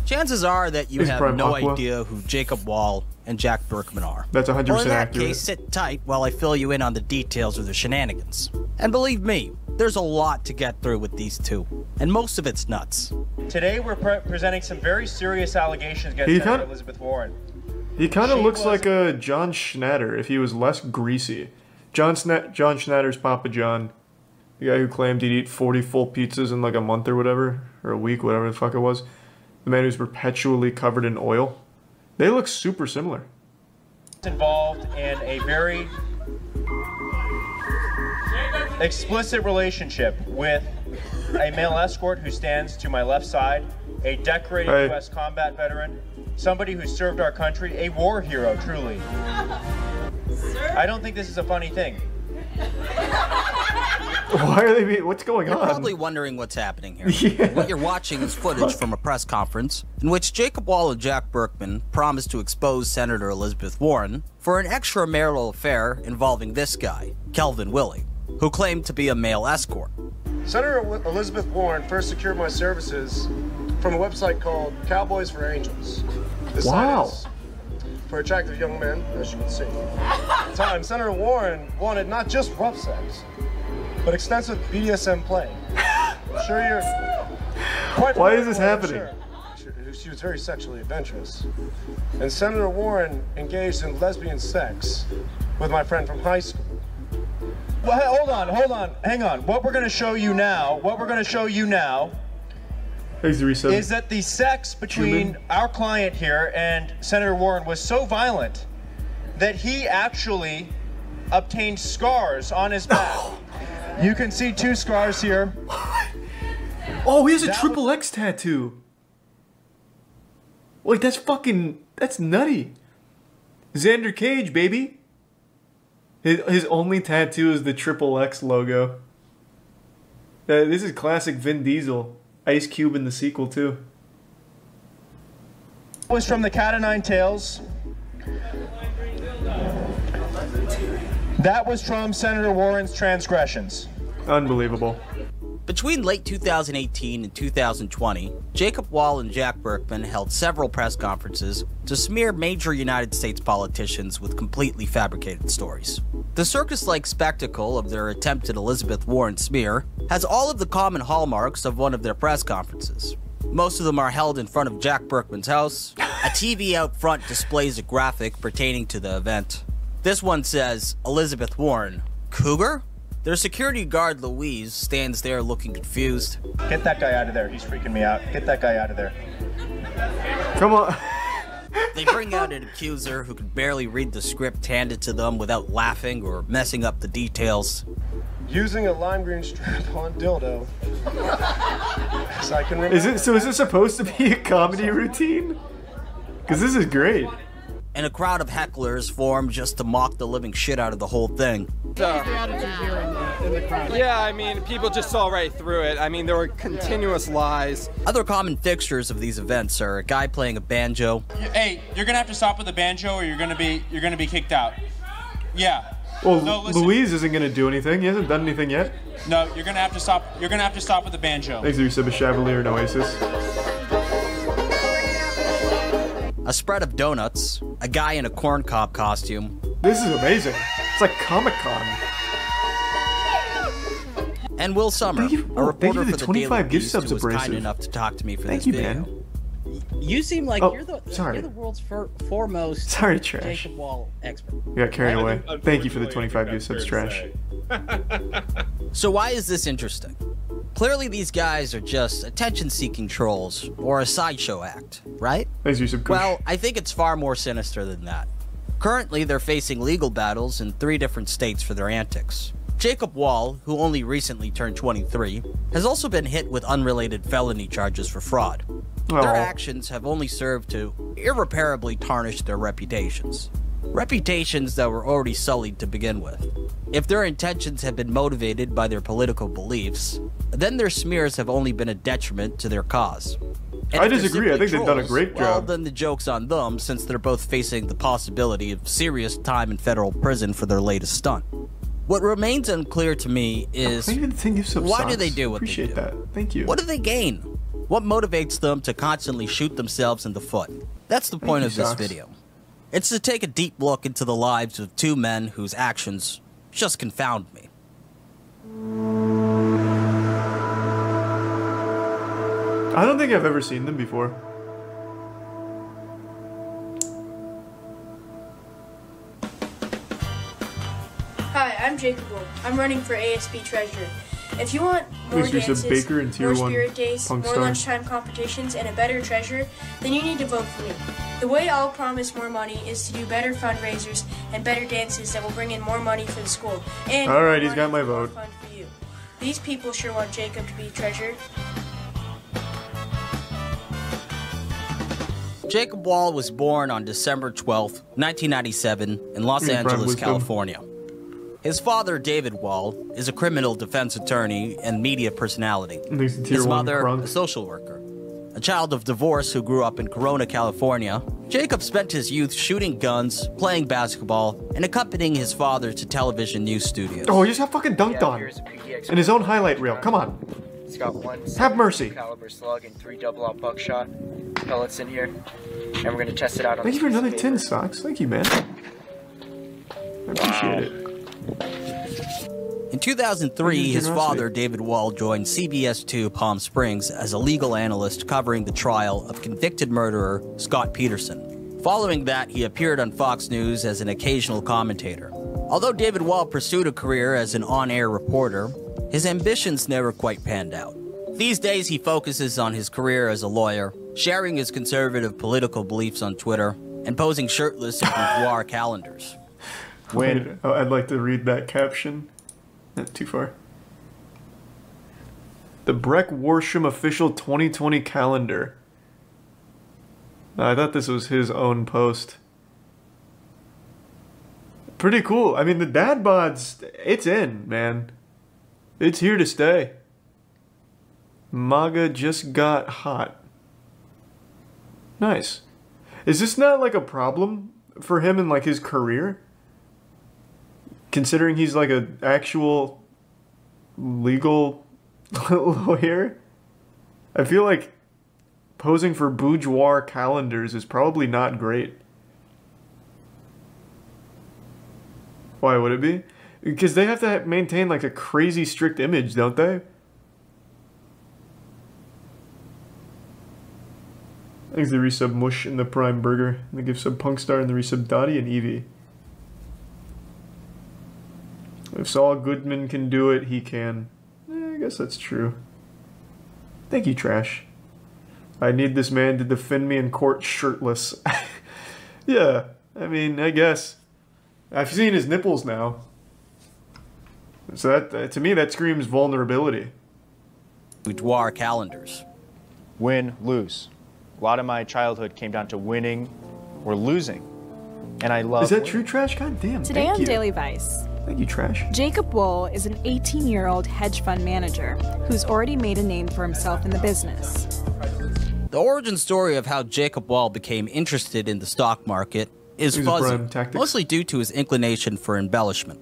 Chances are that you have no idea who Jacob Wall and Jack Berkman are. That's 100% accurate. Or in that case, sit tight while I fill you in on the details of the shenanigans. And believe me, there's a lot to get through with these two, and most of it's nuts. Today we're presenting some very serious allegations against Senator Elizabeth Warren. He kind of looks like a John Schnatter if he was less greasy. John Schnatter's Papa John, the guy who claimed he'd eat 40 full pizzas in like a month or whatever, or a week, whatever the fuck it was. The man who's perpetually covered in oil. They look super similar. Involved in a very explicit relationship with a male escort who stands to my left side, a decorated U.S. combat veteran, somebody who served our country, a war hero, truly. I don't think this is a funny thing. Why are they what's going on? You're probably wondering what's happening here. Yeah. What you're watching is footage from a press conference in which Jacob Wall and Jack Berkman promised to expose Senator Elizabeth Warren for an extramarital affair involving this guy, Kelvin Willey, who claimed to be a male escort. Senator Elizabeth Warren first secured my services from a website called Cowboys for Angels. This site is for attractive young men, as you can see. At the time, Senator Warren wanted not just rough sex, but extensive BDSM play. I'm sure you're quite Why is this happening? Sure. She was very sexually adventurous. And Senator Warren engaged in lesbian sex with my friend from high school. Well, hold on, hang on. What we're going to show you now, is that the sex between our client here and Senator Warren was so violent that he actually obtained scars on his back. You can see 2 scars here. Oh, he has a triple X tattoo. Like, that's nutty. Xander Cage, baby. His only tattoo is the triple X logo. This is classic Vin Diesel. Ice Cube in the sequel, too. Was from the Cat o' Nine Tails. That was from Senator Warren's transgressions. Unbelievable. Between late 2018 and 2020, Jacob Wall and Jack Berkman held several press conferences to smear major United States politicians with completely fabricated stories. The circus-like spectacle of their attempted Elizabeth Warren smear has all of the common hallmarks of one of their press conferences. Most of them are held in front of Jack Berkman's house. A TV out front displays a graphic pertaining to the event. This one says, Elizabeth Warren, cougar? Their security guard, Louise, stands there looking confused. Get that guy out of there. He's freaking me out. Get that guy out of there. Come on. They bring out an accuser who can barely read the script handed to them without laughing or messing up the details. Using a lime green strap-on dildo. As I can remember. So is this supposed to be a comedy routine? Because this is great. And a crowd of hecklers formed just to mock the living shit out of the whole thing. Yeah, I mean, people just saw right through it. I mean, there were continuous lies. Other common fixtures of these events are a guy playing a banjo. Hey, you're gonna have to stop with the banjo, or you're gonna be kicked out. Yeah. Well, no, Louise isn't gonna do anything. He hasn't done anything yet. No, you're gonna have to stop. You're gonna have to stop with the banjo. Thanks to Yusuf Chevalier and Oasis. A spread of donuts, a guy in a corn cob costume. This is amazing. It's like Comic-Con. And Will Summer, a reporter for the 25 Daily gift Beast, subs who was abrasive. kind enough to talk to me for Thank this you, video. man. You seem like you're the world's foremost Trash. Jacob Wall expert. We got carried away. Thank you for the 25 gift subs, Trash. So why is this interesting? Clearly these guys are just attention-seeking trolls, or a sideshow act, right? Thanks, Yusuf. Well, I think it's far more sinister than that. Currently, they're facing legal battles in 3 different states for their antics. Jacob Wall, who only recently turned 23, has also been hit with unrelated felony charges for fraud. Their actions have only served to irreparably tarnish their reputations. Reputations that were already sullied to begin with. If their intentions have been motivated by their political beliefs, then their smears have only been a detriment to their cause. And I disagree. I think they've done a great job. Well, then the joke's on them, since they're both facing the possibility of serious time in federal prison for their latest stunt. What remains unclear to me is I even think of some why socks. do they do what Appreciate they do? that. Thank you. What do they gain? What motivates them to constantly shoot themselves in the foot? That's the point of this Socks. video. It's to take a deep look into the lives of two men whose actions just confound me. I don't think I've ever seen them before. Hi, I'm Jacob Wolf. I'm running for ASB Treasurer. If you want more Who's a dances, baker and tier more one spirit days, punk more star? lunchtime competitions, and a better treasurer, then you need to vote for me. The way I'll promise more money is to do better fundraisers and better dances that will bring in more money for the school. And All right, more he's got money my for more vote. fun for you. These people sure want Jacob to be treasurer. Jacob Wall was born on December 12, 1997, in Los Prime Angeles, wisdom. California. His father, David Wall, is a criminal defense attorney and media personality. And he's a tier His one mother, crunk. a social worker. A child of divorce who grew up in Corona, California, Jacob spent his youth shooting guns, playing basketball, and accompanying his father to television news studios. Oh, he just got fucking dunked on. In his own highlight reel. Come on. It's got one Have mercy. caliber slug and 3 double-aught buckshot pellets in here, and we're gonna test it out on Thank you this for piece of another 10 paper. socks. Thank you, man. I appreciate it. In 2003, his Generosity. father, David Wall, joined CBS2 Palm Springs as a legal analyst covering the trial of convicted murderer Scott Peterson. Following that, he appeared on Fox News as an occasional commentator. Although David Wall pursued a career as an on-air reporter, his ambitions never quite panned out. These days, he focuses on his career as a lawyer, sharing his conservative political beliefs on Twitter, and posing shirtless in boudoir calendars. Wait, oh, I'd like to read that caption. Not too far. The Breck Worsham official 2020 calendar. I thought this was his own post. Pretty cool. I mean, the dad bods, it's in, man. It's here to stay. MAGA just got hot. Nice. Is this not like a problem for him in like his career? Considering he's like an actual legal lawyer? I feel like posing for boudoir calendars is probably not great. Why would it be? Because they have to maintain like a crazy strict image, don't they? Thanks the resub Mush and the Prime Burger. And the gift sub Punkstar and the resub Dottie and Evie. If Saul Goodman can do it, he can. I guess that's true. Thank you, Trash. I need this man to defend me in court shirtless. Yeah, I mean, I guess. I've seen his nipples now. So that, to me, that screams vulnerability. Boudoir calendars. Win, lose. A lot of my childhood came down to winning or losing. And I love Is that winning. true, Trash? God damn, Today thank on you. Daily Vice, Thank you, Trash. Jacob Wohl is an 18-year-old hedge fund manager who's already made a name for himself in the business. The origin story of how Jacob Wall became interested in the stock market is Use fuzzy, Brian tactics. mostly due to his inclination for embellishment.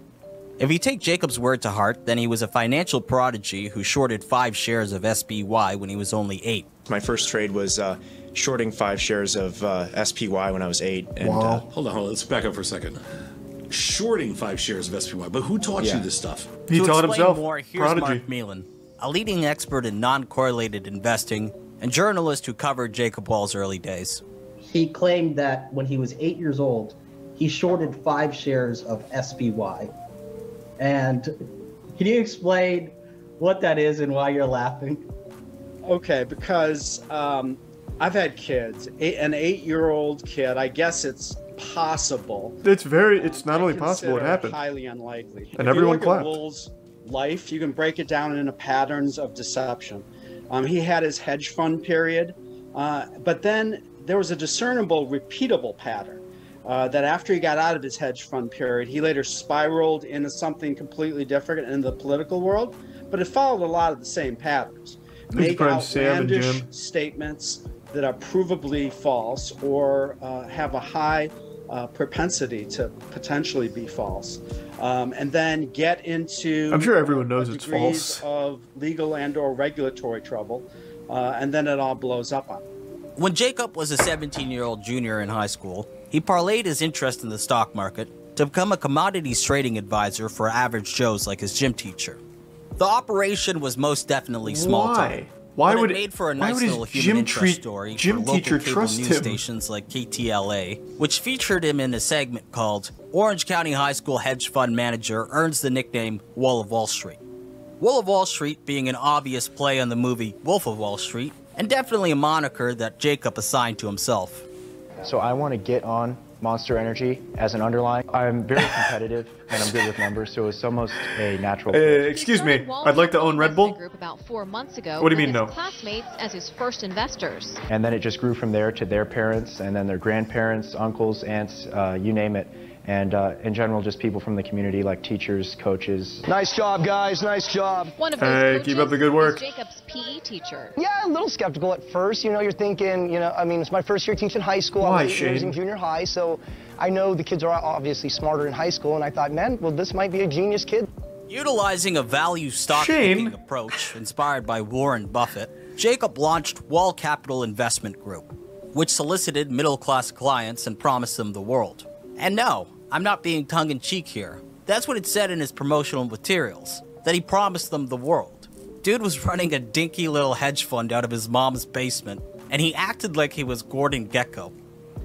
If you take Jacob's word to heart, then he was a financial prodigy who shorted 5 shares of SPY when he was only 8. My first trade was shorting 5 shares of SPY when I was 8. And, Wow. Hold on, let's back up for a second. Shorting 5 shares of SPY, but who taught you this stuff? He to taught explain himself. more, here's Prodigy. Mark Meelan, a leading expert in non-correlated investing and journalist who covered Jacob Wall's early days. He claimed that when he was 8 years old, he shorted 5 shares of SPY. And can you explain what that is and why you're laughing? Okay, because I've had kids. An 8-year-old kid, I guess it's possible. It's not only possible, it Consider happened. highly unlikely. And If everyone you look clapped. at Wool's life, you can break it down into patterns of deception. He had his hedge fund period, but then there was a discernible, repeatable pattern that after he got out of his hedge fund period, he later spiraled into something completely different in the political world, but it followed a lot of the same patterns. Make Prime Sam and outlandish Jim. statements that are provably false or have a high propensity to potentially be false, and then get into I'm sure everyone knows it's degrees false. of legal and/or regulatory trouble, and then it all blows up on him. When Jacob was a 17-year-old junior in high school, he parlayed his interest in the stock market to become a commodities trading advisor for average Joes like his gym teacher. The operation was most definitely small time. Why but would it made for a why nice would his little human interest gym story gym for local teacher cable trust news him? stations like KTLA, which featured him in a segment called Orange County High School Hedge Fund Manager Earns the Nickname Wall of Wall Street. Wall of Wall Street being an obvious play on the movie Wolf of Wall Street, and definitely a moniker that Jacob assigned to himself. So I want to get on Monster Energy as an underlying. I'm very competitive and I'm good with numbers, so it's almost a natural. Excuse me, I'd like to own Red Bull. Group about 4 months ago. What do you mean, with no? his classmates as his first investors. And then it just grew from there to their parents, and then their grandparents, uncles, aunts, you name it. And in general, just people from the community, like teachers, coaches. Nice job, guys. Nice job. One of those coaches keep up the good work. is Jacob's PE teacher. Yeah, a little skeptical at first. You know, you're thinking, you know, I mean, it's my first year teaching high school. Why, I was 8 years in Shane? junior high, so I know the kids are obviously smarter in high school, and I thought, man, well, this might be a genius kid. Utilizing a value stock picking approach inspired by Warren Buffett, Jacob launched Wall Capital Investment Group, which solicited middle-class clients and promised them the world. And no, I'm not being tongue-in-cheek here. That's what it said in his promotional materials, that he promised them the world. Dude was running a dinky little hedge fund out of his mom's basement, and he acted like he was Gordon Gekko.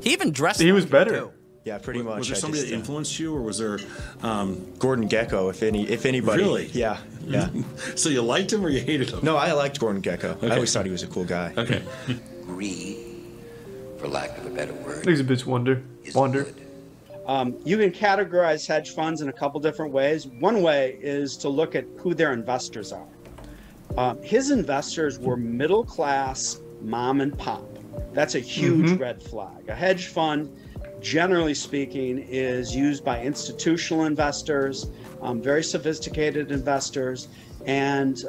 He even dressed like him, too. Yeah, pretty much. Was there somebody that influenced you, or was there Gordon Gekko, if anybody? Really? Yeah, yeah. So you liked him or you hated him? No, I liked Gordon Gekko. Okay. I always thought he was a cool guy. Okay. Greed, for lack of a better word. Exhibits wander. You can categorize hedge funds in a couple different ways. One way is to look at who their investors are. His investors were middle class mom and pop. That's a huge red flag. A hedge fund, generally speaking, is used by institutional investors, very sophisticated investors, and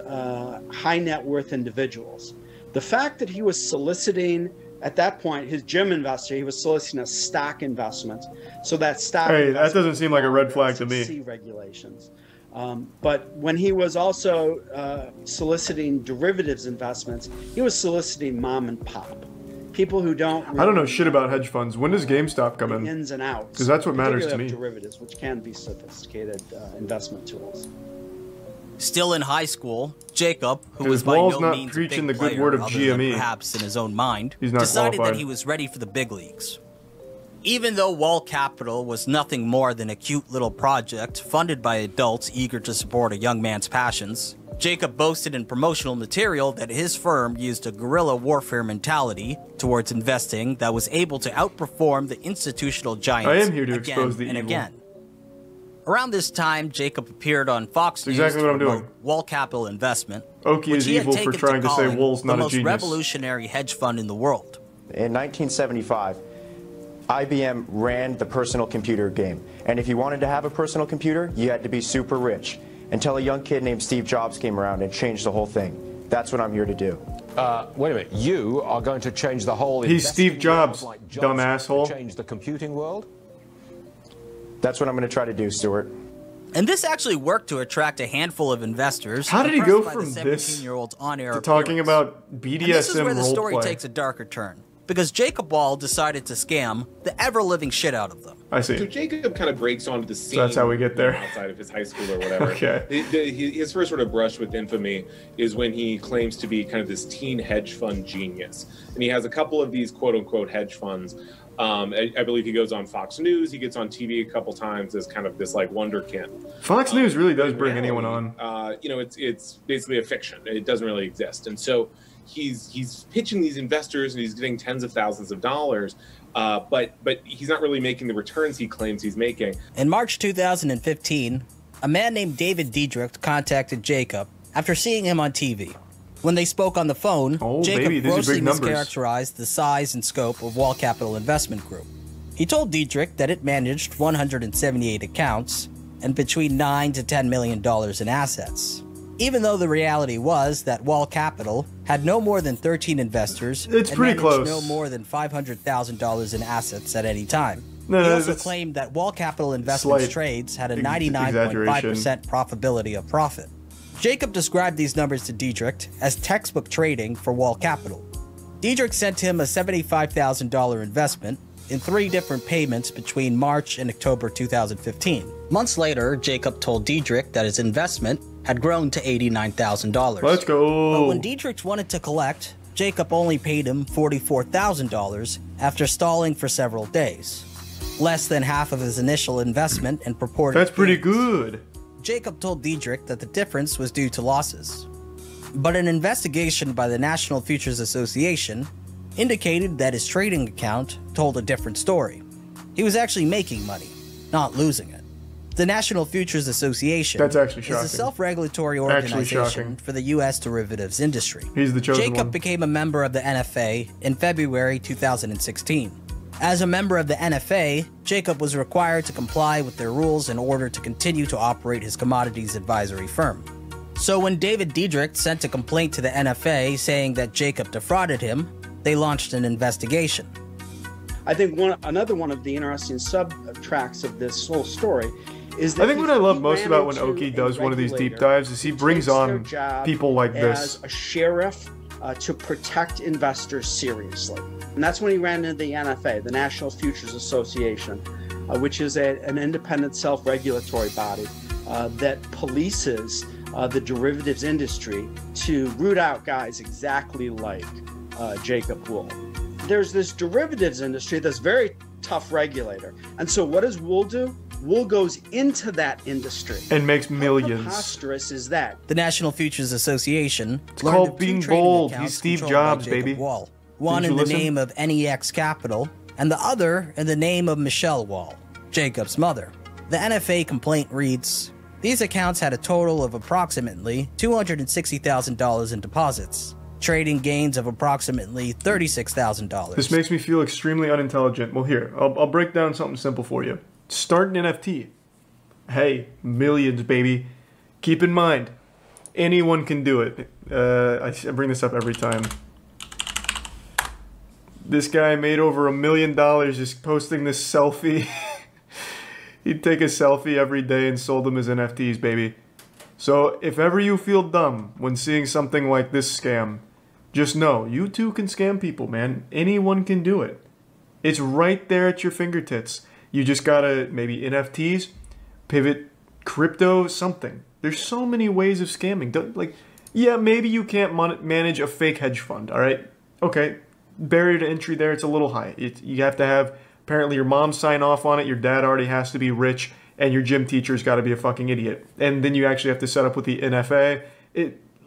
high net worth individuals. The fact that he was soliciting, at that point, his gym investor, he was soliciting a stock investment. So that stock that doesn't seem like a red flag to me. SEC regulations. But when he was also soliciting derivatives investments, he was soliciting mom and pop. People who don't really I don't know shit about hedge funds. When does GameStop come in? Ins and outs. Because that's what matters to particularly me. of derivatives, which can be sophisticated investment tools. Still in high school, Jacob, who was His by Wall's no not means a preaching big the good player, word of other than GME. perhaps in his own mind, He's not decided qualified. that he was ready for the big leagues. Even though Wall Capital was nothing more than a cute little project funded by adults eager to support a young man's passions, Jacob boasted in promotional material that his firm used a guerrilla warfare mentality towards investing that was able to outperform the institutional giants I am here to again expose the and evil. again. Around this time, Jacob appeared on Fox News exactly to what I'm promote doing. Wall Capital Investment, Oki which is he had evil for taken trying to say calling Wool's not the a most genius. revolutionary hedge fund in the world. In 1975, IBM ran the personal computer game. And if you wanted to have a personal computer, you had to be super rich. Until a young kid named Steve Jobs came around and changed the whole thing. That's what I'm here to do. Wait a minute. You are going to change the whole... He's Steve investing Jobs, world like dumb asshole. Change the computing world? That's what I'm going to try to do, Stuart. And this actually worked to attract a handful of investors. How did he go impressed by from the this 17-year-old's on-air to talking appearance. about BDSM And this is where the story roleplay? takes a darker turn, because Jacob Wall decided to scam the ever-living shit out of them. I see. So Jacob kind of breaks onto the scene. So that's how we get there. Outside of his high school or whatever. Okay. His first sort of brush with infamy is when he claims to be kind of this teen hedge fund genius, and he has a couple of these quote-unquote hedge funds. I believe he goes on Fox News. He gets on TV a couple times as kind of this like wonderkin. Fox News really does in bring reality, anyone on. You know, it's basically a fiction. It doesn't really exist, and so he's pitching these investors and he's getting tens of thousands of dollars, but he's not really making the returns he claims he's making. In March 2015, a man named David Diedrich contacted Jacob after seeing him on TV. When they spoke on the phone, Jacob baby, these are grossly big numbers. mischaracterized the size and scope of Wall Capital Investment Group. He told Diedrich that it managed 178 accounts and between $9 to $10 million in assets, even though the reality was that Wall Capital had no more than 13 investors It's and pretty managed close. no more than $500,000 in assets at any time. No, he no, also that's claimed that Wall Capital Investments slight trades had a exaggeration. 99.5% probability of profit. Jacob described these numbers to Diedrich as textbook trading for Wall Capital. Diedrich sent him a $75,000 investment in 3 different payments between March and October 2015. Months later, Jacob told Diedrich that his investment had grown to $89,000. Let's go. But when Diedrich wanted to collect, Jacob only paid him $44,000 after stalling for several days. Less than half of his initial investment and purported That's pretty gains. good. Jacob told Diedrich that the difference was due to losses. But an investigation by the National Futures Association indicated that his trading account told a different story. He was actually making money, not losing it. The National Futures Association That's actually is shocking. a self-regulatory Actually organization shocking. for the U.S. derivatives industry. He's the chosen Jacob one. became a member of the NFA in February 2016. As a member of the NFA, Jacob was required to comply with their rules in order to continue to operate his commodities advisory firm. So when David Diedrich sent a complaint to the NFA saying that Jacob defrauded him, they launched an investigation. I think another one of the interesting sub-tracks of this whole story is that I think what I love most ran about when into Oki a does one of these deep regulator dives is he who brings takes their on job people like this. as a sheriff to protect investors seriously. And that's when he ran into the NFA, the National Futures Association, which is an independent self-regulatory body that polices the derivatives industry to root out guys exactly like Jacob Wool. There's this derivatives industry that's very tough regulator. And so what does Wool do? Wool goes into that industry. And makes millions. How preposterous is that? The National Futures Association It's learned called of 2 being trading bold. accounts He's Steve controlled by Jobs, Jacob baby. Wall. One Didn't in you the listen? name of NEX Capital, and the other in the name of Michelle Wall, Jacob's mother. The NFA complaint reads, these accounts had a total of approximately $260,000 in deposits, trading gains of approximately $36,000. This makes me feel extremely unintelligent. Well, here, I'll break down something simple for you. Start an NFT. Hey, millions, baby. Keep in mind, anyone can do it. I bring this up every time. This guy made over $1 million just posting this selfie. He'd take a selfie every day and sold them as NFTs, baby. So if ever you feel dumb when seeing something like this scam, just know, you too can scam people, man. Anyone can do it. It's right there at your fingertips. You just gotta, maybe NFTs, pivot, crypto, something. There's so many ways of scamming. Like, yeah, maybe you can't manage a fake hedge fund, all right? Okay, barrier to entry there, it's a little high. You have to have, apparently your mom sign off on it, your dad already has to be rich, and your gym teacher's got to be a fucking idiot. And then you actually have to set up with the NFA.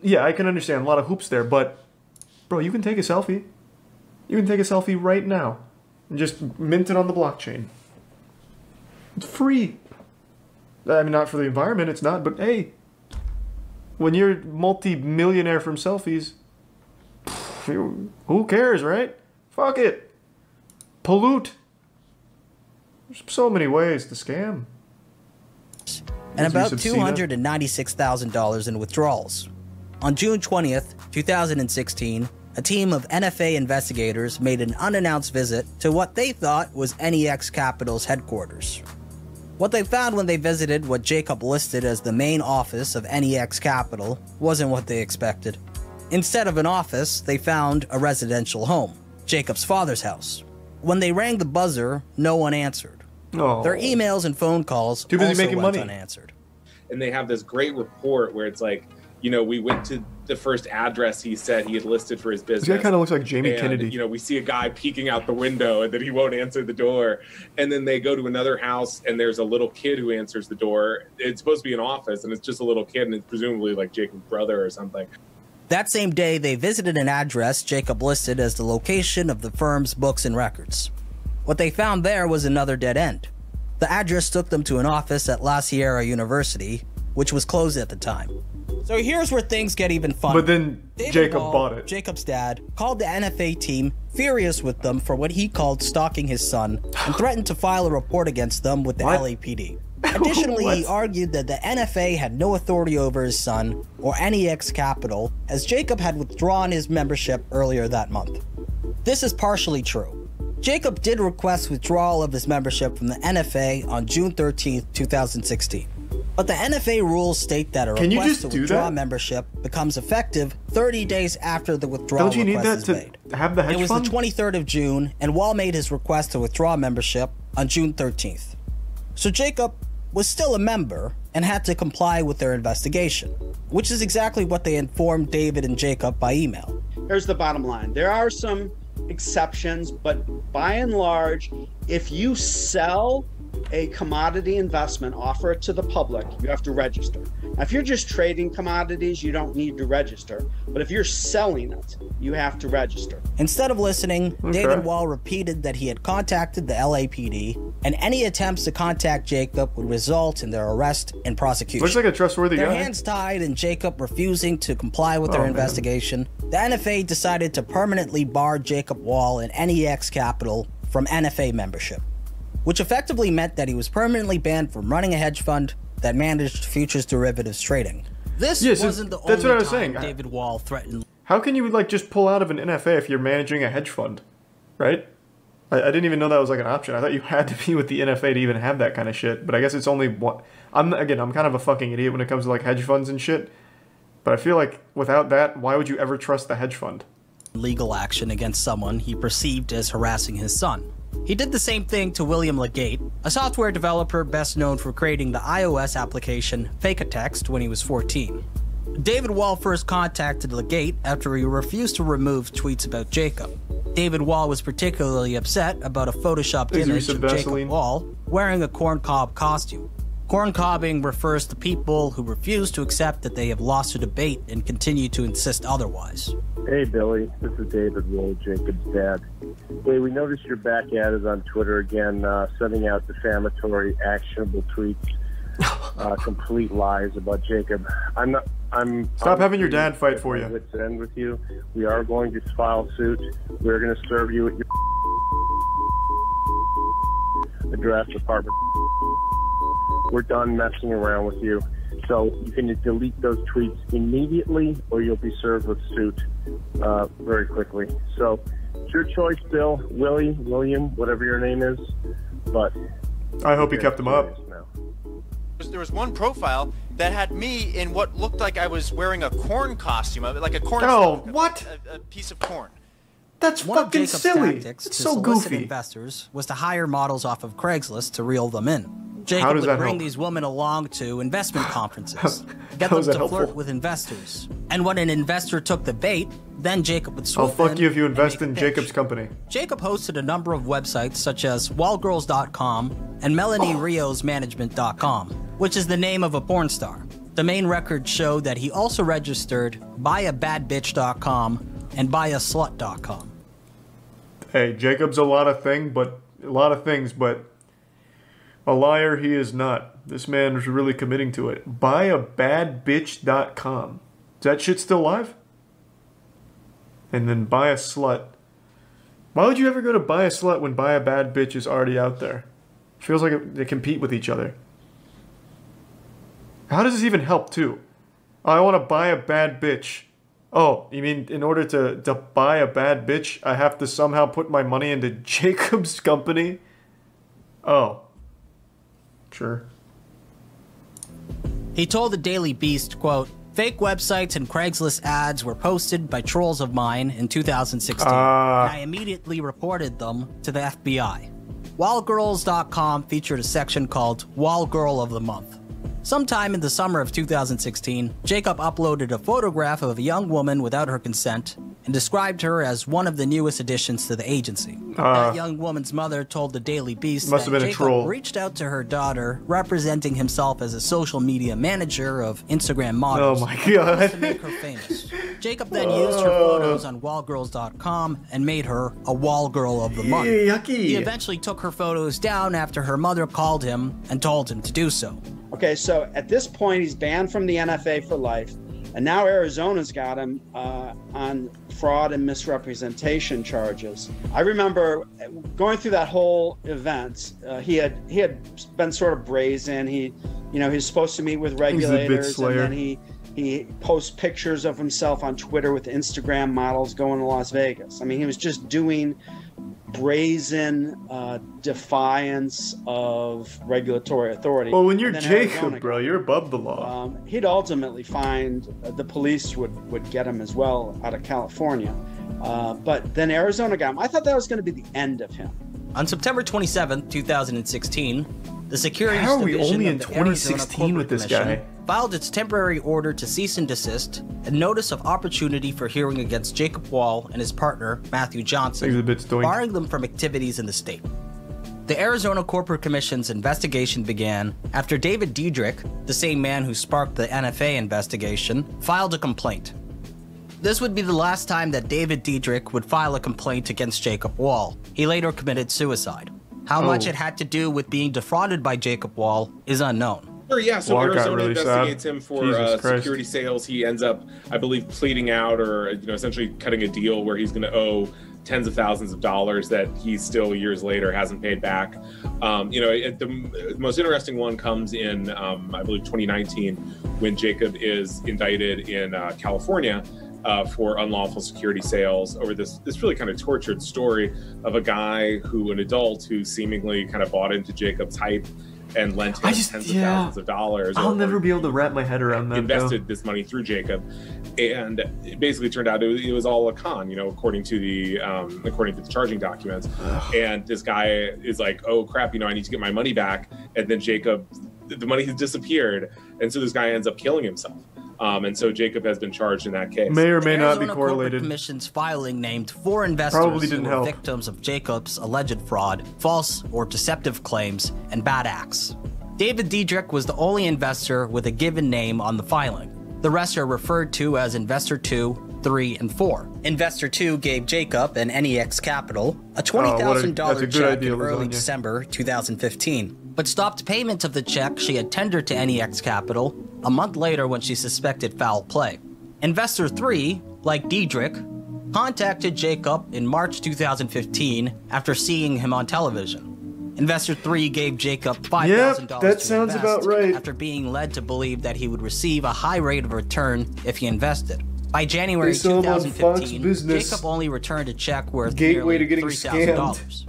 Yeah, I can understand a lot of hoops there, but bro, you can take a selfie. You can take a selfie right now and just mint it on the blockchain. It's free. I mean, not for the environment, it's not, but hey, when you're multi-millionaire from selfies, who cares, right? Fuck it. Pollute. There's so many ways to scam. And about $296,000 in withdrawals. On June 20th, 2016, a team of NFA investigators made an unannounced visit to what they thought was NEX Capital's headquarters. What they found when they visited what Jacob listed as the main office of NEX Capital wasn't what they expected. Instead of an office, they found a residential home, Jacob's father's house. When they rang the buzzer, no one answered. Oh. Their emails and phone calls Too busy also making went money. unanswered. And they have this great report where it's like, you know, we went to the first address he said he had listed for his business. This guy kind of looks like Jamie and, Kennedy. You know, we see a guy peeking out the window and then he won't answer the door. And then they go to another house and there's a little kid who answers the door. It's supposed to be an office and it's just a little kid and it's presumably like Jacob's brother or something. That same day, they visited an address Jacob listed as the location of the firm's books and records. What they found there was another dead end. The address took them to an office at La Sierra University, which was closed at the time. So here's where things get even funnier. But then David Jacob Wall, bought it. Jacob's dad called the NFA team furious with them for what he called stalking his son and threatened to file a report against them with the What? LAPD. Additionally, he argued that the NFA had no authority over his son or NEX Capital, as Jacob had withdrawn his membership earlier that month. This is partially true. Jacob did request withdrawal of his membership from the NFA on June 13th, 2016. But the NFA rules state that a request to withdraw membership becomes effective 30 days after the withdrawal request is made. Have the hedge It was fund? the 23rd of June, and Wall made his request to withdraw membership on June 13th. So Jacob was still a member and had to comply with their investigation, which is exactly what they informed David and Jacob by email. Here's the bottom line. There are some exceptions, but by and large, if you sell a commodity investment, offer it to the public, you have to register. Now, if you're just trading commodities, you don't need to register. But if you're selling it, you have to register. Instead of listening, David Wall repeated that he had contacted the LAPD, and any attempts to contact Jacob would result in their arrest and prosecution. Looks like a trustworthy guy. Their hands tied and Jacob refusing to comply with their investigation, the NFA decided to permanently bar Jacob Wall and NEX Capital from NFA membership, which effectively meant that he was permanently banned from running a hedge fund that managed futures derivatives trading. This wasn't the only time David Wall threatened. How can you like just pull out of an NFA if you're managing a hedge fund, right? I didn't even know that was like an option. I thought you had to be with the NFA to even have that kind of shit. But I guess it's only one. I'm kind of a fucking idiot when it comes to like hedge funds and shit. But I feel like without that, why would you ever trust the hedge fund? Legal action against someone he perceived as harassing his son. He did the same thing to William Legate, a software developer best known for creating the iOS application Fake-A-Text when he was 14. David Wall first contacted Legate after he refused to remove tweets about Jacob. David Wall was particularly upset about a photoshopped image of Jacob Wall wearing a corncob costume. Corncobbing refers to people who refuse to accept that they have lost a debate and continue to insist otherwise. Hey, Billy. This is David Wall, Jacob's dad. Hey, we noticed you're back at it on Twitter again, sending out defamatory, actionable tweets, complete lies about Jacob. Stop having your dad fight for you. Wits end with you. We are going to file suit. We're going to serve you at your address, apartment. We're done messing around with you. So you can delete those tweets immediately or you'll be served with suit very quickly. So it's your choice, Bill, William, whatever your name is. But I hope you kept them up. There was one profile that had me in what looked like I was wearing a corn costume, like a corn. Oh, what? A piece of corn. That's One fucking of Jacob's silly. tactics It's to so solicit goofy. investors was to hire models off of Craigslist to reel them in. How Jacob does would that bring help? these women along to investment conferences, get How them is that to flirt helpful? with investors. And when an investor took the bait, then Jacob would swoop I'll fuck in you if you and invest make a in pitch. Jacob's company. Jacob hosted a number of websites such as wallgirls.com and MelanieRiosManagement.com, which is the name of a porn star. The main records show that he also registered buyabadbitch.com and buyaslut.com. Hey, Jacob's a lot of things, but a liar he is not. This man is really committing to it. Buyabadbitch.com. Is that shit still live? And then buy a slut. Why would you ever go to buy a slut when buy a bad bitch is already out there? Feels like they compete with each other. How does this even help too? Oh, I want to buy a bad bitch. Oh, you mean in order to buy a bad bitch, I have to somehow put my money into Jacob's company? Oh. Sure. He told the Daily Beast, quote, "Fake websites and Craigslist ads were posted by trolls of mine in 2016, and I immediately reported them to the FBI. Wallgirls.com featured a section called Wall Girl of the Month. Sometime in the summer of 2016, Jacob uploaded a photograph of a young woman without her consent and described her as one of the newest additions to the agency. That young woman's mother told the Daily Beast Must that have been a Jacob troll. reached out to her daughter, representing himself as a social media manager of Instagram models. Oh my God. To make her famous. Jacob then used her photos on wallgirls.com and made her a Wall Girl of the Month. Yucky. He eventually took her photos down after her mother called him and told him to do so. Okay, so at this point, he's banned from the NFA for life, and now Arizona's got him on fraud and misrepresentation charges. I remember going through that whole event. He had been sort of brazen. He's supposed to meet with regulators, and then he posts pictures of himself on Twitter with Instagram models going to Las Vegas. I mean, he was just doing brazen defiance of regulatory authority. Well, when you're And then Jacob, Arizona, bro, you're above the law. he'd ultimately find the police would get him as well out of California. But then Arizona got him. I thought that was going to be the end of him. On September 27, 2016, the Securities How are we Division only of in the 2016 Arizona with this Corporate guy? Commission filed its temporary order to cease and desist and notice of opportunity for hearing against Jacob Wall and his partner, Matthew Johnson, barring them from activities in the state. The Arizona Corporate Commission's investigation began after David Diedrich, the same man who sparked the NFA investigation, filed a complaint. This would be the last time that David Diedrich would file a complaint against Jacob Wall. He later committed suicide. How much it had to do with being defrauded by Jacob Wall is unknown. Sure, yeah, so Well, it got Arizona really investigates sad. him for Jesus Christ. security sales. He ends up, I believe, pleading out or essentially cutting a deal where he's going to owe tens of thousands of dollars that he still years later hasn't paid back. The most interesting one comes in, I believe, 2019 when Jacob is indicted in California for unlawful security sales over this really kind of tortured story of a guy an adult who seemingly kind of bought into Jacob's hype and lent him tens of thousands of dollars. I'll never be able to wrap my head around that. Invested this money through Jacob, and it basically turned out it was all a con, according to the charging documents. And this guy is like, "Oh crap, I need to get my money back," and then the money has disappeared, and so this guy ends up killing himself. And so Jacob has been charged in that case. May or may not be Arizona correlated. Corporate Commission's filing named 4 investors Probably didn't who were help. victims of Jacob's alleged fraud, false or deceptive claims, and bad acts. David Diedrich was the only investor with a given name on the filing. The rest are referred to as Investor 2, 3, and 4. Investor 2 gave Jacob and NEX Capital a $20,000 check in early December 2015, but stopped payment of the check she had tendered to NEX Capital a month later when she suspected foul play. Investor 3, like Diedrich, contacted Jacob in March 2015 after seeing him on television. Investor 3 gave Jacob $5,000 that to sounds invest about right. after being led to believe that he would receive a high rate of return if he invested. By January They saw him on Fox 2015, Business. Jacob only returned a check worth Gateway to nearly getting $3,000.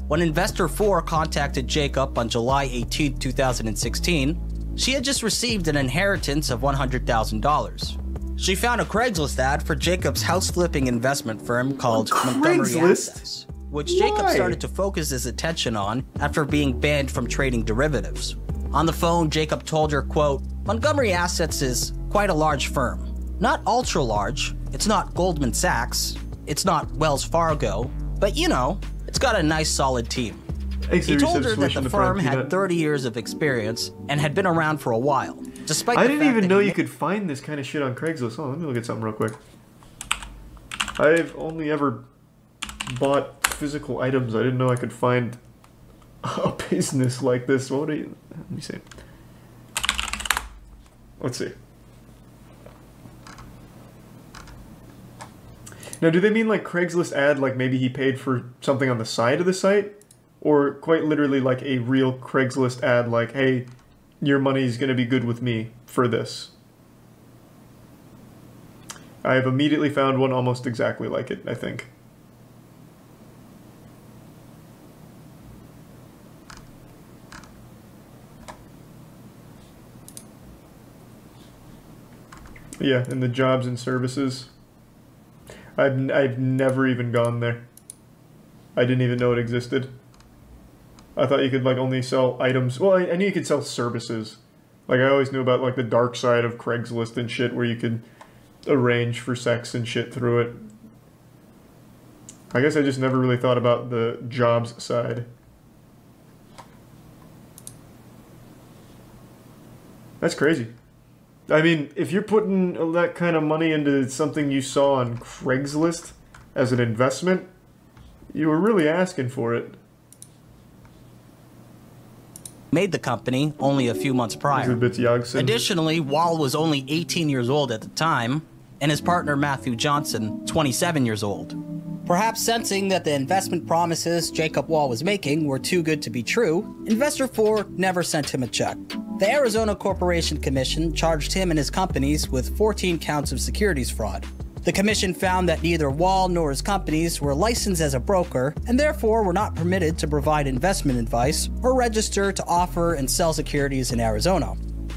When Investor 4 contacted Jacob on July 18, 2016, she had just received an inheritance of $100,000. She found a Craigslist ad for Jacob's house-flipping investment firm called Montgomery Craigslist? Assets, which Jacob started to focus his attention on after being banned from trading derivatives. On the phone, Jacob told her, quote, "Montgomery Assets is quite a large firm. Not ultra-large, it's not Goldman Sachs, it's not Wells Fargo, but it's got a nice solid team." He told her that the firm had 30 years of experience and had been around for a while. Despite I the didn't fact even that know he you could find this kind of shit on Craigslist. Oh, let me look at something real quick. I've only ever bought physical items. I didn't know I could find a business like this. Let me see. Let's see. Now, do they mean like Craigslist ad, like maybe he paid for something on the side of the site? Or quite literally like a real Craigslist ad, like, hey, your money's going to be good with me for this? I have immediately found one almost exactly like it, I think. Yeah, in the jobs and services. I've never even gone there. I didn't even know it existed. I thought you could like only sell items. Well, I knew you could sell services. Like I always knew about like the dark side of Craigslist and shit where you could arrange for sex and shit through it. I guess I just never really thought about the jobs side. That's crazy. I mean, if you're putting that kind of money into something you saw on Craigslist as an investment, you were really asking for it. made the company only a few months prior. Additionally, Wall was only 18 years old at the time, and his partner Matthew Johnson, 27 years old. Perhaps sensing that the investment promises Jacob Wall was making were too good to be true, Investor 4 never sent him a check. The Arizona Corporation Commission charged him and his companies with 14 counts of securities fraud. The commission found that neither Wall nor his companies were licensed as a broker and therefore were not permitted to provide investment advice or register to offer and sell securities in Arizona.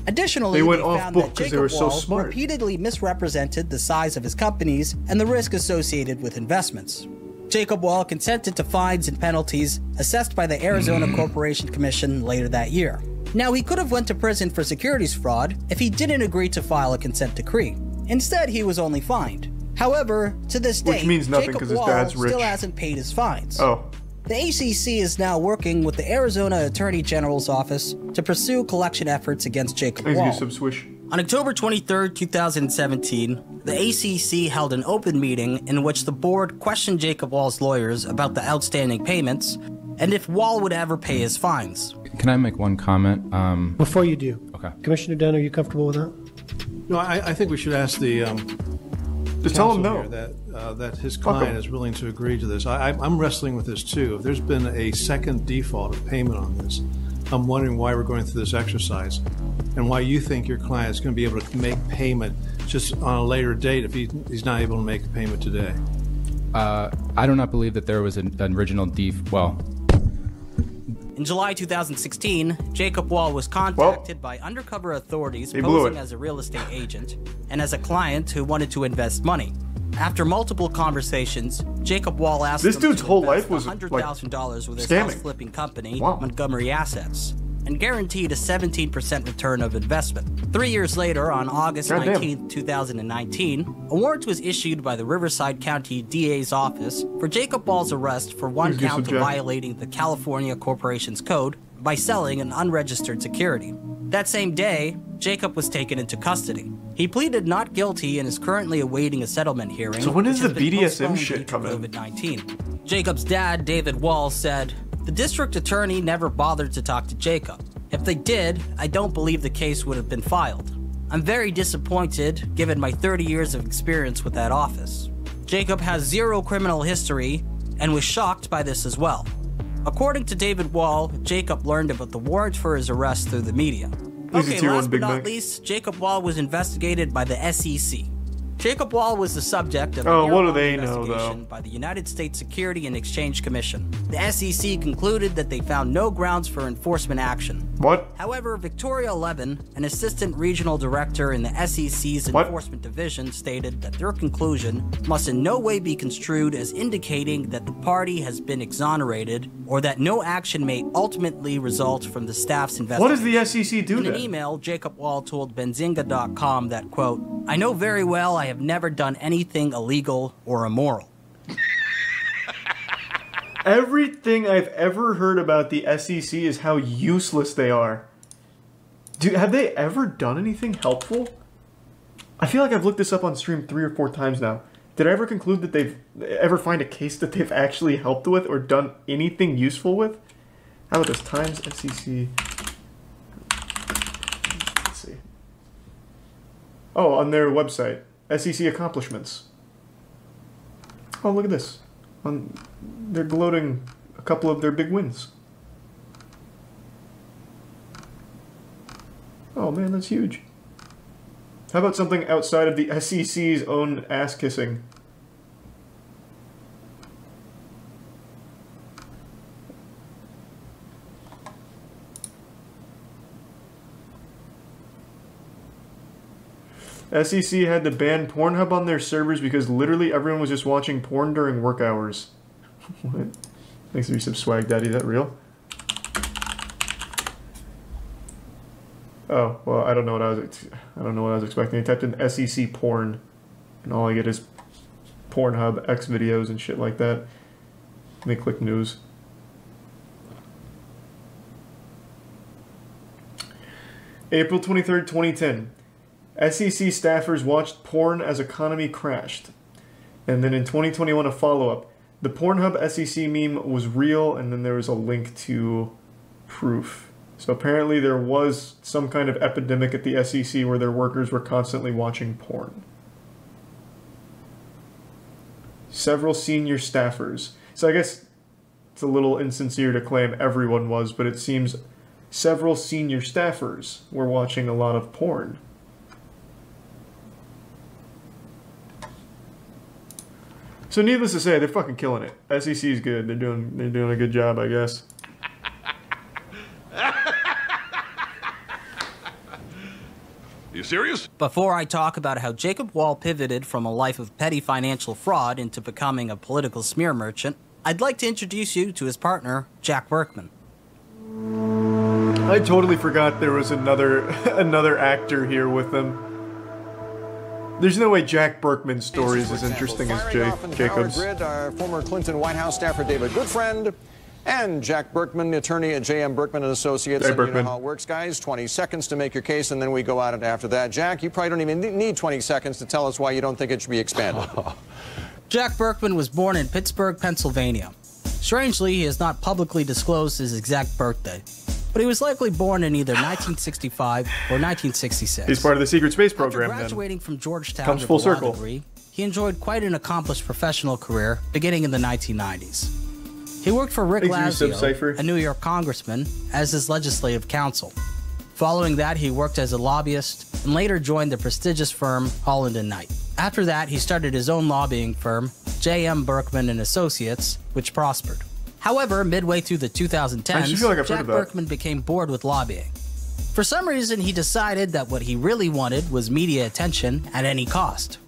Additionally, they went they off found book that because Jacob they were so Wall smart. repeatedly misrepresented the size of his companies and the risk associated with investments. Jacob Wall consented to fines and penalties assessed by the Arizona Corporation Commission later that year. Now, he could have went to prison for securities fraud if he didn't agree to file a consent decree. Instead, he was only fined. However, to this day, Which means nothing Jacob because his Wall dad's rich. still hasn't paid his fines. Oh. The ACC is now working with the Arizona Attorney General's office to pursue collection efforts against Jacob Thanks, Wall. you sub swish. On October 23, 2017, the ACC held an open meeting in which the board questioned Jacob Wall's lawyers about the outstanding payments and if Wall would ever pay his fines. Can I make one comment? Before you do. Okay. Commissioner Dunn, are you comfortable with that? No, I think we should ask the just tell him no. Here that his client is willing to agree to this. I'm wrestling with this too. If there's been a second default of payment on this, I'm wondering why we're going through this exercise and why you think your client is going to be able to make payment just on a later date if he's not able to make a payment today. I do not believe that there was an original well. In July 2016, Jacob Wall was contacted by undercover authorities posing as a real estate agent and as a client who wanted to invest money. After multiple conversations, Jacob Wall asked this him dude's to whole invest life was $100,000 with his scamming. house flipping company, Wow. Montgomery Assets, and guaranteed a 17% return of investment. 3 years later, on August 19, 2019, a warrant was issued by the Riverside County DA's office for Jacob Wall's arrest for one count of violating the California Corporations Code by selling an unregistered security. That same day, Jacob was taken into custody. He pleaded not guilty and is currently awaiting a settlement hearing. So when does the which has been BDSM postponed shit due to come in? COVID-19. Jacob's dad, David Wall, said, "The district attorney never bothered to talk to Jacob. If they did, I don't believe the case would have been filed. I'm very disappointed, given my 30 years of experience with that office." Jacob has zero criminal history and was shocked by this as well. According to David Wall, Jacob learned about the warrant for his arrest through the media. Okay, last but not least, Jacob Wall was investigated by the SEC. Jacob Wall was the subject of a what do they year-long know, investigation though? by the United States Security and Exchange Commission. The SEC concluded that they found no grounds for enforcement action. What? However, Victoria Levin, an assistant regional director in the SEC's enforcement division, stated that their conclusion must in no way be construed as indicating that the party has been exonerated or that no action may ultimately result from the staff's investigation. What does the SEC do In an then? email, Jacob Wall told Benzinga.com that, quote, "I know very well I have never done anything illegal or immoral." Everything I've ever heard about the SEC is how useless they are. Have they ever done anything helpful? I feel like I've looked this up on stream 3 or 4 times now. Did I ever conclude that they've ever find a case that they've actually helped with or done anything useful with? How about this? Times SEC. Let's see. Oh, on their website. SEC accomplishments. Oh, look at this. They're gloating a couple of their big wins. Oh man, that's huge. How about something outside of the SEC's own ass kissing? SEC had to ban Pornhub on their servers because literally everyone was just watching porn during work hours. What? Thanks for your sub, Swag Daddy. Is that real? Oh well, I don't know what I was expecting. I typed in SEC porn, and all I get is Pornhub X videos and shit like that. Let me click news. April 23rd, 2010. SEC staffers watched porn as economy crashed. And then in 2021, a follow-up. The Pornhub SEC meme was real, and then there was a link to proof. So apparently there was some kind of epidemic at the SEC where their workers were constantly watching porn. Several senior staffers. So I guess it's a little insincere to claim everyone was, but it seems several senior staffers were watching a lot of porn. So needless to say, they're fucking killing it. SEC's good. They're doing a good job, I guess. You serious? Before I talk about how Jacob Wall pivoted from a life of petty financial fraud into becoming a political smear merchant, I'd like to introduce you to his partner, Jack Berkman. I totally forgot there was another actor here with them. There's no way Jack Berkman's story is as interesting as Jacob's. Grid, our former Clinton White House staffer David Goodfriend, and Jack Berkman, attorney at J.M. Berkman and Associates. Hey, and Berkman. You know how it works, guys. 20 seconds to make your case, and then we go at it after that. Jack, you probably don't even need 20 seconds to tell us why you don't think it should be expanded. Jack Berkman was born in Pittsburgh, Pennsylvania. Strangely, he has not publicly disclosed his exact birthday, but he was likely born in either 1965 or 1966. He's part of the secret space program. After graduating from Georgetown Comes with full a law circle. degree, he enjoyed quite an accomplished professional career beginning in the 1990s. He worked for Rick Thanks, Yusuf Lazio, Cypher. a New York congressman, as his legislative counsel. Following that, he worked as a lobbyist and later joined the prestigious firm Holland & Knight. After that, he started his own lobbying firm, J.M. Berkman and Associates, which prospered. However, midway through the 2010s, I feel like I've heard Jack of that. Berkman became bored with lobbying. For some reason, he decided that what he really wanted was media attention at any cost.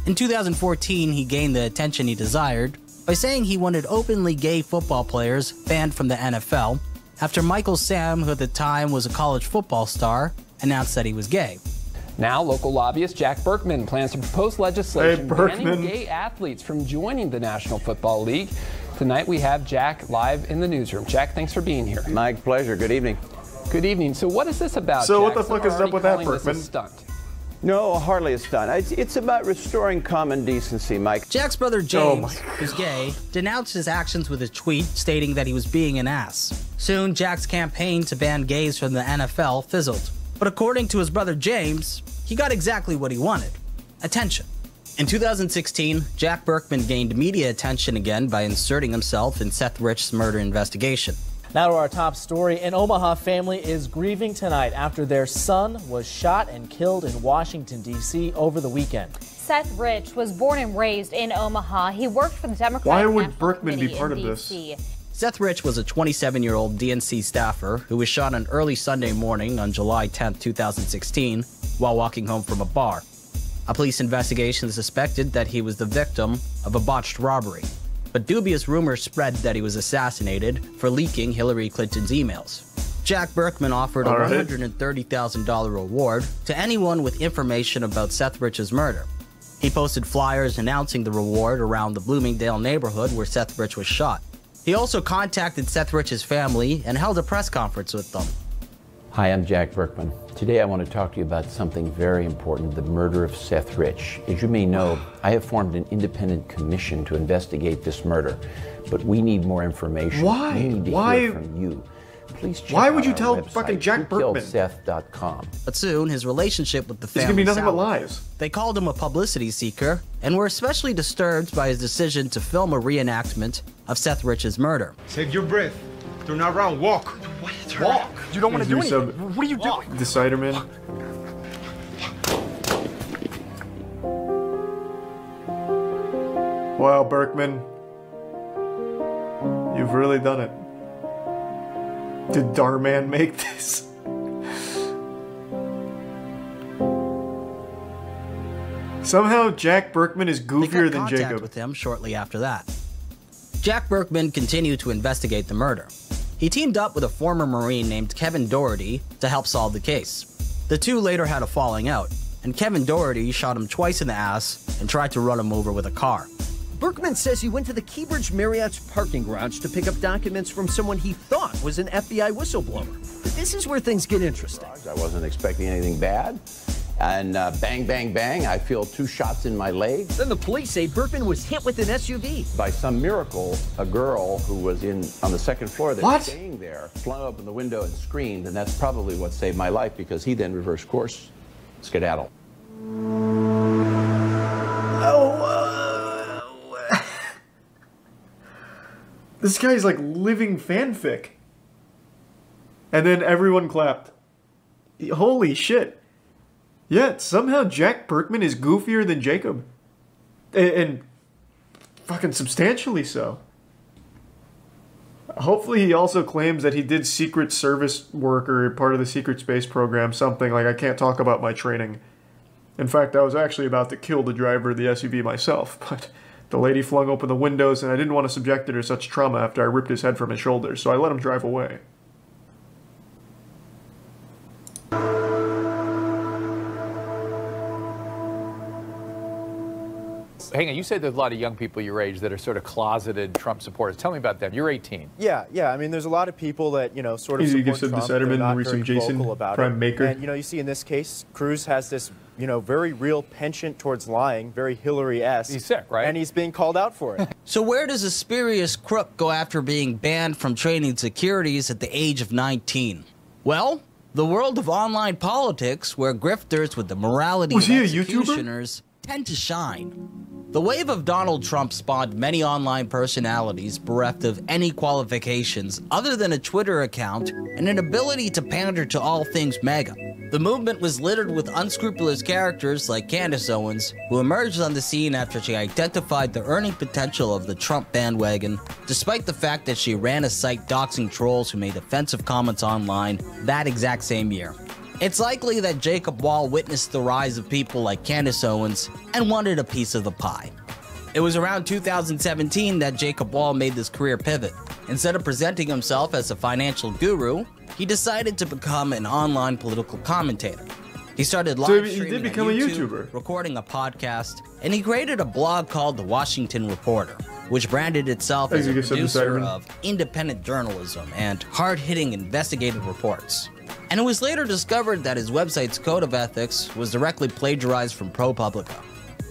In 2014, he gained the attention he desired by saying he wanted openly gay football players banned from the NFL after Michael Sam, who at the time was a college football star, announced that he was gay. Now, local lobbyist Jack Berkman plans to propose legislation banning gay athletes from joining the National Football League. Tonight we have Jack live in the newsroom. Jack, thanks for being here. My pleasure. Good evening. Good evening. So what is this about, So what Jack? the fuck Some is are up with already that, calling this a Berkman? stunt. No, hardly a stunt. It's about restoring common decency, Mike. Jack's brother James, who's gay, denounced his actions with a tweet stating that he was being an ass. Soon, Jack's campaign to ban gays from the NFL fizzled. But according to his brother James, he got exactly what he wanted: attention. In 2016, Jack Berkman gained media attention again by inserting himself in Seth Rich's murder investigation. Now to our top story. An Omaha family is grieving tonight after their son was shot and killed in Washington, D.C. over the weekend. Seth Rich was born and raised in Omaha. He worked for the Democratic Why would National Berkman be Committee part in of this? DC. Seth Rich was a 27-year-old DNC staffer who was shot on early Sunday morning on July 10, 2016, while walking home from a bar. A police investigation suspected that he was the victim of a botched robbery, but dubious rumors spread that he was assassinated for leaking Hillary Clinton's emails. Jack Berkman offered a $130,000 reward to anyone with information about Seth Rich's murder. He posted flyers announcing the reward around the Bloomingdale neighborhood where Seth Rich was shot. He also contacted Seth Rich's family and held a press conference with them. Hi, I'm Jack Berkman. Today I want to talk to you about something very important, the murder of Seth Rich. As you may know, I have formed an independent commission to investigate this murder, but we need more information. Why? We need to hear from you. Please check Why would out you our tell website, fucking Jack Berkman? whokilledseth.com. But soon, his relationship with the It's family gonna be nothing but soured. lies. They called him a publicity seeker and were especially disturbed by his decision to film a reenactment of Seth Rich's murder. Save your breath. Turn around. Walk. What? Walk. You don't want to do anything. What are you doing? The Ciderman. Wow, Berkman. You've really done it. Did Darman make this? Somehow Jack Berkman is They goofier got than contact Jacob. with him shortly after that. Jack Berkman continued to investigate the murder. He teamed up with a former Marine named Kevin Doherty to help solve the case. The two later had a falling out, and Kevin Doherty shot him twice in the ass and tried to run him over with a car. Berkman says he went to the Keybridge Marriott's parking garage to pick up documents from someone he thought was an FBI whistleblower. But this is where things get interesting. I wasn't expecting anything bad, and bang, bang, bang, I feel 2 shots in my leg. Then the police say Berkman was hit with an SUV. By some miracle, a girl who was on the second floor there, What? staying there, flung open the window and screamed, and that's probably what saved my life because he then reversed course, skedaddle. This guy's like living fanfic. And then everyone clapped. Holy shit. Yeah, somehow Jack Berkman is goofier than Jacob. And fucking substantially so. Hopefully he also claims that he did Secret Service work or part of the secret space program, something like I can't talk about my training. In fact, I was actually about to kill the driver of the SUV myself, but the lady flung open the windows and I didn't want to subject her to such trauma after I ripped his head from his shoulders, so I let him drive away. Hang on, you said there's a lot of young people your age that are sort of closeted Trump supporters. Tell me about them. You're 18. Yeah. I mean, there's a lot of people that, you know, sort of support Trump. They're not very vocal about it. Maker. And, you know, you see in this case, Cruz has this, you know, very real penchant towards lying, very Hillary-esque. He's sick, right? And he's being called out for it. So where does a spurious crook go after being banned from training securities at the age of 19? Well, the world of online politics, where grifters with the morality of executioners tend to shine. The wave of Donald Trump spawned many online personalities bereft of any qualifications other than a Twitter account and an ability to pander to all things MAGA. The movement was littered with unscrupulous characters like Candace Owens, who emerged on the scene after she identified the earning potential of the Trump bandwagon, despite the fact that she ran a site doxing trolls who made offensive comments online that exact same year. It's likely that Jacob Wall witnessed the rise of people like Candace Owens and wanted a piece of the pie. It was around 2017 that Jacob Wall made this career pivot. Instead of presenting himself as a financial guru, he decided to become an online political commentator. He started live streaming on YouTube, recording a podcast, and he created a blog called The Washington Reporter, which branded itself as a producer of independent journalism and hard-hitting investigative reports. And it was later discovered that his website's code of ethics was directly plagiarized from ProPublica.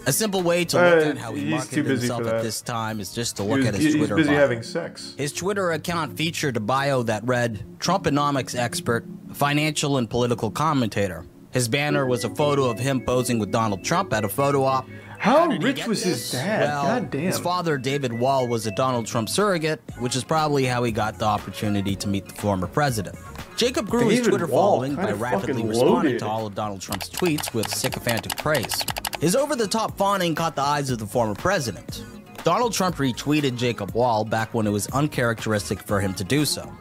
A simple way to look at how he marketed himself at this time is just to look at his Twitter bio. He's busy having sex. His Twitter account featured a bio that read, Trumponomics expert, financial and political commentator. His banner was a photo of him posing with Donald Trump at a photo op. How rich was his dad? Well, God damn. His father, David Wall, was a Donald Trump surrogate, which is probably how he got the opportunity to meet the former president. Jacob grew his Twitter following by rapidly responding to all of Donald Trump's tweets with sycophantic praise. His over-the-top fawning caught the eyes of the former president. Donald Trump retweeted Jacob Wall back when it was uncharacteristic for him to do so.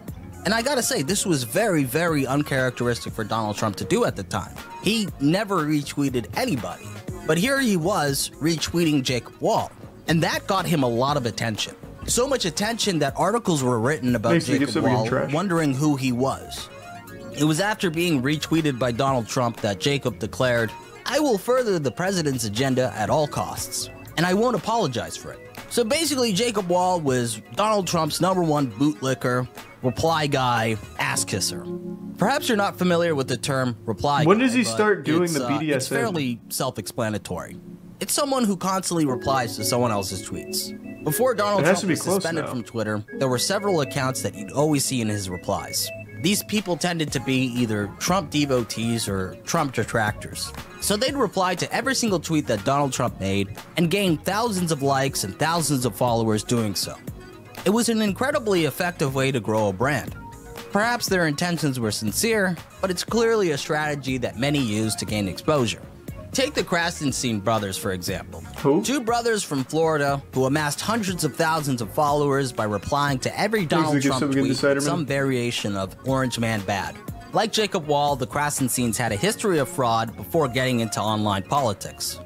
And I gotta say, this was very, very uncharacteristic for Donald Trump to do at the time. He never retweeted anybody. But here he was retweeting Jacob Wall. And that got him a lot of attention. So much attention that articles were written about Jacob Wall, wondering who he was. It was after being retweeted by Donald Trump that Jacob declared, I will further the president's agenda at all costs, and I won't apologize for it. So basically, Jacob Wall was Donald Trump's #1 bootlicker, reply guy, ass kisser. Perhaps you're not familiar with the term reply guy. When does he start doing the BDSM? It's fairly self-explanatory. It's someone who constantly replies to someone else's tweets. Before Donald Trump was suspended from Twitter, there were several accounts that you'd always see in his replies. These people tended to be either Trump devotees or Trump detractors. So they'd reply to every single tweet that Donald Trump made and gain thousands of likes and thousands of followers doing so. It was an incredibly effective way to grow a brand. Perhaps their intentions were sincere, but it's clearly a strategy that many use to gain exposure. Take the Krasenstein brothers, for example. Who? 2 brothers from Florida who amassed hundreds of thousands of followers by replying to every Donald Trump tweet with some variation of Orange Man bad. Like Jacob Wall, the Krasensteins had a history of fraud before getting into online politics.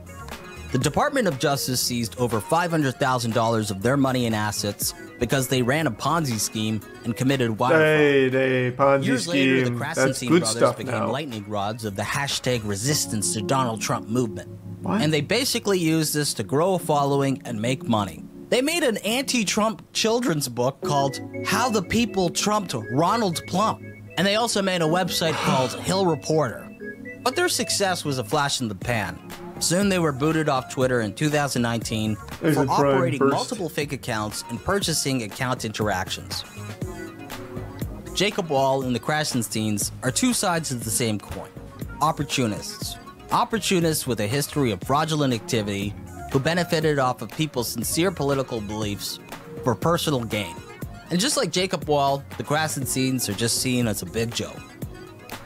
The Department of Justice seized over $500,000 of their money and assets because they ran a Ponzi scheme and committed wire fraud. Years later, the Krasenstein brothers became lightning rods of the hashtag resistance to Donald Trump movement. And they basically used this to grow a following and make money. They made an anti-Trump children's book called How the People Trumped Ronald Plump. And they also made a website called Hill Reporter. But their success was a flash in the pan. Soon they were booted off Twitter in 2019 for operating multiple fake accounts and purchasing account interactions. Jacob Wall and the Krasensteins are 2 sides of the same coin. Opportunists. Opportunists with a history of fraudulent activity who benefited off of people's sincere political beliefs for personal gain. And just like Jacob Wall, the Krasensteins are just seen as a big joke.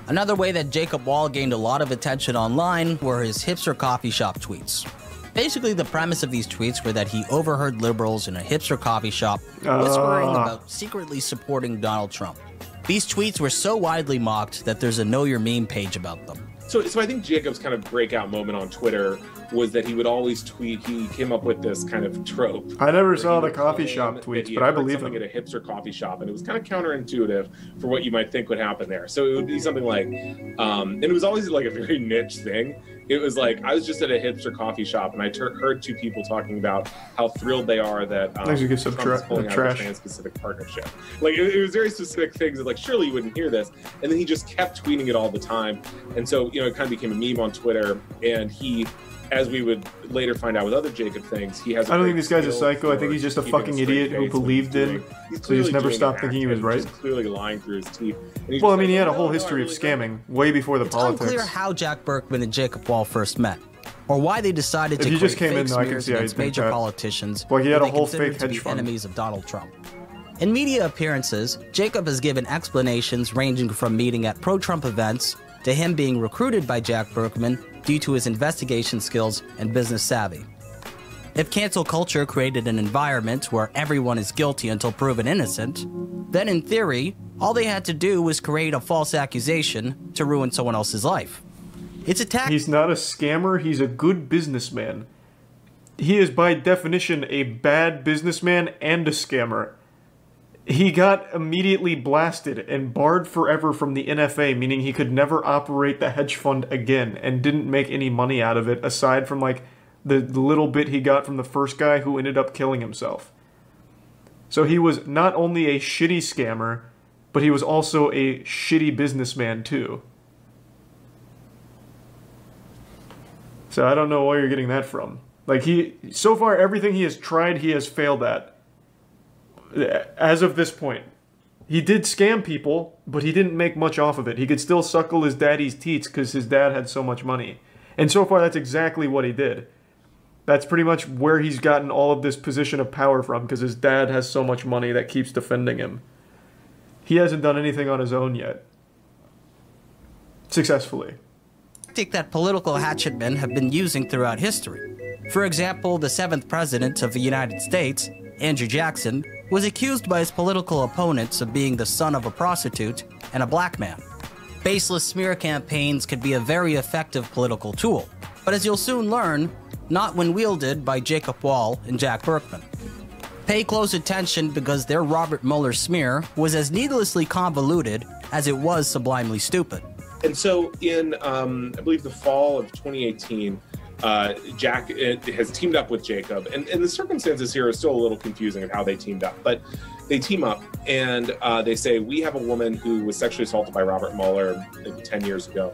Another way that Jacob Wall gained a lot of attention online were his hipster coffee shop tweets. Basically, the premise of these tweets were that he overheard liberals in a hipster coffee shop whispering about secretly supporting Donald Trump. These tweets were so widely mocked that there's a Know Your Meme page about them. So I think Jacob's kind of breakout moment on Twitter was that he would always tweet. He came up with this kind of trope. I never saw the coffee shop tweets, but I believe him. At a hipster coffee shop, and it was kind of counterintuitive for what you might think would happen there. So it would be something like, and it was always like a very niche thing. It was like, I was just at a hipster coffee shop, and I heard two people talking about how thrilled they are that Trump is pulling out a trans-Pacific partnership. Like, it was very specific things that, like, surely you wouldn't hear this. And then he just kept tweeting it all the time. And so, you know, it kind of became a meme on Twitter. And he, as we would later find out with other Jacob things, he has. I don't think this guy's a psycho. I think he's just a fucking idiot who believed in. So he just never stopped thinking he was right. He's clearly lying through his teeth. Well, I mean, he had a whole history of scamming way before the politics. It's unclear how Jack Berkman and Jacob Wall first met, or why they decided to create fake smears against major politicians. Well, he had a whole fake hedge fund. Enemies of Donald Trump. In media appearances, Jacob has given explanations ranging from meeting at pro-Trump events to him being recruited by Jack Berkman due to his investigation skills and business savvy. If cancel culture created an environment where everyone is guilty until proven innocent, then in theory, all they had to do was create a false accusation to ruin someone else's life. It's a tactic. He's not a scammer, he's a good businessman. He is by definition a bad businessman and a scammer. He got immediately blasted and barred forever from the NFA, meaning he could never operate the hedge fund again and didn't make any money out of it aside from like the little bit he got from the first guy who ended up killing himself. So he was not only a shitty scammer, but he was also a shitty businessman too. So I don't know where you're getting that from. Like so far everything he has tried, he has failed at. As of this point. He did scam people, but he didn't make much off of it. He could still suckle his daddy's teats because his dad had so much money. And so far, that's exactly what he did. That's pretty much where he's gotten all of this position of power from, because his dad has so much money that keeps defending him. He hasn't done anything on his own yet. Successfully. Tactic that political hatchetmen have been using throughout history. For example, the 7th president of the United States, Andrew Jackson, was accused by his political opponents of being the son of a prostitute and a black man. Baseless smear campaigns could be a very effective political tool, but as you'll soon learn, not when wielded by Jacob Wall and Jack Berkman. Pay close attention because their Robert Mueller smear was as needlessly convoluted as it was sublimely stupid. And so in, I believe, the fall of 2018, Jack has teamed up with Jacob, and the circumstances here are still a little confusing of how they teamed up, but they team up and they say, we have a woman who was sexually assaulted by Robert Mueller 10 years ago,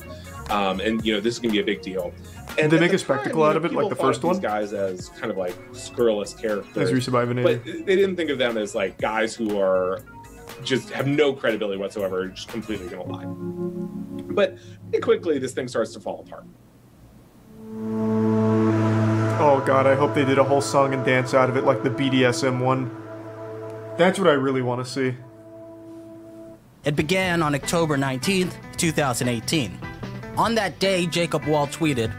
and you know, this is gonna be a big deal. And they make a spectacle out of it, like the first one? These guys as kind of like scurrilous characters, but they didn't think of them as like guys who are just have no credibility whatsoever, just completely gonna lie. But quickly, this thing starts to fall apart. Oh god, I hope they did a whole song and dance out of it like the BDSM one. That's what I really want to see. It began on October 19th, 2018. On that day, Jacob Wall tweeted,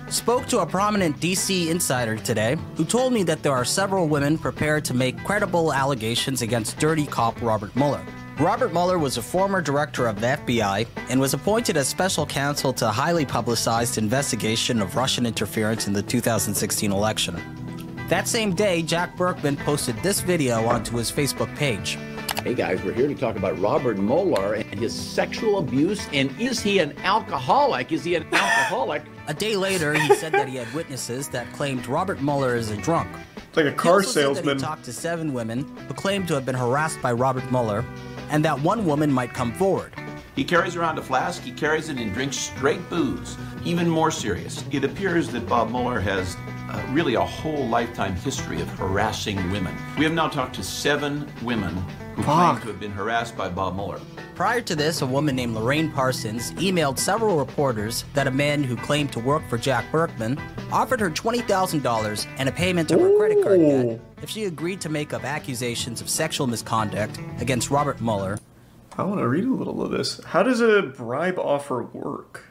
"Spoke to a prominent DC insider today who told me that there are several women prepared to make credible allegations against dirty cop Robert Mueller. Robert Mueller was a former director of the FBI and was appointed as special counsel to a highly publicized investigation of Russian interference in the 2016 election." That same day, Jack Berkman posted this video onto his Facebook page. Hey guys, we're here to talk about Robert Mueller and his sexual abuse, and is he an alcoholic? Is he an alcoholic? A day later, he said that he had witnesses that claimed Robert Mueller is a drunk. It's like a car He also salesman. said that he talked to 7 women who claimed to have been harassed by Robert Mueller, and that one woman might come forward. He carries around a flask, he carries it and drinks straight booze. Even more serious, it appears that Bob Mueller has really a whole lifetime history of harassing women. We have now talked to 7 women who claim to have been harassed by Bob Mueller. Prior to this, a woman named Lorraine Parsons emailed several reporters that a man who claimed to work for Jack Berkman offered her $20,000 and a payment of her credit card debt if she agreed to make up accusations of sexual misconduct against Robert Mueller. I want to read a little of this. How does a bribe offer work?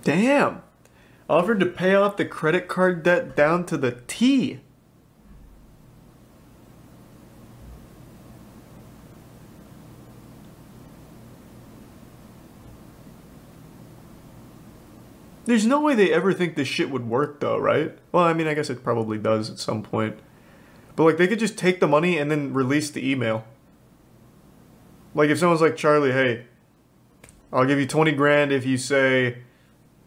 Damn. Offered to pay off the credit card debt down to the T. There's no way they ever think this shit would work though, right? Well, I mean, I guess it probably does at some point. But like, they could just take the money and then release the email. Like, if someone's like, Charlie, hey, I'll give you 20 grand if you say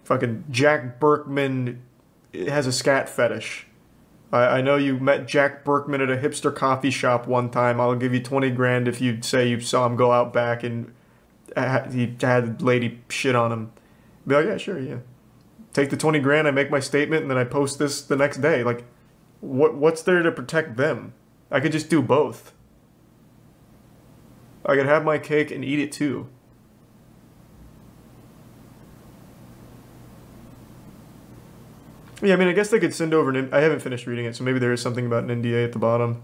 fucking Jack Berkman has a scat fetish. I know you met Jack Berkman at a hipster coffee shop one time. I'll give you 20 grand if you say you saw him go out back and he had a lady shit on him. Be like, yeah, sure, yeah. Take the 20 grand, I make my statement, and then I post this the next day. Like, what's there to protect them? I could just do both. I could have my cake and eat it too. Yeah, I mean, I guess they could send over I haven't finished reading it, so maybe there is something about an NDA at the bottom.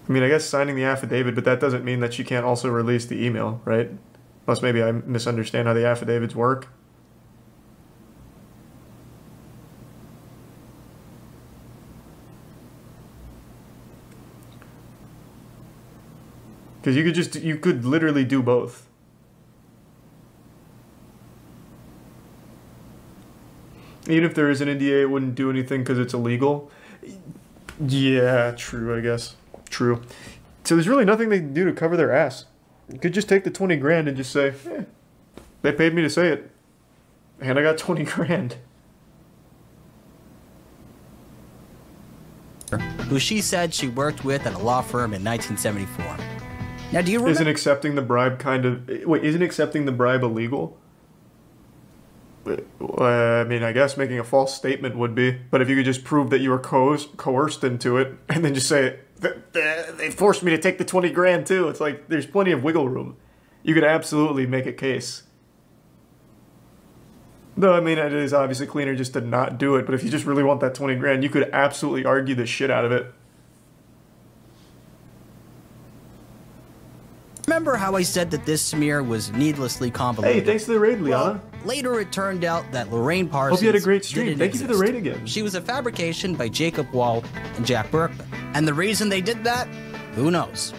I mean, I guess signing the affidavit, but that doesn't mean that she can't also release the email, right? Unless maybe I misunderstand how the affidavits work. Because you could literally do both. Even if there is an NDA, it wouldn't do anything because it's illegal. Yeah, true, I guess. True. So there's really nothing they can do to cover their ass. You could just take the 20 grand and just say, they paid me to say it. And I got 20 grand. Who she said she worked with at a law firm in 1974. Now, do you remember? Isn't accepting the bribe kind of... Wait, isn't accepting the bribe illegal? I mean, I guess making a false statement would be. But if you could just prove that you were coerced into it, and then just say, they forced me to take the 20 grand too. It's like, there's plenty of wiggle room. You could absolutely make a case. Though, I mean, it is obviously cleaner just to not do it. But if you just really want that 20 grand, you could absolutely argue the shit out of it. Remember how I said that this smear was needlessly convoluted? Hey, thanks for the raid, Liana. Well, later it turned out that Lorraine Parsons Hope you had a great stream. didn't Thank you for the exist. raid again. She was a fabrication by Jacob Wall and Jack Berkman. And the reason they did that? Who knows?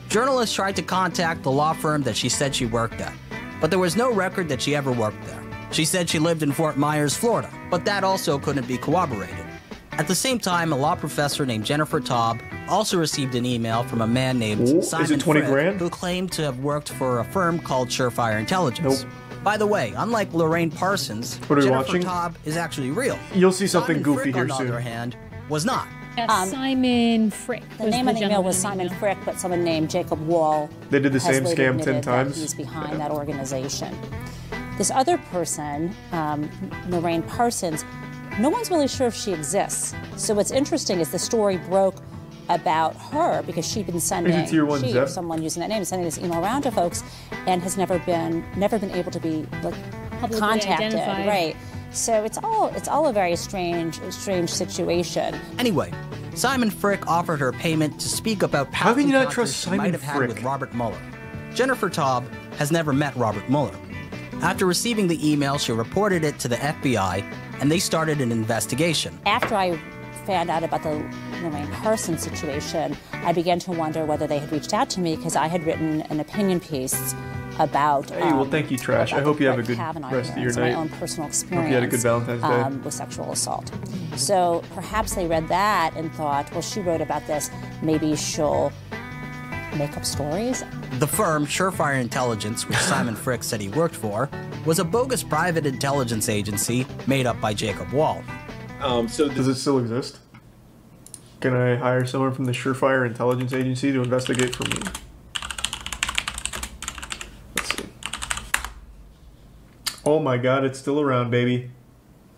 Journalists tried to contact the law firm that she said she worked at, but there was no record that she ever worked there. She said she lived in Fort Myers, Florida, but that also couldn't be corroborated. At the same time, a law professor named Jennifer Taub also received an email from a man named Simon Frick, who claimed to have worked for a firm called Surefire Intelligence. By the way, unlike Lorraine Parsons, Jennifer Taub is actually real. You'll see something Simon goofy Frick, here on the soon. other hand, was not. Simon Frick. The name on the email was Simon Frick, but someone named Jacob Wall. They did the same has later scam 10 admitted times. that he's behind that organization. This other person, Lorraine Parsons, no one's really sure if she exists. So what's interesting is the story broke about her because she'd been sending someone using that name, sending this email around to folks, and has never been able to be contacted. Identified. Right. So it's all a very strange situation. Anyway, Simon Frick offered her payment to speak about past encounters she might have had with Robert Mueller. Jennifer Taub has never met Robert Mueller. After receiving the email, she reported it to the FBI, and they started an investigation. After I found out about the Lorraine Parsons situation, I began to wonder whether they had reached out to me because I had written an opinion piece about. Hey, well, thank you, Trash. I hope you have a good rest of your night. My own personal experience. Hope you had a good Valentine's Day. With sexual assault. So perhaps they read that and thought, well, she wrote about this. Maybe she'll make up stories. The firm, Surefire Intelligence, which Simon Frick said he worked for, was a bogus private intelligence agency made up by Jacob Wall. Does it still exist? Can I hire someone from the Surefire Intelligence Agency to investigate for me? Let's see. Oh my god, it's still around, baby.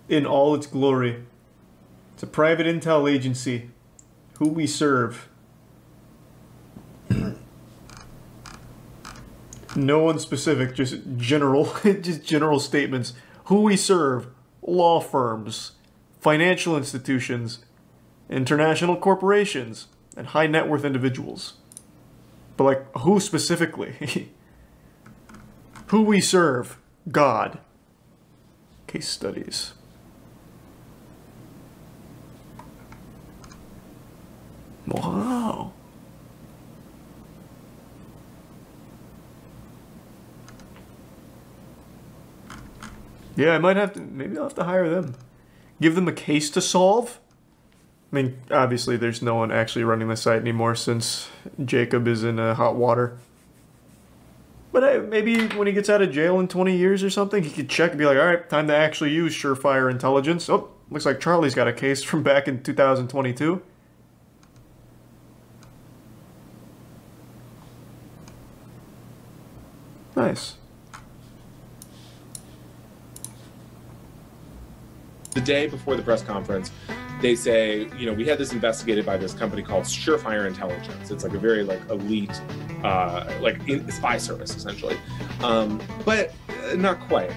In all its glory. It's a private intel agency. Who we serve. No one specific, just general statements. Who we serve, law firms, financial institutions, international corporations, and high net worth individuals. But like, who specifically? Who we serve. God. Case studies. Wow. Yeah, I might have to, maybe I'll have to hire them. Give them a case to solve. I mean, obviously there's no one actually running the site anymore since Jacob is in hot water. But maybe when he gets out of jail in 20 years or something, he could check and be like, all right, time to actually use surefire intelligence. Oh, looks like Charlie's got a case from back in 2022. Nice. The day before the press conference, they say, you know, we had this investigated by this company called Surefire Intelligence. It's like a very elite, spy service essentially, but not quite.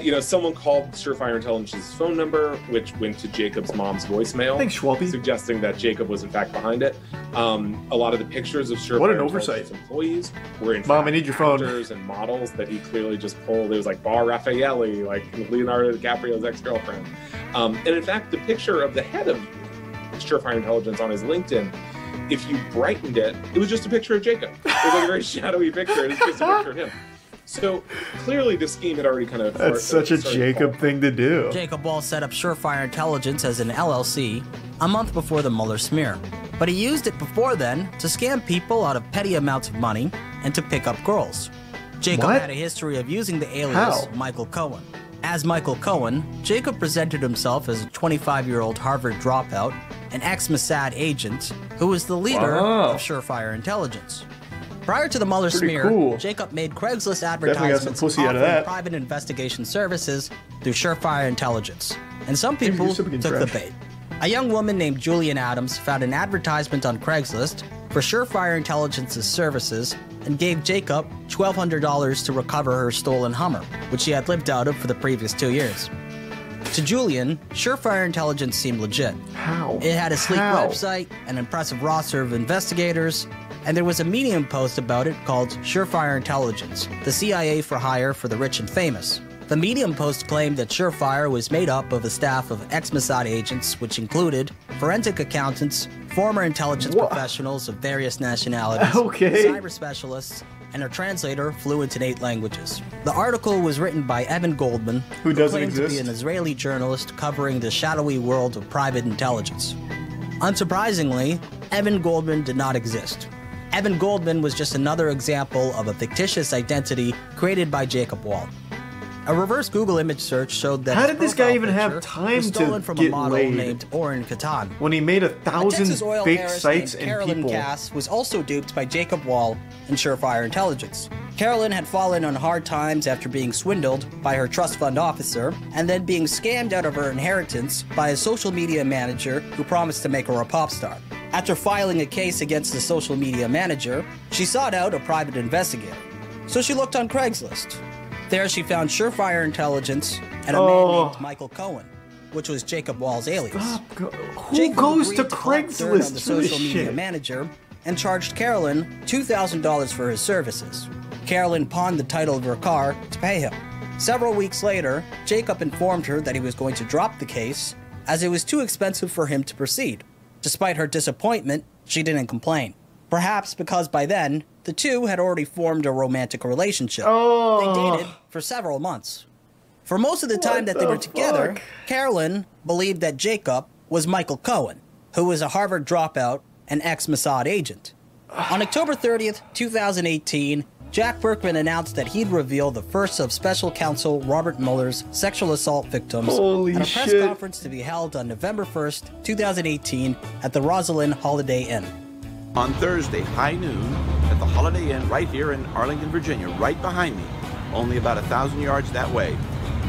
You know, someone called Surefire Intelligence's phone number, which went to Jacob's mom's voicemail. Thanks, Schwalbe. Suggesting that Jacob was in fact behind it. A lot of the pictures of Surefire Intelligence employees were in fact I need your phone. actors and models that he clearly just pulled. It was like Bar Raffaelli, like Leonardo DiCaprio's ex-girlfriend. And in fact, the picture of the head of Surefire Intelligence on his LinkedIn, if you brightened it, it was just a picture of Jacob. It was like a very shadowy picture, and it's just a picture of him. So clearly the scheme had already kind of... That's such a Jacob thing to do. Jacob Wall set up Surefire Intelligence as an LLC a month before the Mueller smear. But he used it before then to scam people out of petty amounts of money and to pick up girls. Jacob had a history of using the alias Michael Cohen. As Michael Cohen, Jacob presented himself as a 25-year-old Harvard dropout, an ex-Mossad agent who was the leader of Surefire Intelligence. Prior to the Mueller smear, Jacob made Craigslist advertisements offering private investigation services through Surefire Intelligence, and some people took the bait. A young woman named Julian Adams found an advertisement on Craigslist for Surefire Intelligence's services and gave Jacob $1,200 to recover her stolen Hummer, which she had lived out of for the previous 2 years. To Julian, Surefire Intelligence seemed legit. How? It had a sleek website, an impressive roster of investigators, and there was a Medium post about it called Surefire Intelligence, the CIA for hire for the rich and famous. The Medium post claimed that Surefire was made up of a staff of ex-Mossad agents, which included forensic accountants, former intelligence professionals of various nationalities, cyber specialists, and a translator fluent in 8 languages. The article was written by Evan Goldman, who claimed to be an Israeli journalist covering the shadowy world of private intelligence. Unsurprisingly, Evan Goldman did not exist. Evan Goldman was just another example of a fictitious identity created by Jacob Wall. A reverse Google image search showed that how did this guy even have time to from get a model laid named Oren Katan? When he made 1,000 fake sites and Carolyn people. Cass was also duped by Jacob Wall and Surefire Intelligence. Carolyn had fallen on hard times after being swindled by her trust fund officer and then being scammed out of her inheritance by a social media manager who promised to make her a pop star. After filing a case against the social media manager, she sought out a private investigator. So she looked on Craigslist. There she found Surefire Intelligence and a man named Michael Cohen, which was Jacob Wall's alias. Who goes to Craigslist on the for this social media shit? manager and charged Carolyn $2,000 for his services. Carolyn pawned the title of her car to pay him. Several weeks later, Jacob informed her that he was going to drop the case as it was too expensive for him to proceed. Despite her disappointment, she didn't complain. Perhaps because by then, the two had already formed a romantic relationship. They dated for several months. For most of the time that they were together, Carolyn believed that Jacob was Michael Cohen, who was a Harvard dropout and ex-Mossad agent. On October 30th, 2018, Jack Berkman announced that he'd reveal the first of Special Counsel Robert Mueller's sexual assault victims at a press conference to be held on November 1st, 2018 at the Rosslyn Holiday Inn. On Thursday, high noon, at the Holiday Inn right here in Arlington, Virginia, right behind me, only about 1,000 yards that way,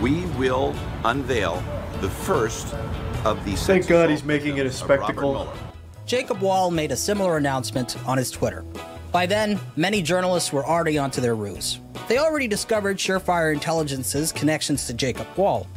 we will unveil the first of the... Thank God he's making it a spectacle. Jacob Wall made a similar announcement on his Twitter. By then, many journalists were already onto their ruse. They already discovered Surefire Intelligence's connections to Jacob Wall.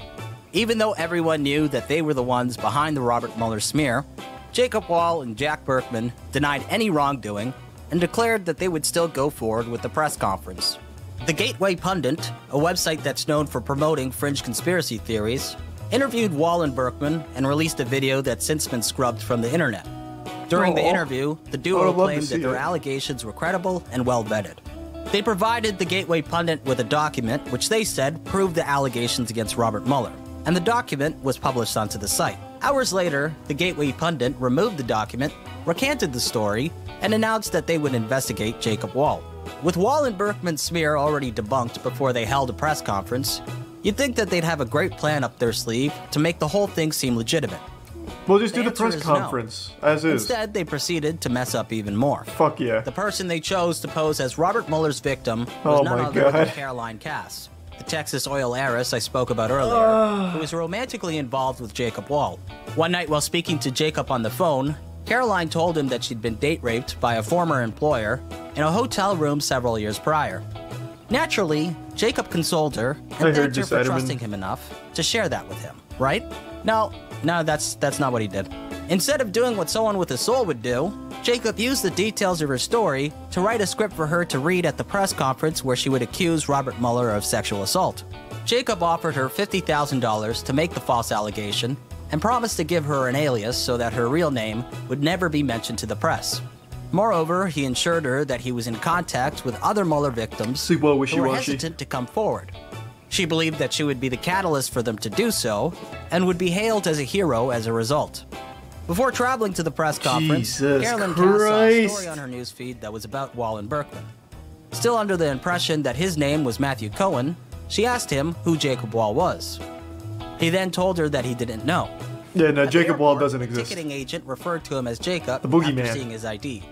Even though everyone knew that they were the ones behind the Robert Mueller smear, Jacob Wall and Jack Berkman denied any wrongdoing and declared that they would still go forward with the press conference. The Gateway Pundit, a website that's known for promoting fringe conspiracy theories, interviewed Wall and Berkman and released a video that's since been scrubbed from the internet. During the interview, the duo claimed that their allegations were credible and well vetted. They provided the Gateway Pundit with a document which they said proved the allegations against Robert Mueller, and the document was published onto the site. Hours later, the Gateway Pundit removed the document, recanted the story, and announced that they would investigate Jacob Wall. With Wall and Berkman's smear already debunked before they held a press conference, you'd think that they'd have a great plan up their sleeve to make the whole thing seem legitimate. We'll just do the press conference, as is. Instead, they proceeded to mess up even more. Fuck yeah. The person they chose to pose as Robert Mueller's victim was none other than Caroline Cass, the Texas oil heiress I spoke about earlier, who was romantically involved with Jacob Wall. One night while speaking to Jacob on the phone, Caroline told him that she'd been date raped by a former employer in a hotel room several years prior. Naturally, Jacob consoled her and thanked her for trusting him enough to share that with him, right? No, that's not what he did. Instead of doing what someone with a soul would do, Jacob used the details of her story to write a script for her to read at the press conference where she would accuse Robert Mueller of sexual assault. Jacob offered her $50,000 to make the false allegation and promised to give her an alias so that her real name would never be mentioned to the press. Moreover, he assured her that he was in contact with other Mueller victims who were hesitant to come forward. She believed that she would be the catalyst for them to do so, and would be hailed as a hero as a result. Before traveling to the press conference, Carolyn Cass saw a story on her newsfeed that was about Wall and Berkman. Still under the impression that his name was Matthew Cohen, she asked him who Jacob Wall was. He then told her that he didn't know. Yeah, no, Jacob Wall doesn't exist. The ticketing agent referred to him as Jacob the boogeyman after seeing his ID.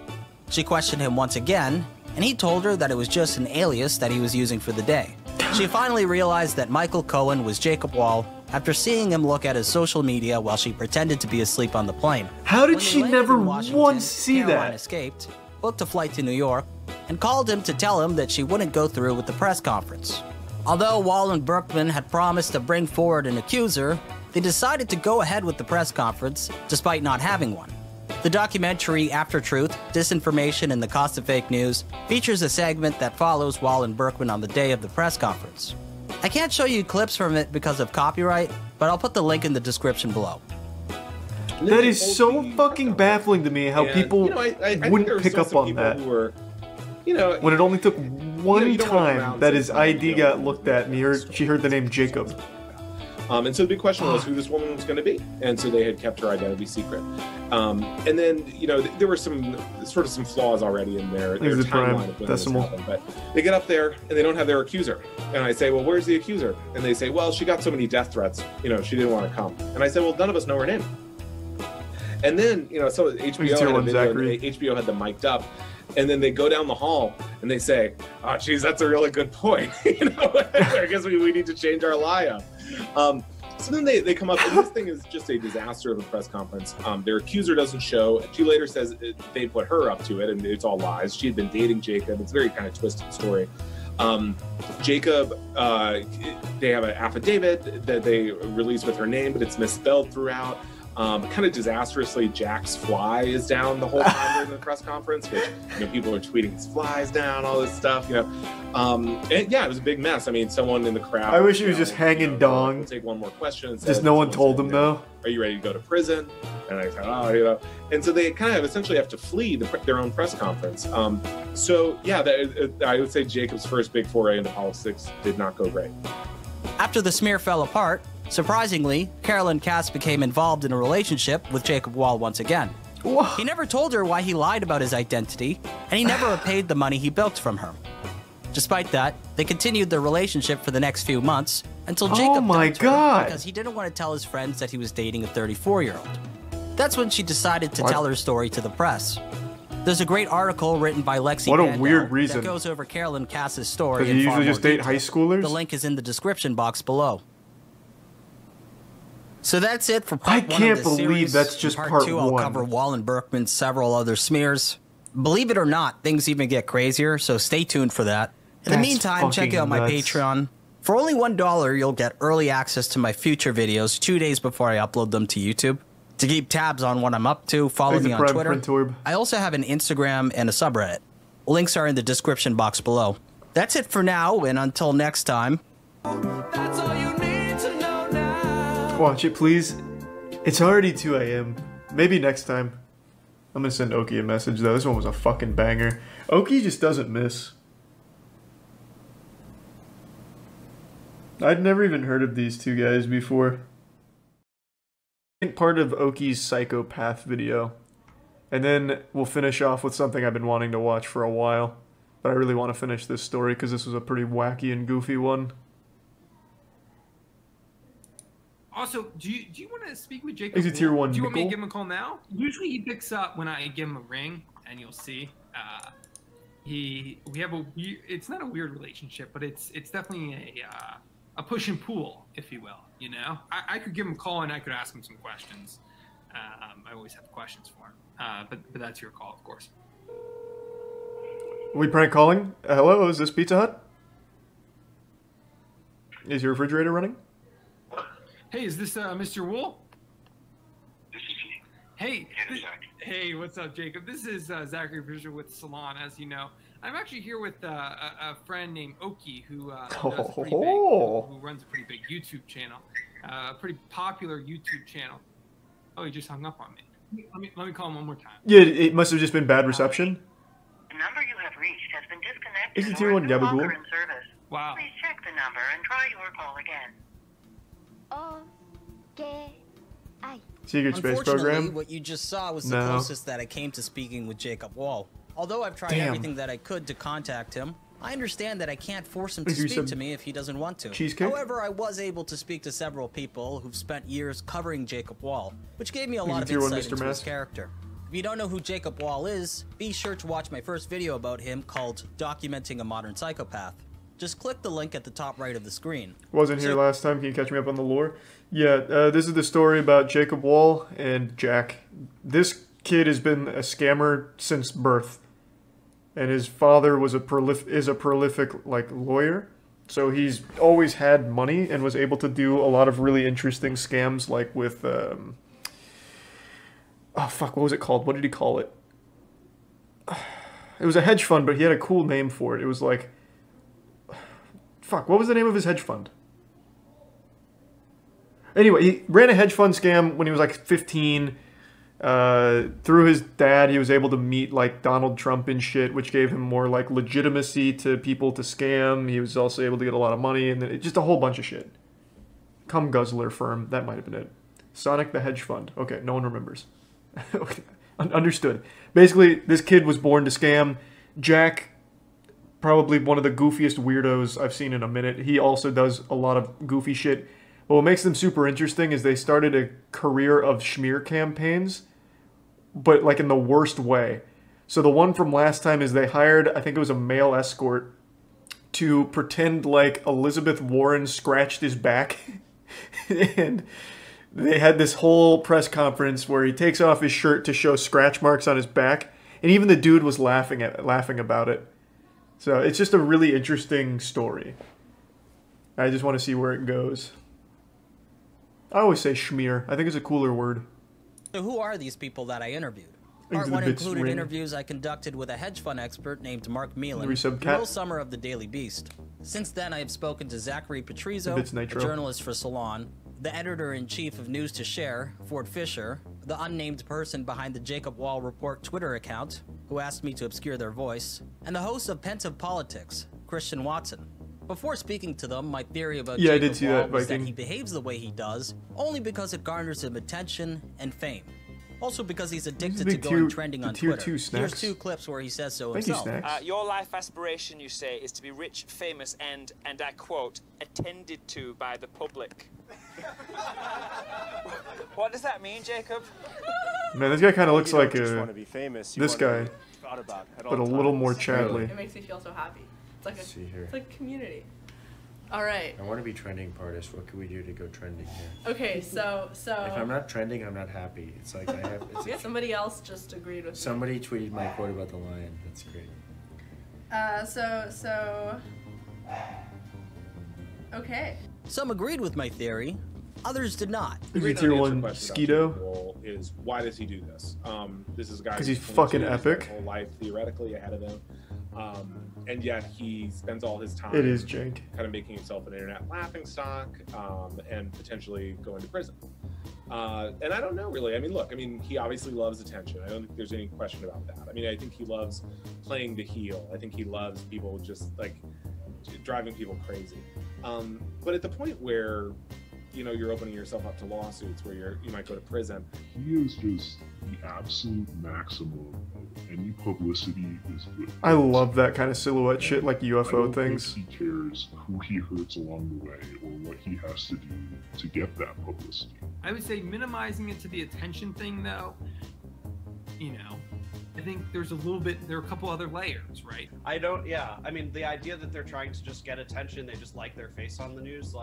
She questioned him once again, and he told her that it was just an alias that he was using for the day. She finally realized that Michael Cohen was Jacob Wall after seeing him look at his social media while she pretended to be asleep on the plane. How did she never once see Caroline that? Escaped, booked a flight to New York, and called him to tell him that she wouldn't go through with the press conference. Although Wall and Berkman had promised to bring forward an accuser, they decided to go ahead with the press conference despite not having one. The documentary After Truth, Disinformation and the Cost of Fake News features a segment that follows Wall and Berkman on the day of the press conference. I can't show you clips from it because of copyright, but I'll put the link in the description below. That is so fucking baffling to me how people wouldn't pick up on that. When it only took one time that his ID got looked at and she heard the name Jacob. And so the big question was who this woman was going to be, and so they had kept her identity secret. And then, there were some flaws already in their timeline of when this happened. But they get up there and they don't have their accuser. And I say, well, where's the accuser? And they say, well, she got so many death threats, she didn't want to come. And I said, well, none of us know her name. And then, so HBO had them mic'd up. And then they go down the hall and they say, oh, geez, that's a really good point. I guess we need to change our lie-up. So then they come up, and this thing is just a disaster of a press conference. Their accuser doesn't show. She later says they put her up to it, and it's all lies. She had been dating Jacob. It's a very kind of twisted story. Jacob, they have an affidavit that they release with her name, but it's misspelled throughout. Kind of disastrously, Jack's fly is down the whole time during the press conference, which people are tweeting his flies down, all this stuff. And yeah, it was a big mess. I mean, someone in the crowd. I wish he was just hanging dong. We'll take one more question. And just no one told him though. Are you ready to go to prison? And I said, And so they kind of essentially have to flee their own press conference. So yeah, I would say Jacob's first big foray into politics did not go great. After the smear fell apart, surprisingly, Carolyn Cass became involved in a relationship with Jacob Wall once again. Whoa. He never told her why he lied about his identity, and he never repaid the money he bilked from her. Despite that, they continued their relationship for the next few months until Jacob dumped her because he didn't want to tell his friends that he was dating a 34-year-old. That's when she decided to tell her story to the press. There's a great article written by Lexi Mandel that goes over Carolyn Cass's story. Does he usually just date high schoolers? The link is in the description box below. So that's it for part 1 of this series. I can't believe that's just part 2, 1. I'll cover Wall and Berkman's several other smears. Believe it or not, things even get crazier, so stay tuned for that. In the meantime, check out my Patreon. For only $1, you'll get early access to my future videos 2 days before I upload them to YouTube. To keep tabs on what I'm up to, follow me on Twitter. I also have an Instagram and a subreddit. Links are in the description box below. That's it for now, and until next time. Watch it, please. It's already 2 a.m. Maybe next time. I'm gonna send Oki a message, though. This one was a fucking banger. Oki just doesn't miss. I'd never even heard of these two guys before. Part of Oki's Psychopath video. And then we'll finish off with something I've been wanting to watch for a while. But I really want to finish this story because this was a pretty wacky and goofy one. Also, do you want to speak with Jacob? Is it tier 1 Do you want me to nickel? give him a call now? Usually he picks up when I give him a ring, and you'll see. It's not a weird relationship, but it's definitely a push and pull, if you will. You know, I could give him a call and I could ask him some questions. I always have questions for him. But that's your call, of course. Are we prank calling? Hello, is this Pizza Hut? Is your refrigerator running? Hey, is this Mr. Wool? Hey, hey, what's up, Jacob? This is Zachary Fisher with Salon, as you know. I'm actually here with a friend named Oki, who who runs a pretty big YouTube channel, a pretty popular YouTube channel. Oh, he just hung up on me. Let me call him one more time. Yeah, it must have just been bad reception. The number you have reached has been disconnected. Is it tier 1 or no longer Gabagool? in service. Wow. Please check the number and try your call again. Secret Space Unfortunately, Program? what you just saw was the closest that I came to speaking with Jacob Wall. Although I've tried everything that I could to contact him, I understand that I can't force him to speak to me if he doesn't want to. Cheesecake? However, I was able to speak to several people who've spent years covering Jacob Wall, which gave me a lot of tier 1 insight Mr. into his Mask? character. If you don't know who Jacob Wall is, be sure to watch my first video about him called Documenting a Modern Psychopath. Just click the link at the top right of the screen. Wasn't here last time. Can you catch me up on the lore? Yeah, this is the story about Jacob Wall and Jack. This kid has been a scammer since birth. And his father was is a prolific like lawyer. So he's always had money and was able to do a lot of really interesting scams, like with oh fuck, what was it called? What did he call it? It was a hedge fund, but he had a cool name for it. It was like, fuck, what was the name of his hedge fund? Anyway, he ran a hedge fund scam when he was like 15. Through his dad, he was able to meet like Donald Trump and shit, which gave him more like legitimacy to people to scam. He was also able to get a lot of money, and then just a whole bunch of shit. Cum Guzzler firm, that might have been it. Sonic the Hedge Fund. Okay, no one remembers. Okay. Understood. Basically, this kid was born to scam. Jack, probably one of the goofiest weirdos I've seen in a minute. He also does a lot of goofy shit. But what makes them super interesting is they started a career of smear campaigns, but like in the worst way. So the one from last time is they hired, I think it was a male escort, to pretend like Elizabeth Warren scratched his back. And they had this whole press conference where he takes off his shirt to show scratch marks on his back. And even the dude was laughing about it. So it's just a really interesting story. I just want to see where it goes. I always say schmear. I think it's a cooler word. So who are these people that I interviewed? Part 1 included interviews I conducted with a hedge fund expert named Mark Meelan, Will Summer of the Daily Beast. Since then, I have spoken to Zachary Patrizio, a journalist for Salon, the editor-in-chief of News to Share, Ford Fisher, the unnamed person behind the Jacob Wall Report Twitter account, who asked me to obscure their voice, and the host of Pensive Politics, Christian Watson. Before speaking to them, my theory about Jacob Wall was that he behaves the way he does only because it garners him attention and fame. Also because he's addicted to going trending on Twitter. Here's 2 clips where he says so himself. Your life aspiration, you say, is to be rich, famous, and I quote, attended to by the public. What does that mean, Jacob? Man, this guy kind of looks like this guy, but a little more Chadley. It makes me feel so happy. It's like community. All right. I want to be trending artist. What can we do to go trending here? Okay, so if I'm not trending, I'm not happy. It's like I have. It's yeah, somebody else just agreed with somebody me. Tweeted my quote about the lion. That's great. Okay. Some agreed with my theory. Others did not. Is he tier 1 Skeeto? Is why does he do this? This is a guy because he's fucking epic. His whole life theoretically ahead of him, and yet he spends all his time. It is jank. Kind of making himself an internet laughingstock, and potentially going to prison. And I don't know really. I mean, look. I mean, he obviously loves attention. I don't think there's any question about that. I mean, I think he loves playing the heel. I think he loves people just like driving people crazy. But at the point where you're opening yourself up to lawsuits where you might go to prison. He is just the absolute maximum of any publicity is good. I love that kind of silhouette shit, like UFO things. He cares who he hurts along the way or what he has to do to get that publicity. I would say minimizing it to the attention thing, though, I think there are a couple other layers, right? I mean, the idea that they're trying to just get attention, they just like their face on the news,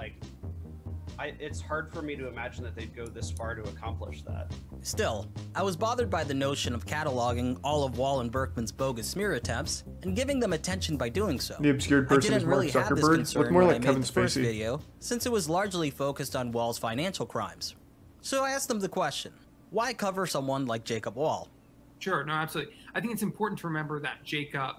it's hard for me to imagine that they'd go this far to accomplish that. Still, I was bothered by the notion of cataloging all of Wall and Berkman's bogus smear attempts and giving them attention by doing so. The obscured person is Mark Zuckerberg. Look more like Kevin Spacey. Video, since it was largely focused on Wall's financial crimes. So I asked them the question, why cover someone like Jacob Wall? Sure, no, absolutely. I think it's important to remember that Jacob,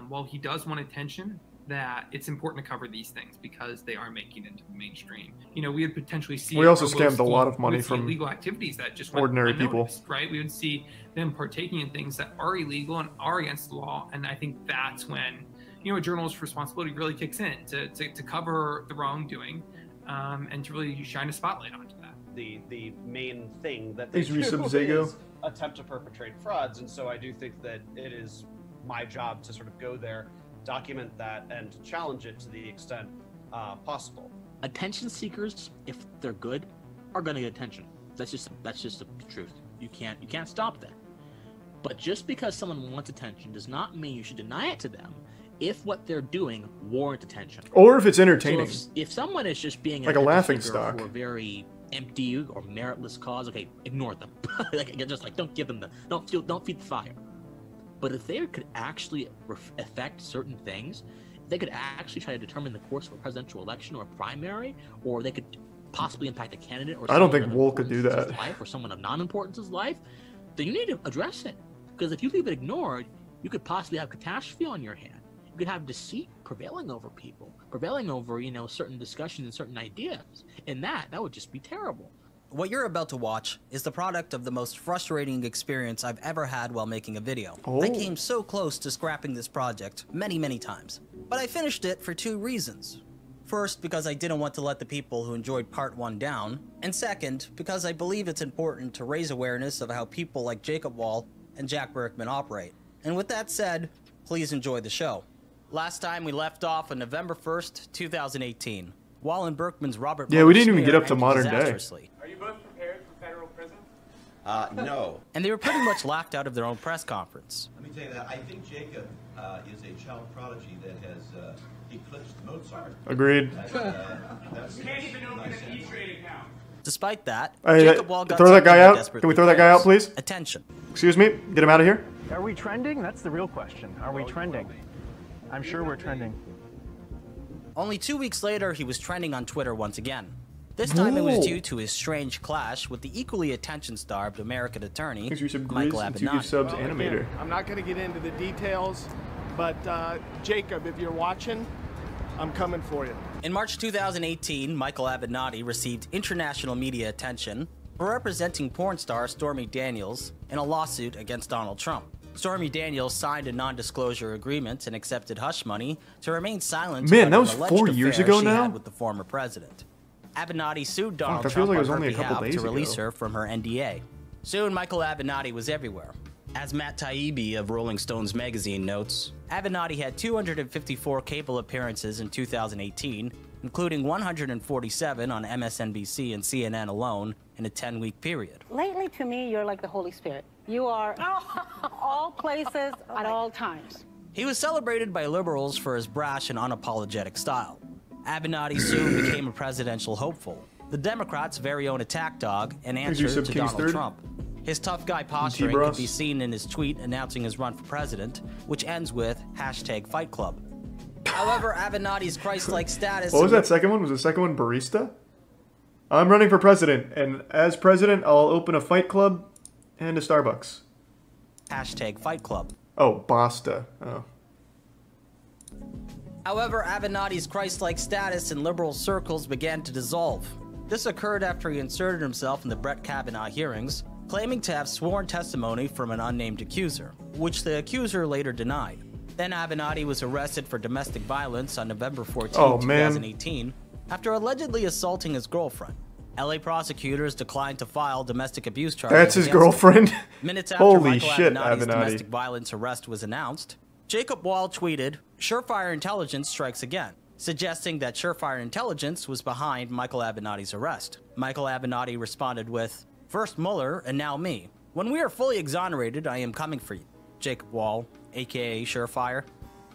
while he does want attention, that it's important to cover these things because they are making it into the mainstream. We would potentially see. We also scammed a lot of money from illegal activities that just ordinary people, right? We would see them partaking in things that are illegal and are against the law, and I think that's when a journalist's responsibility really kicks in to cover the wrongdoing, and to really shine a spotlight onto that. The main thing that they do is attempt to perpetrate frauds, and so I do think that it is my job to sort of go there, document that, and challenge it to the extent possible. Attention seekers, if they're good, are going to get attention. That's just the truth. You can't stop that. But just because someone wants attention does not mean you should deny it to them if what they're doing warrants attention. Or if it's entertaining. So if someone is just being like a laughingstock for a very empty or meritless cause, okay, ignore them. Don't give them don't feed the fire. But if they could actually affect certain things, they could actually try to determine the course of a presidential election or a primary, or they could possibly impact a candidate. Or I don't think Wool could do that. Life or someone of non-importance's life, then you need to address it. Because if you leave it ignored, you could possibly have catastrophe on your hand. You could have deceit prevailing over people, prevailing over certain discussions and certain ideas, and that would just be terrible. What you're about to watch is the product of the most frustrating experience I've ever had while making a video. I came so close to scrapping this project many, many times. But I finished it for two reasons. First, because I didn't want to let the people who enjoyed part 1 down. And second, because I believe it's important to raise awareness of how people like Jacob Wall and Jack Berkman operate. And with that said, please enjoy the show. Last time we left off on November 1st, 2018. Wall and Berkman's Robert we didn't even get up to modern day. Are you both prepared for federal prison? No. And they were pretty much laughed out of their own press conference. Let me tell you that I think Jacob is a child prodigy that has eclipsed Mozart. Agreed. You can't even open an E-Trade account. Despite that, Jacob Wall got throw that guy out. Can we throw that guy out, please? Attention. Excuse me. Get him out of here. Are we trending? That's the real question. Are we trending? I'm sure we're trending. Only 2 weeks later, he was trending on Twitter once again. This time it was due to his strange clash with the equally attention-starved American attorney, Michael Avenatti. I'm not going to get into the details, but Jacob, if you're watching, I'm coming for you. In March 2018, Michael Avenatti received international media attention for representing porn star Stormy Daniels in a lawsuit against Donald Trump. Stormy Daniels signed a non-disclosure agreement and accepted hush money to remain silent. Man, that was 4 years ago now? With the former president. Avenatti sued Donald Trump on her her behalf to ago. release her from her NDA. Soon, Michael Avenatti was everywhere. As Matt Taibbi of Rolling Stones magazine notes, Avenatti had 254 cable appearances in 2018, including 147 on MSNBC and CNN alone in a 10-week period. Lately, to me, you're like the Holy Spirit. You are all places at all times. He was celebrated by liberals for his brash and unapologetic style. Avenatti soon became a presidential hopeful, the Democrats' very own attack dog, and answer to Donald Trump. His tough guy posturing could be seen in his tweet announcing his run for president, which ends with #FightClub. However, Avenatti's Christ-like status... What was that second one? Was the second one barista? I'm running for president, and as president, I'll open a fight club and a Starbucks. Hashtag Fight Club. Oh, basta. Oh. However, Avenatti's Christ-like status in liberal circles began to dissolve. This occurred after he inserted himself in the Brett Kavanaugh hearings, claiming to have sworn testimony from an unnamed accuser, which the accuser later denied. Then Avenatti was arrested for domestic violence on November 14, 2018, after allegedly assaulting his girlfriend. LA prosecutors declined to file domestic abuse charges. That's his girlfriend? Minutes after Holy Michael shit, Avenatti's Avenatti. domestic violence arrest was announced, Jacob Wall tweeted, "Surefire Intelligence strikes again," suggesting that Surefire Intelligence was behind Michael Avenatti's arrest. Michael Avenatti responded with, "First Mueller and now me. When we are fully exonerated, I am coming for you. Jacob Wall, aka Surefire."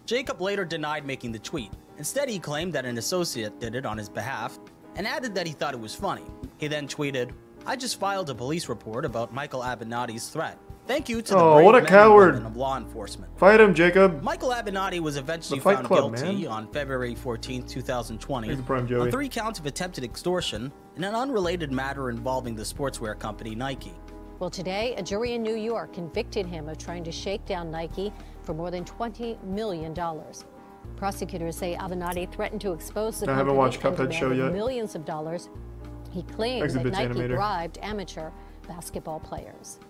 Jacob later denied making the tweet. Instead, he claimed that an associate did it on his behalf and added that he thought it was funny. He then tweeted, "I just filed a police report about Michael Avenatti's threat. Thank you to the brave what a men coward. and women of law enforcement." Fight him, Jacob. Michael Avenatti was eventually The Fight found Club, guilty man. on February 14, 2020 Here's the prime, Joey. on 3 counts of attempted extortion in an unrelated matter involving the sportswear company Nike. Well, today, a jury in New York convicted him of trying to shake down Nike for more than $20 million. Prosecutors say Avenatti threatened to expose the I haven't company watched and Cuphead show demanded yet. millions of dollars. He claimed that Exhibits Nike animator. bribed amateur basketball players.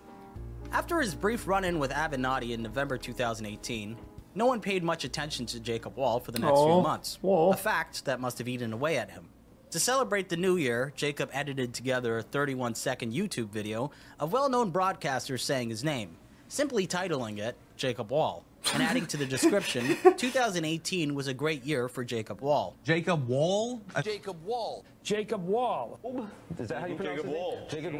After his brief run-in with Avenatti in November 2018, no one paid much attention to Jacob Wall for the next few months, a fact that must have eaten away at him. To celebrate the new year, Jacob edited together a 31-second YouTube video of well-known broadcasters saying his name, simply titling it Jacob Wall, and adding to the description, 2018 was a great year for Jacob Wall. Jacob Wall? Jacob Wall. Jacob Wall. Is that how you pronounce Jacob it? Wall. Jacob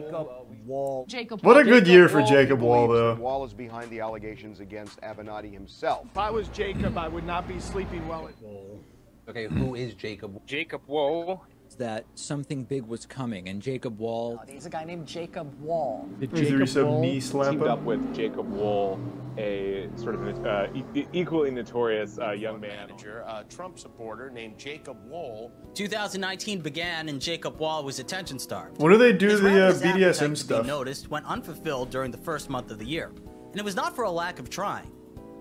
Wall. Jacob What a good year for Wall, Jacob he Wall, believes though. Wall is behind the allegations against Avenatti himself. If I was Jacob, I would not be sleeping well at Okay, who is Jacob? Jacob Wall. That something big was coming, and Jacob Wall. He's a guy named Jacob Wall. Jacob Wall teamed up with Jacob Wall, a sort of equally notorious young man. A Trump supporter named Jacob Wall. 2019 began and Jacob Wall was attention-starved. When do they do His the ravenous BDSM appetite to stuff? be noticed went unfulfilled during the first month of the year, and it was not for a lack of trying.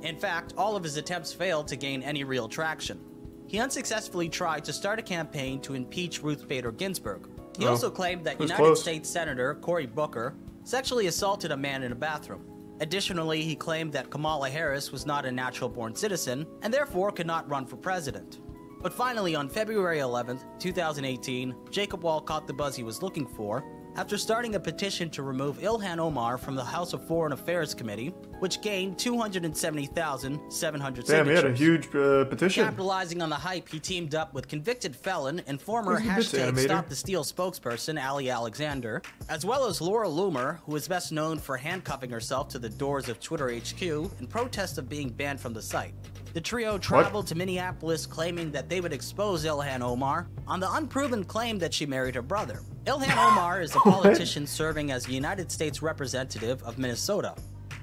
In fact, all of his attempts failed to gain any real traction. He unsuccessfully tried to start a campaign to impeach Ruth Bader Ginsburg. He also claimed that was United close. States Senator Cory Booker sexually assaulted a man in a bathroom. Additionally, he claimed that Kamala Harris was not a natural-born citizen and therefore could not run for president. But finally, on February 11th, 2018, Jacob Wall caught the buzz he was looking for after starting a petition to remove Ilhan Omar from the House of Foreign Affairs Committee, which gained 270,700 signatures. Damn, he had a huge petition. Capitalizing on the hype, he teamed up with convicted felon and former He's a bit animator. Stop the Steal spokesperson Ali Alexander, as well as Laura Loomer, who is best known for handcuffing herself to the doors of Twitter HQ in protest of being banned from the site. The trio traveled to Minneapolis claiming that they would expose Ilhan Omar on the unproven claim that she married her brother. Ilhan Omar is a politician serving as a United States representative of Minnesota.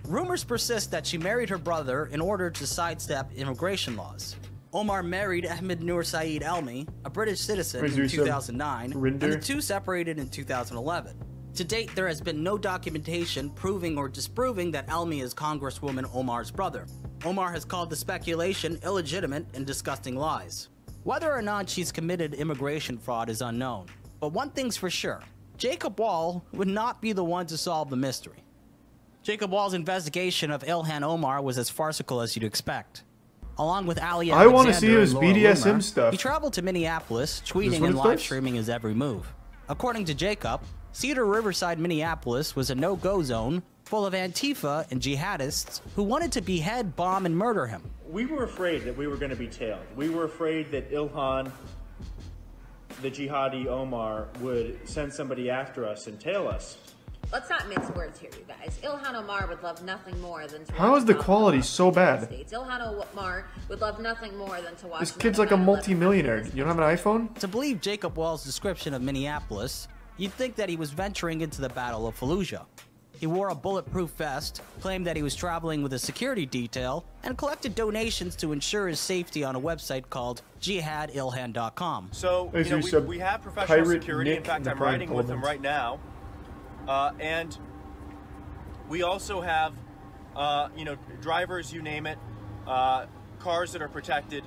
Rumors persist that she married her brother in order to sidestep immigration laws. Omar married Ahmed Noor Saeed Elmi, a British citizen, in 2009, and the two separated in 2011. To date, there has been no documentation proving or disproving that Elmi is Congresswoman Omar's brother. Omar has called the speculation illegitimate and disgusting lies. Whether or not she's committed immigration fraud is unknown, but one thing's for sure, Jacob Wall would not be the one to solve the mystery. Jacob Wall's investigation of Ilhan Omar was as farcical as you'd expect. Along with Ali I want to Alexander see his and Laura BDSM Loomer, stuff. he traveled to Minneapolis, tweeting what and it live does? streaming his every move. According to Jacob, Cedar Riverside, Minneapolis was a no-go zone full of Antifa and jihadists who wanted to behead, bomb, and murder him. We were afraid that we were going to be tailed. We were afraid that Ilhan, the jihadi Omar, would send somebody after us and tail us. Let's not mince words here, you guys. Ilhan Omar would love nothing more than to How is the quality so bad? Ilhan Omar would love nothing more than to watch This kid's like a multi-millionaire. You don't have an iPhone? To believe Jacob Wall's description of Minneapolis, you'd think that he was venturing into the Battle of Fallujah. He wore a bulletproof vest, claimed that he was traveling with a security detail, and collected donations to ensure his safety on a website called jihadilhan.com. So, we have professional security. In fact, I'm riding with him right now. And we also have, drivers, you name it, cars that are protected.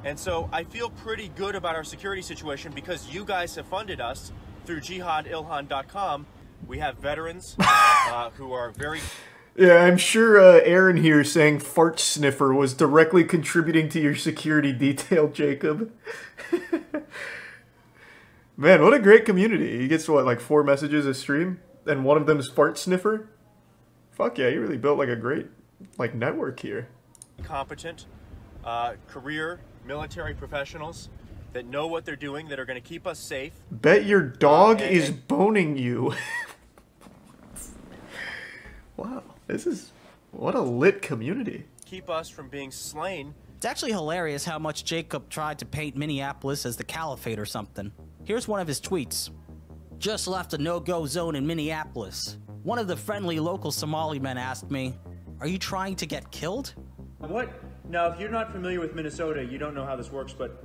And so I feel pretty good about our security situation because you guys have funded us through jihadilhan.com. We have veterans who are very... Yeah, I'm sure Aaron here saying fart sniffer was directly contributing to your security detail, Jacob. Man, what a great community. He gets, what, like 4 messages a stream? And one of them is fart sniffer? Fuck yeah, you really built like a great network here. Competent, career military professionals that know what they're doing, that are going to keep us safe. Bet your dog is boning you. Wow, what a lit community. Keep us from being slain. It's actually hilarious how much Jacob tried to paint Minneapolis as the caliphate or something. Here's one of his tweets. Just left a no-go zone in Minneapolis. One of the friendly local Somali men asked me, "Are you trying to get killed?" What? Now, if you're not familiar with Minnesota, you don't know how this works, but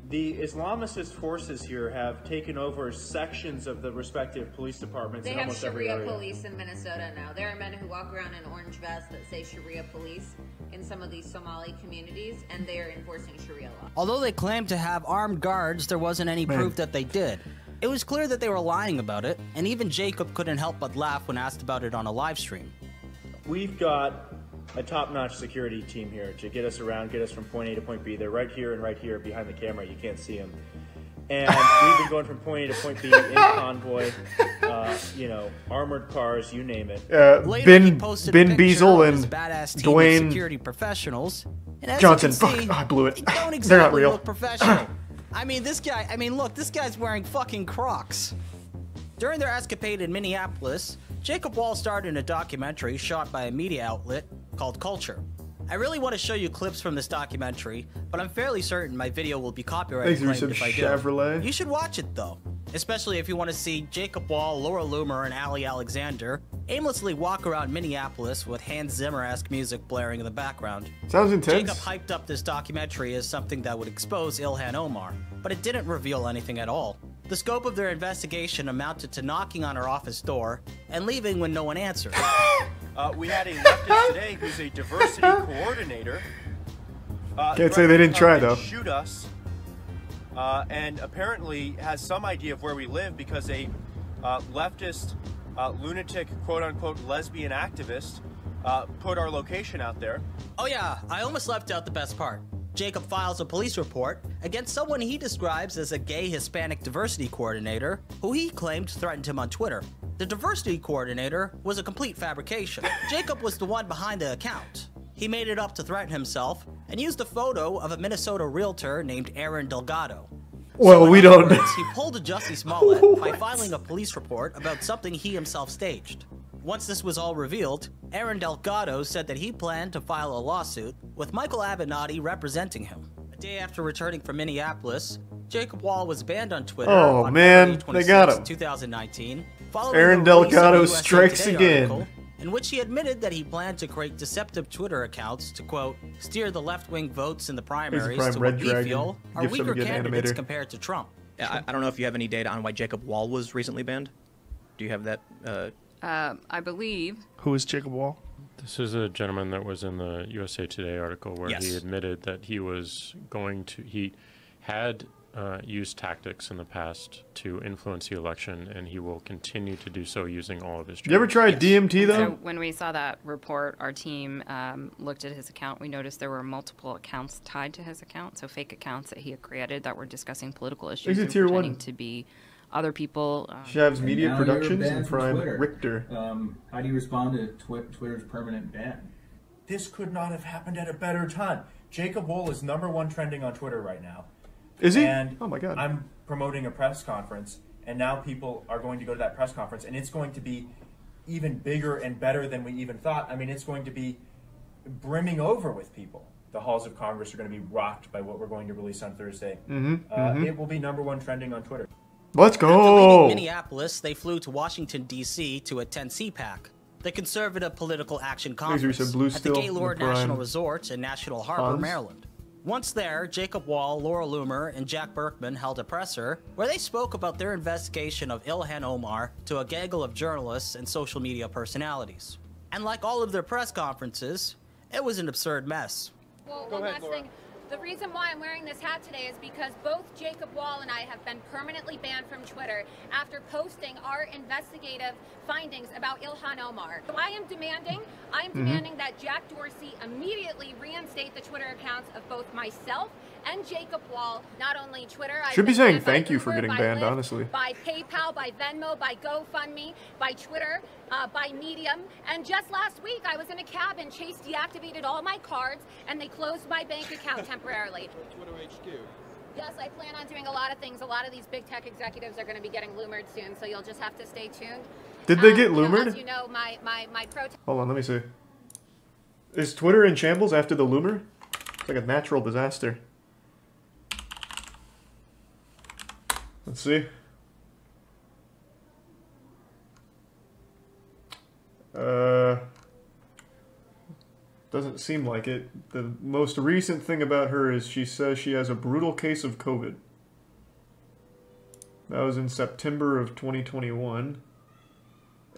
the Islamicist forces here have taken over sections of the respective police departments They in have almost every Sharia area. police in Minnesota now. There are men who walk around in orange vests that say Sharia police in some of these Somali communities, and they are enforcing Sharia law. Although they claimed to have armed guards, there wasn't any proof that they did. It was clear that they were lying about it, and even Jacob couldn't help but laugh when asked about it on a live stream. We've got a top-notch security team here to get us around, get us from point A to point B. They're right here and right here behind the camera. You can't see them. And we've been going from point A to point B in convoy, armored cars, you name it. Ben Beazle and Dwayne security professionals. And as Johnson. you can see, Fuck, I blew it. They don't exactly They're not real. look professional. Look, this guy's wearing fucking Crocs. During their escapade in Minneapolis, Jacob Wall starred in a documentary shot by a media outlet called Culture. I really want to show you clips from this documentary, but I'm fairly certain my video will be copyright claimed if I do. Chevrolet. You should watch it though, especially if you want to see Jacob Wall, Laura Loomer, and Ali Alexander aimlessly walk around Minneapolis with Hans Zimmer-esque music blaring in the background. Sounds intense. Jacob hyped up this documentary as something that would expose Ilhan Omar, but it didn't reveal anything at all. The scope of their investigation amounted to knocking on her office door and leaving when no one answered. We had a leftist today who's a diversity coordinator. Can't say they didn't try though. Shoot us, and apparently has some idea of where we live because a leftist lunatic, quote-unquote, lesbian activist put our location out there. Oh yeah, I almost left out the best part. Jacob files a police report against someone he describes as a gay Hispanic diversity coordinator who he claimed threatened him on Twitter. The diversity coordinator was a complete fabrication. Jacob was the one behind the account. He made it up to threaten himself and used a photo of a Minnesota realtor named Aaron Delgado. Well, we don't know. He pulled a Jussie Smollett by filing a police report about something he himself staged. Once this was all revealed, Aaron Delgado said that he planned to file a lawsuit with Michael Avenatti representing him. A day after returning from Minneapolis, Jacob Wall was banned on Twitter on man, February they got 26, him. 2019, following Aaron the release of Delgado a USA strikes Today again. article in which he admitted that he planned to create deceptive Twitter accounts to, quote, steer the left-wing votes in the primaries prime to Red what we Dragon. feel are Give some weaker good candidates animator. compared to Trump. Yeah, I don't know if you have any data on why Jacob Wall was recently banned. Do you have that? I believe. Who is Jacob Wall? This is a gentleman that was in the USA Today article where Yes. he admitted that he was he had used tactics in the past to influence the election, and he will continue to do so using all of his. You ever tried DMT though? So when we saw that report, our team looked at his account. We noticed there were multiple accounts tied to his account, so fake accounts that he had created that were discussing political issues He's a and tier pretending one. to be other people. Shavs Media And now you're Productions banned and from Prime Twitter. Richter. How do you respond to Twitter's permanent ban? This could not have happened at a better time. Jacob Wall is #1 trending on Twitter right now. Is he? And Oh my god. I'm promoting a press conference, and now people are going to go to that press conference, and it's going to be even bigger and better than we even thought. I mean, it's going to be brimming over with people. The halls of Congress are going to be rocked by what we're going to release on Thursday. It will be #1 trending on Twitter. Let's After go. leaving Minneapolis, they flew to Washington, D.C. to attend CPAC. the Conservative Political Action Thanks, Reset. Conference Blue at the Steel, Gaylord the Prime. National Resort in National Harbor, Hans. Maryland. Once there, Jacob Wall, Laura Loomer, and Jack Berkman held a presser where they spoke about their investigation of Ilhan Omar to a gaggle of journalists and social media personalities. And like all of their press conferences, it was an absurd mess. Well, one last thing. The reason why I'm wearing this hat today is because both Jacob Wall and I have been permanently banned from Twitter after posting our investigative findings about Ilhan Omar. So I am demanding that Jack Dorsey immediately reinstate the Twitter accounts of both myself and Jacob Wall. Not only Twitter. Should be saying thank you for getting banned, honestly. By PayPal, by Venmo, by GoFundMe, by Twitter, by Medium. And just last week, I was in a cab and Chase deactivated all my cards and they closed my bank account temporarily. Twitter HQ. Yes, I plan on doing a lot of things. A lot of these big tech executives are going to be getting Loomered soon, so you'll just have to stay tuned. Did they get Loomered? As you know, my protest. Hold on, let me see. Is Twitter in shambles after the Loomer? It's like a natural disaster. Let's see. Doesn't seem like it. The most recent thing about her is she says she has a brutal case of COVID. That was in September of 2021.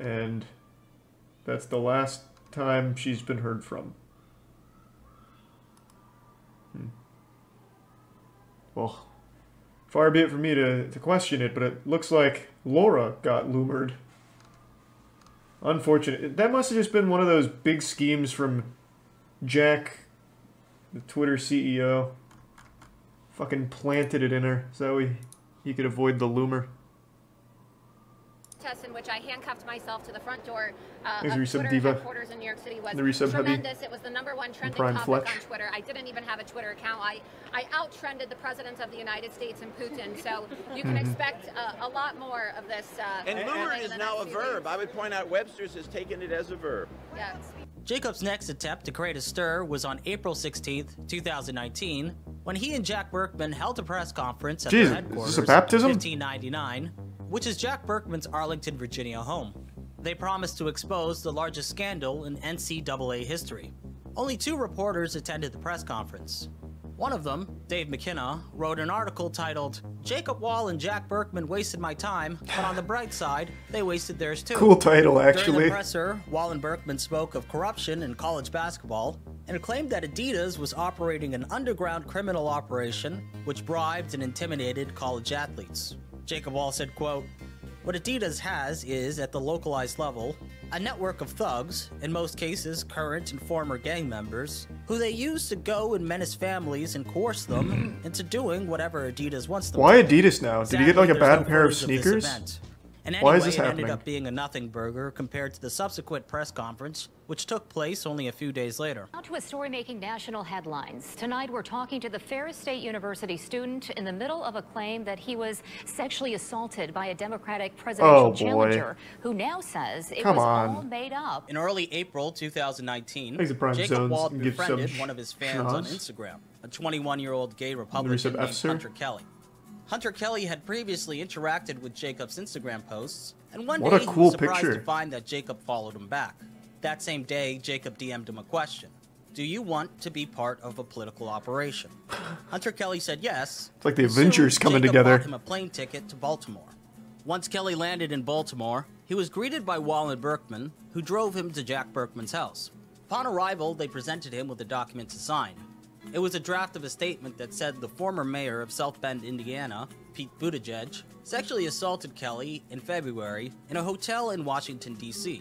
And that's the last time she's been heard from. Well, far be it from me to question it, but it looks like Laura got Loomered. Unfortunate. That must have just been one of those big schemes from Jack, the Twitter CEO. Fucking planted it in her so he could avoid the Loomer. In which I handcuffed myself to the front door of Twitter Diva. headquarters in New York City was Resub tremendous. Heavy. It was the #1 trending Prime topic Fletch. on Twitter. I didn't even have a Twitter account. I out-trended the President of the United States and Putin, so you can expect a lot more of this. And Loomered is now a verb. I would point out Webster's has taken it as a verb. Yes. Jacob's next attempt to create a stir was on April 16th, 2019, when he and Jack Berkman held a press conference at Jeez, their headquarters is this a baptism? 1599, which is Jack Berkman's Arlington, Virginia home. They promised to expose the largest scandal in NCAA history. Only 2 reporters attended the press conference. One of them, Dave McKenna, wrote an article titled, "Jacob Wall and Jack Berkman wasted my time, but on the bright side, they wasted theirs too." Cool title, During actually. the presser, Wall and Berkman spoke of corruption in college basketball and claimed that Adidas was operating an underground criminal operation which bribed and intimidated college athletes. Jacob Wall said, quote, "What Adidas has is, at the localized level, a network of thugs, in most cases current and former gang members, who they use to go and menace families and coerce them into doing whatever Adidas wants them Why to do." Adidas now? Did he get like a Sadly, there's bad no pair of footage this sneakers? event. And Why anyway, is this it happening? ended up being a nothing burger compared to the subsequent press conference, which took place only a few days later. Now to a story making national headlines. Tonight we're talking to the Ferris State University student in the middle of a claim that he was sexually assaulted by a Democratic presidential challenger who now says it was all made up. In early April 2019, Thanks to Prime Jacob Zones Wall and give befriended some one of his fans on schnoz. Instagram, a 21-year-old gay Resub Republican named F-Sir. Hunter Kelly. Hunter Kelly had previously interacted with Jacob's Instagram posts, and one What day a he cool was surprised picture. to find that Jacob followed him back. That same day, Jacob DM'd him a question. "Do you want to be part of a political operation?" Hunter Kelly said yes. It's like the and soon, Avengers coming Jacob together. bought him a plane ticket to Baltimore. Once Kelly landed in Baltimore, he was greeted by Wall and Berkman, who drove him to Jack Berkman's house. Upon arrival, they presented him with a document to sign. It was a draft of a statement that said the former mayor of South Bend, Indiana, Pete Buttigieg, sexually assaulted Kelly in February in a hotel in Washington, D.C.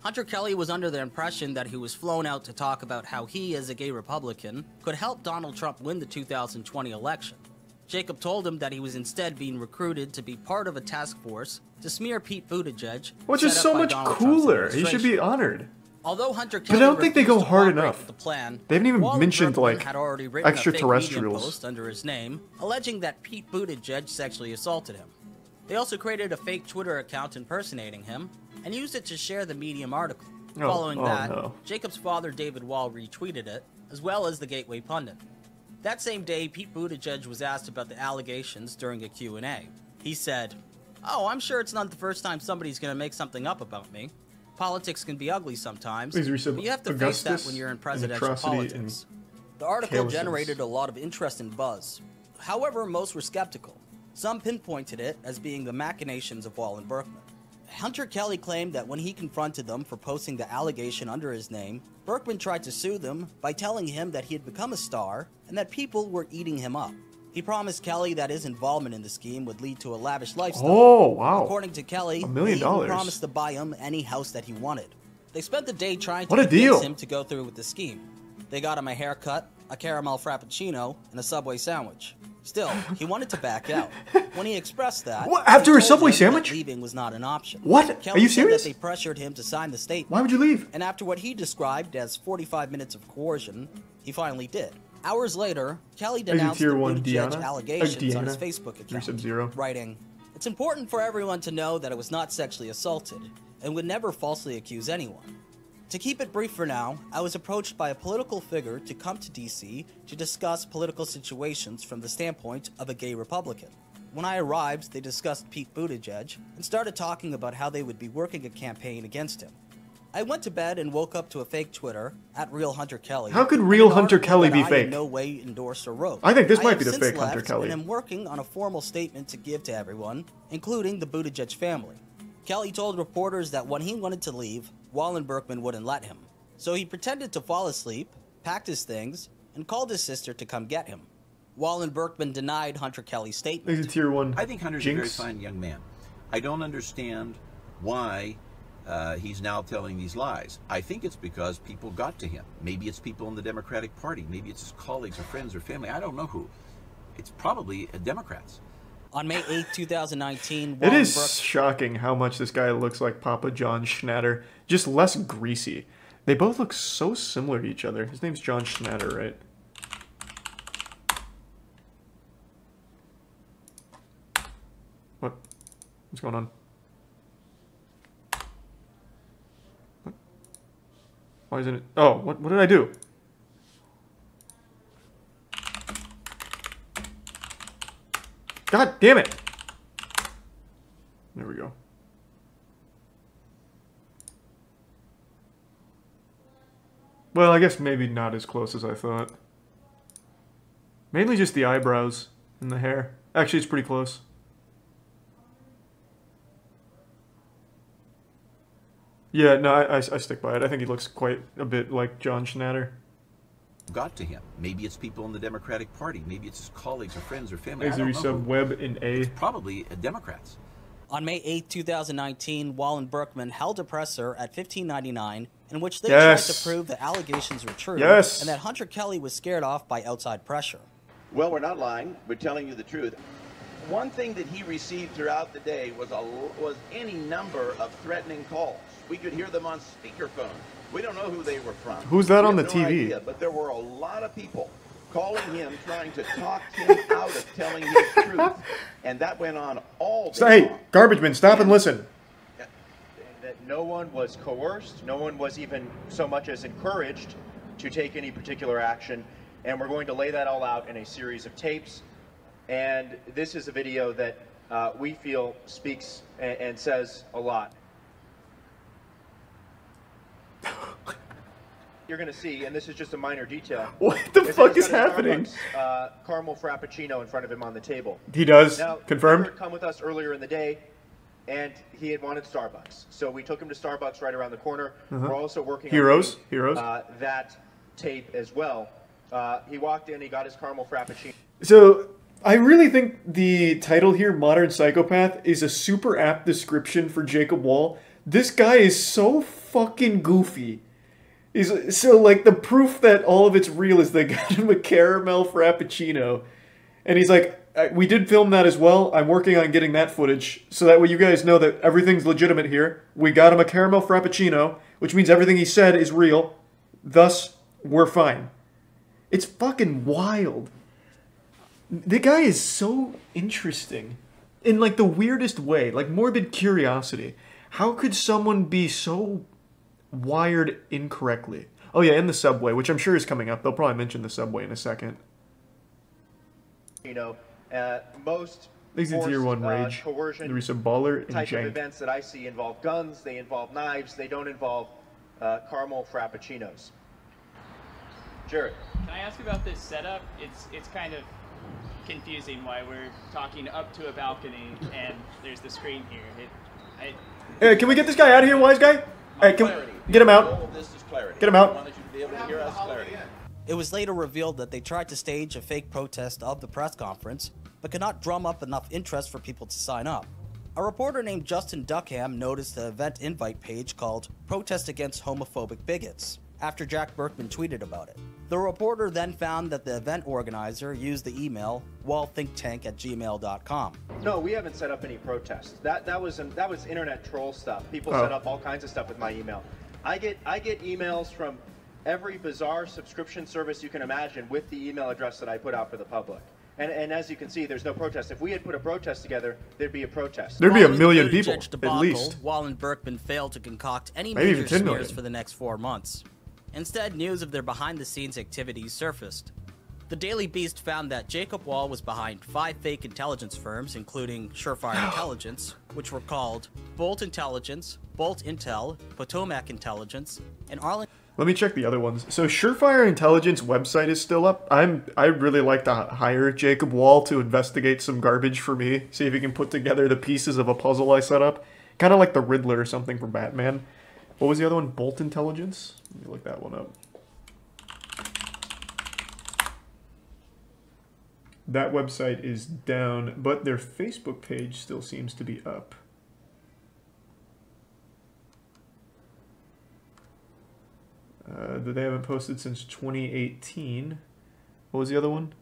Hunter Kelly was under the impression that he was flown out to talk about how he, as a gay Republican, could help Donald Trump win the 2020 election. Jacob told him that he was instead being recruited to be part of a task force to smear Pete Buttigieg, Which is set so up by much Donald Trump's cooler. He should administration. be honored. Although Hunter But I Kelly don't think they go refused to hard cooperate enough. with the plan, They haven't even Wall and mentioned, Berkman like, had already written a fake Medium extraterrestrials. post under his name, alleging that Pete Buttigieg sexually assaulted him. They also created a fake Twitter account impersonating him and used it to share the Medium article. Following that, no. Jacob's father David Wall retweeted it, as well as the Gateway Pundit. That same day, Pete Buttigieg was asked about the allegations during a Q&A. He said, "Oh, I'm sure it's not the first time somebody's going to make something up about me. Politics can be ugly sometimes, Please read but you have to face that Augustus when you're in and presidential atrocity politics. and The article carelessness. generated a lot of interest and buzz. However, most were skeptical. Some pinpointed it as being the machinations of Wall and Berkman. Hunter Kelly claimed that when he confronted them for posting the allegation under his name, Berkman tried to sue them by telling him that he had become a star and that people were eating him up. He promised Kelly that his involvement in the scheme would lead to a lavish lifestyle. Oh, wow. According to Kelly, $1 million. he even promised to buy him any house that he wanted. They spent the day trying to What a convince deal. him to go through with the scheme. They got him a haircut, a caramel frappuccino, and a Subway sandwich. Still, he wanted to back out. When he expressed that, What? After he a told Subway him that sandwich? leaving was not an option. What? Kelly Are you said serious? that they pressured him to sign the statement. Why would you leave? And after what he described as 45 minutes of coercion, he finally did. Hours later, Kelly denounced the tier 1 Buttigieg Diana? allegations on Diana? his Facebook account, 3-0. writing, "It's important for everyone to know that I was not sexually assaulted and would never falsely accuse anyone. To keep it brief for now, I was approached by a political figure to come to DC to discuss political situations from the standpoint of a gay Republican. When I arrived, they discussed Pete Buttigieg and started talking about how they would be working a campaign against him. I went to bed and woke up to a fake Twitter at Real Hunter Kelly. How could and Real an Hunter article Kelly that be I in fake? no way endorsed or wrote. I think this might have be the since fake Hunter left Kelly. And am working on a formal statement to give to everyone, including the Buttigieg family. Kelly told reporters that when he wanted to leave, Wall and Berkman wouldn't let him. So he pretended to fall asleep, packed his things, and called his sister to come get him. Wall and Berkman denied Hunter Kelly's statement. He's a tier 1 I think Hunter's Jinx. a very fine young man. I don't understand why he's now telling these lies. I think it's because people got to him. Maybe it's people in the Democratic Party. Maybe it's his colleagues or friends or family. I don't know who. It's probably Democrats. On May 8, 2019, It is shocking how much this guy looks like Papa John Schnatter, just less greasy. They both look so similar to each other. His name's John Schnatter, right? What? What's going on? What? Why isn't it? Oh, what did I do? God damn it! There we go. Well, I guess maybe not as close as I thought. Mainly just the eyebrows and the hair. Actually, it's pretty close. Yeah, no, I stick by it. I think he looks quite a bit like John Schnatter. Got to him. Maybe it's people in the Democratic Party. Maybe it's his colleagues or friends or family. I Is don't there know some who. web in A? Probably Democrats. On May 8, 2019, Wall and Berkman held a presser at 1599 in which they Yes. tried to prove the allegations were true Yes. and that Hunter Kelly was scared off by outside pressure. Well, we're not lying. We're telling you the truth. One thing that he received throughout the day was any number of threatening calls. We could hear them on speakerphone. We don't know who they were from. Who's that We on have the no TV? idea, but there were a lot of people calling him, trying to talk him out of telling his truth. And that went on all day So, hey, long. garbage man, stop and listen. That no one was coerced, no one was even so much as encouraged to take any particular action. And we're going to lay that all out in a series of tapes. And this is a video that we feel speaks and says a lot. You're going to see, and this is just a minor detail. What the that fuck he's is got a happening? Starbucks, caramel frappuccino in front of him on the table. He does. Now, Confirmed. He had come with us earlier in the day, and he had wanted Starbucks. So we took him to Starbucks right around the corner. Uh-huh. We're also working Heroes, on heroes. that tape as well. He walked in, he got his caramel frappuccino. So, I really think the title here, Modern Psychopath, is a super apt description for Jacob Wall. This guy is so fucking goofy. So, like, the proof that all of it's real is they got him a caramel frappuccino. And he's like, we did film that as well. I'm working on getting that footage. So that way you guys know that everything's legitimate here. We got him a caramel frappuccino, which means everything he said is real. Thus, we're fine. It's fucking wild. The guy is so interesting. In, like, the weirdest way. Like, morbid curiosity. How could someone be so wired incorrectly? Oh yeah, in the subway, which I'm sure is coming up. They'll probably mention the subway in a second. You know, most These are tier 1 rage. Coercion There is a baller and type of jank. events that I see involve guns, they involve knives, they don't involve caramel frappuccinos. Jared. Can I ask about this setup? It's kind of confusing why we're talking up to a balcony and there's the screen here. Hey, can we get this guy out of here, wise guy? Hey, get him out. Get him out. It was later revealed that they tried to stage a fake protest of the press conference, but could not drum up enough interest for people to sign up. A reporter named Justin Duckham noticed the event invite page called Protest Against Homophobic Bigots, after Jack Burkman tweeted about it. The reporter then found that the event organizer used the email wallthinktank@gmail.com. No, we haven't set up any protests. That was internet troll stuff. People set up all kinds of stuff with my email. I get emails from every bizarre subscription service you can imagine with the email address that I put out for the public. And as you can see, there's no protest. If we had put a protest together, there'd be a protest. There'd be a million people, at least. Wall and Berkman failed to concoct any Maybe even major 10 million. smears for the next 4 months. Instead, news of their behind-the-scenes activities surfaced. The Daily Beast found that Jacob Wall was behind 5 fake intelligence firms, including Surefire Intelligence, which were called Bolt Intelligence, Bolt Intel, Potomac Intelligence, and Arlington. Let me check the other ones. So Surefire Intelligence website is still up. I'd really like to hire Jacob Wall to investigate some garbage for me. See if he can put together the pieces of a puzzle I set up. Kind of like the Riddler or something for Batman. What was the other one? Bolt Intelligence? Let me look that one up. That website is down, but their Facebook page still seems to be up. That they haven't posted since 2018. What was the other one?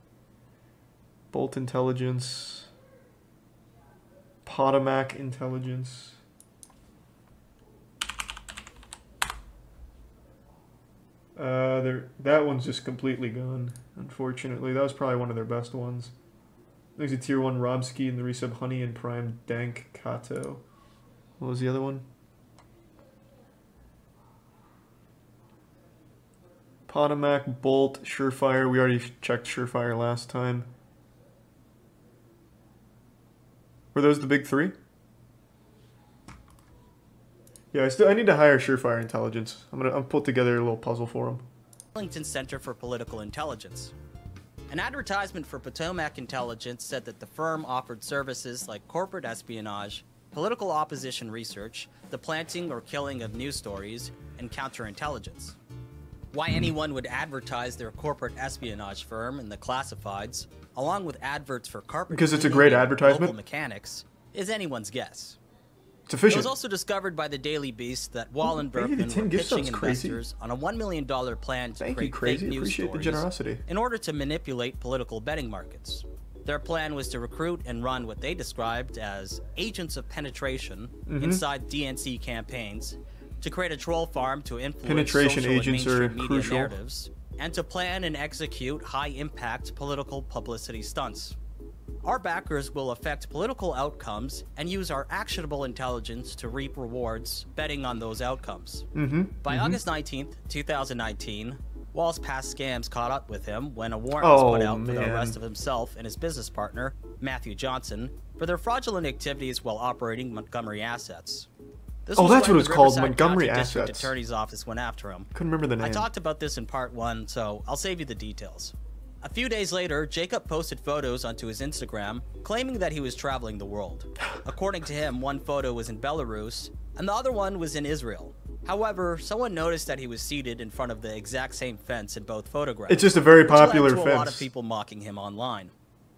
Bolt Intelligence. Potomac Intelligence. That one's just completely gone, unfortunately. That was probably one of their best ones. There's a tier 1 Robski and the resub Honey and Prime Dank Kato. What was the other one? Potomac, Bolt, Surefire. We already checked Surefire last time. Were those the big 3? Yeah, I need to hire Surefire Intelligence. I'll put together a little puzzle for them. Arlington Center for Political Intelligence. An advertisement for Potomac Intelligence said that the firm offered services like corporate espionage, political opposition research, the planting or killing of news stories, and counterintelligence. Why anyone would advertise their corporate espionage firm in the classifieds, along with adverts for carpet because it's a cleaning great and advertisement. local mechanics, is anyone's guess. It's efficient. It was also discovered by the Daily Beast that Wall and Maybe the Berkman 10 were gift pitching sub's crazy. investors on a $1 million plan to Thank you, create crazy. fake news Appreciate the stories generosity. in order to manipulate political betting markets. Their plan was to recruit and run what they described as agents of penetration inside DNC campaigns, to create a troll farm to influence Penetration social agents and are mainstream media crucial. narratives, and to plan and execute high-impact political publicity stunts. Our backers will affect political outcomes and use our actionable intelligence to reap rewards betting on those outcomes. By August 19th, 2019, Wall's past scams caught up with him when a warrant was put out for the arrest of himself and his business partner, Matthew Johnson, for their fraudulent activities while operating Montgomery assets. This was that's when what it's the called, Riverside Montgomery County District Assets. Attorney's Office went after him. Couldn't remember the name. I talked about this in part 1, so I'll save you the details. A few days later, Jacob posted photos onto his Instagram, claiming that he was traveling the world. According to him, one photo was in Belarus, and the other one was in Israel. However, someone noticed that he was seated in front of the exact same fence in both photographs. It's just a very popular which led to a lot fence. of people mocking him online.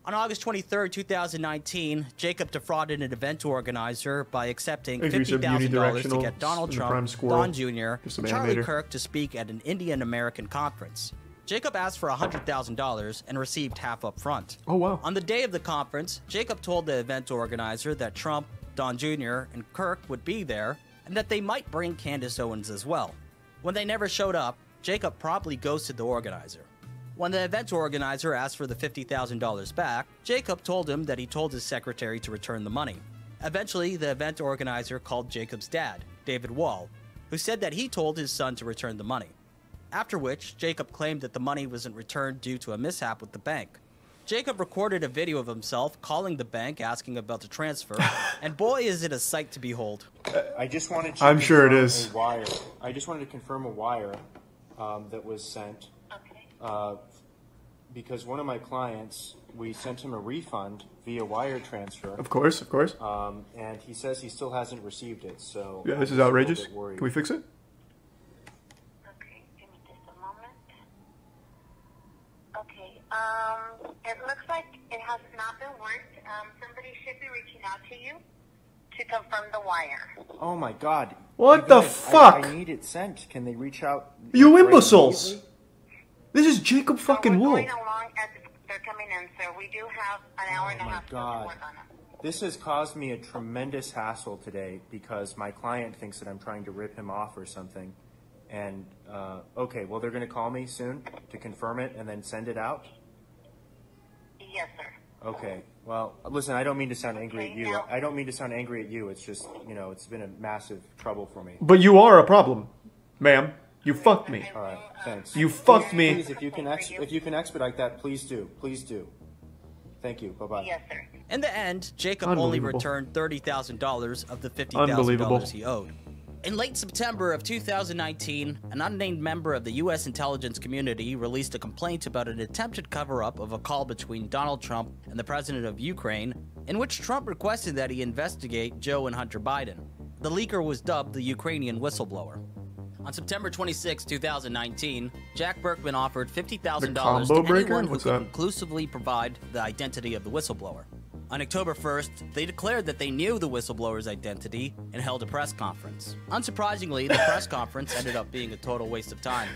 On August 23rd, 2019, Jacob defrauded an event organizer by accepting $50,000 to get Donald Trump, Don Jr., and Charlie Kirk to speak at an Indian American conference. Jacob asked for $100,000 and received half up front. Oh, wow. On the day of the conference, Jacob told the event organizer that Trump, Don Jr., and Kirk would be there, and that they might bring Candace Owens as well. When they never showed up, Jacob promptly ghosted the organizer. When the event organizer asked for the $50,000 back, Jacob told him that he told his secretary to return the money. Eventually, the event organizer called Jacob's dad, David Wall, who said that he told his son to return the money. After which, Jacob claimed that the money wasn't returned due to a mishap with the bank. Jacob recorded a video of himself calling the bank asking about the transfer, and boy is it a sight to behold. I just wanted to I'm sure it confirm is. a wire. I just wanted to confirm a wire that was sent. Because one of my clients, we sent him a refund via wire transfer. Of course, of course. And he says he still hasn't received it, so... Yeah, this I'm is just a outrageous. little bit worried. Can we fix it? It looks like it has not been worked. Somebody should be reaching out to you to confirm the wire. Oh my god. What You the guys, fuck? I need it sent. Can they reach out? You right imbeciles! immediately? This is Jacob fucking Wool. Going along as they're coming in, sir. We do have an hour and a half to God. work on it. This has caused me a tremendous hassle today because my client thinks that I'm trying to rip him off or something. And, okay, well, they're going to call me soon to confirm it and then send it out? Yes, sir. Okay. Well, listen, I don't mean to sound angry at you. I don't mean to sound angry at you. It's just, you know, it's been a massive trouble for me. But you are a problem, ma'am. You fucked me. All right, thanks. You fucked me. Please, if you can expedite that, please do. Please do. Thank you. Bye-bye. Yes, sir. In the end, Jacob only returned $30,000 of the Unbelievable. $50,000 he owed. In late September of 2019, an unnamed member of the U.S. intelligence community released a complaint about an attempted cover-up of a call between Donald Trump and the president of Ukraine, in which Trump requested that he investigate Joe and Hunter Biden. The leaker was dubbed the Ukrainian whistleblower. On September 26, 2019, Jack Berkman offered $50,000 to anyone who could conclusively provide the identity of the whistleblower. On October 1st, they declared that they knew the whistleblower's identity and held a press conference. Unsurprisingly, the press conference ended up being a total waste of time.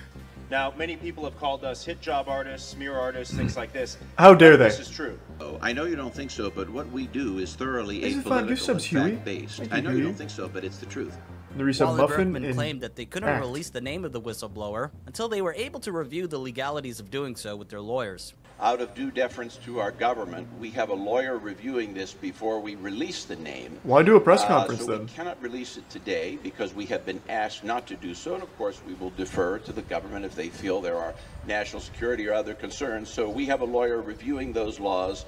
Now, many people have called us hit job artists, smear artists, things like this. How dare they? This is true. Oh, I know you don't think so, but what we do is thoroughly This is fine. Give apolitical subs, and Huey. fact-based. Thank you, I know you Huey. don't think so, but it's the truth. Wally Berkman claimed that they couldn't act. release the name of the whistleblower until they were able to review the legalities of doing so with their lawyers. Out of due deference to our government, we have a lawyer reviewing this before we release the name. Why do a press conference so then? We cannot release it today because we have been asked not to do so, and of course we will defer to the government if they feel there are national security or other concerns. So we have a lawyer reviewing those laws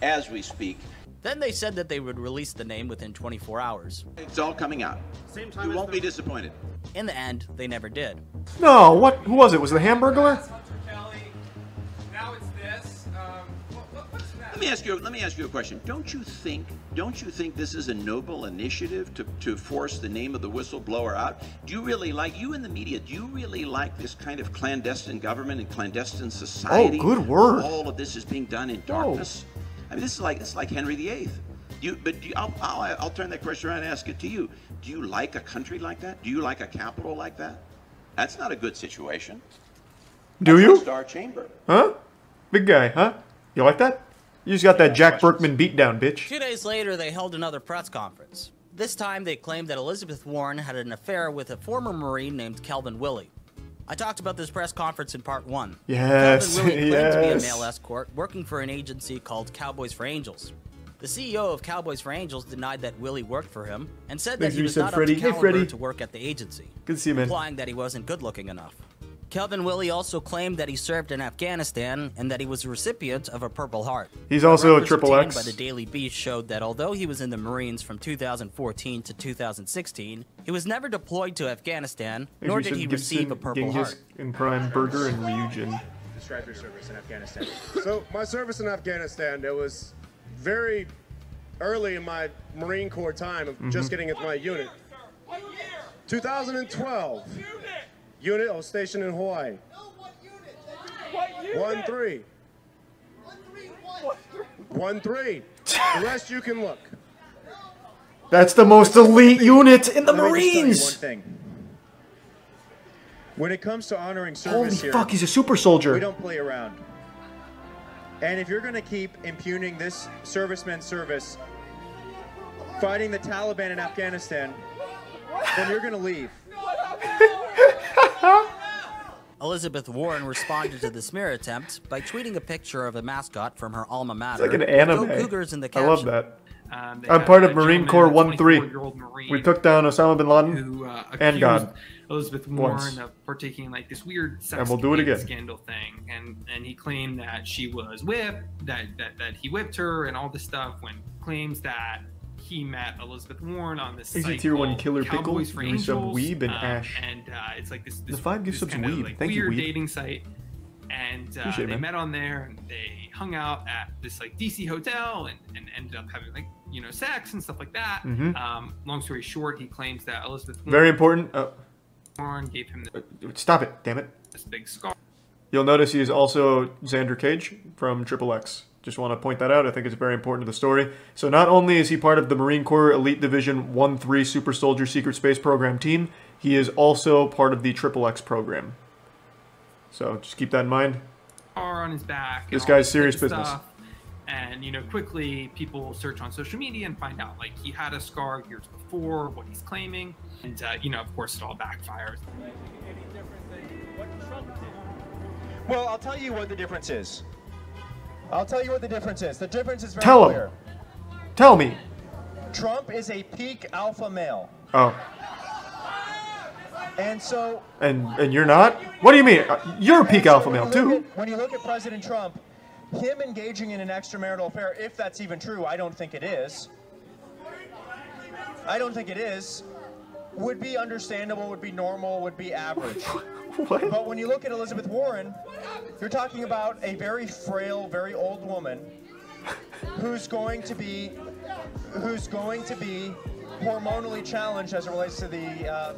as we speak. Then they said that they would release the name within 24 hours. It's all coming out. You won't be disappointed. In the end, they never did. No, what? Who was it? Was it the Hamburglar? Let me ask you a question. Don't you think this is a noble initiative to force the name of the whistleblower out? Do you really like, you in the media, do you really like this kind of clandestine government and clandestine society? Oh, good word. All of this is being done in darkness. I mean, this is like Henry VIII. I'll turn that question around and ask it to you. Do you like a country like that? Do you like a capital like that? That's not a good situation. Do That's you? a star chamber. Huh? Big guy, huh? You like that? You just got that Jack Berkman beatdown, bitch. 2 days later, they held another press conference. This time, they claimed that Elizabeth Warren had an affair with a former Marine named Kelvin Willey. I talked about this press conference in part 1. Yes, Kelvin Willey claimed to be a yes. male escort working for an agency called Cowboys for Angels. The CEO of Cowboys for Angels denied that Willey worked for him and said that Thanks, he was Reset not up Freddy. to Hey, caliber Freddy. to work at the agency, Good to see you, man. implying that he wasn't good-looking enough. Kelvin Willey also claimed that he served in Afghanistan and that he was a recipient of a Purple Heart. He's also a Records triple obtained X. by the Daily Beast showed that although he was in the Marines from 2014 to 2016, he was never deployed to Afghanistan, nor did he receive a Purple Heart. In Prime Burger and Ryujin. Describe your service in Afghanistan. So my service in Afghanistan, it was very early in my Marine Corps time of just getting into my unit. 2012. Unit, I was stationed in Hawaii. 1-3. 1-3. The rest you can look. That's the most elite unit in the Let me just tell you Marines. one thing. When it comes to honoring Holy service here, fuck, he's a super soldier. we don't play around. And if you're going to keep impugning this serviceman's service, fighting the Taliban in Afghanistan, then you're going to leave. Elizabeth Warren responded to the smear attempt by tweeting a picture of a mascot from her alma mater. It's like an anime. Go Cougars in the I caption. love that. I'm part of Marine Corps 1-3. We took down Osama bin Laden who and God. Elizabeth Warren of partaking in like this weird sex And we'll do it again. scandal thing, and he claimed that she was whipped, that he whipped her, and all this stuff. When claims that he met Elizabeth Warren on this He's a site tier 1 called killer pickle. Cowboys for Give me some Angels, weeb and ash. and it's like this The 5 gives this some kind of weeb. like Thank you, weird weeb. dating site. And Appreciate it, they man. met on there, and they hung out at this like DC hotel, and ended up having like sex and stuff like that. Long story short, he claims that Elizabeth Very important. Warren gave him Stop it, damn it. this big scar. You'll notice he is also Xander Cage from XXX. Just want to point that out. I think it's very important to the story. So not only is he part of the Marine Corps Elite Division 1-3 Super Soldier Secret Space Program team, he is also part of the XXX program. So just keep that in mind. On his back. This and all guy's this serious good business. stuff. And quickly people search on social media and find out like he had a scar years before what he's claiming, and of course it all backfires. Well, I'll tell you what the difference is. I'll tell you what the difference is. The difference is very Tell clear. him. Tell me. Trump is a peak alpha male. Oh. And so... And you're not? What do you mean? You're a peak alpha male too. When you look at President Trump, him engaging in an extramarital affair, if that's even true, I don't think it is. I don't think it is. Would be understandable, would be normal, would be average. What? But when you look at Elizabeth Warren, you're talking about a very frail, very old woman who's going to be hormonally challenged as it relates to the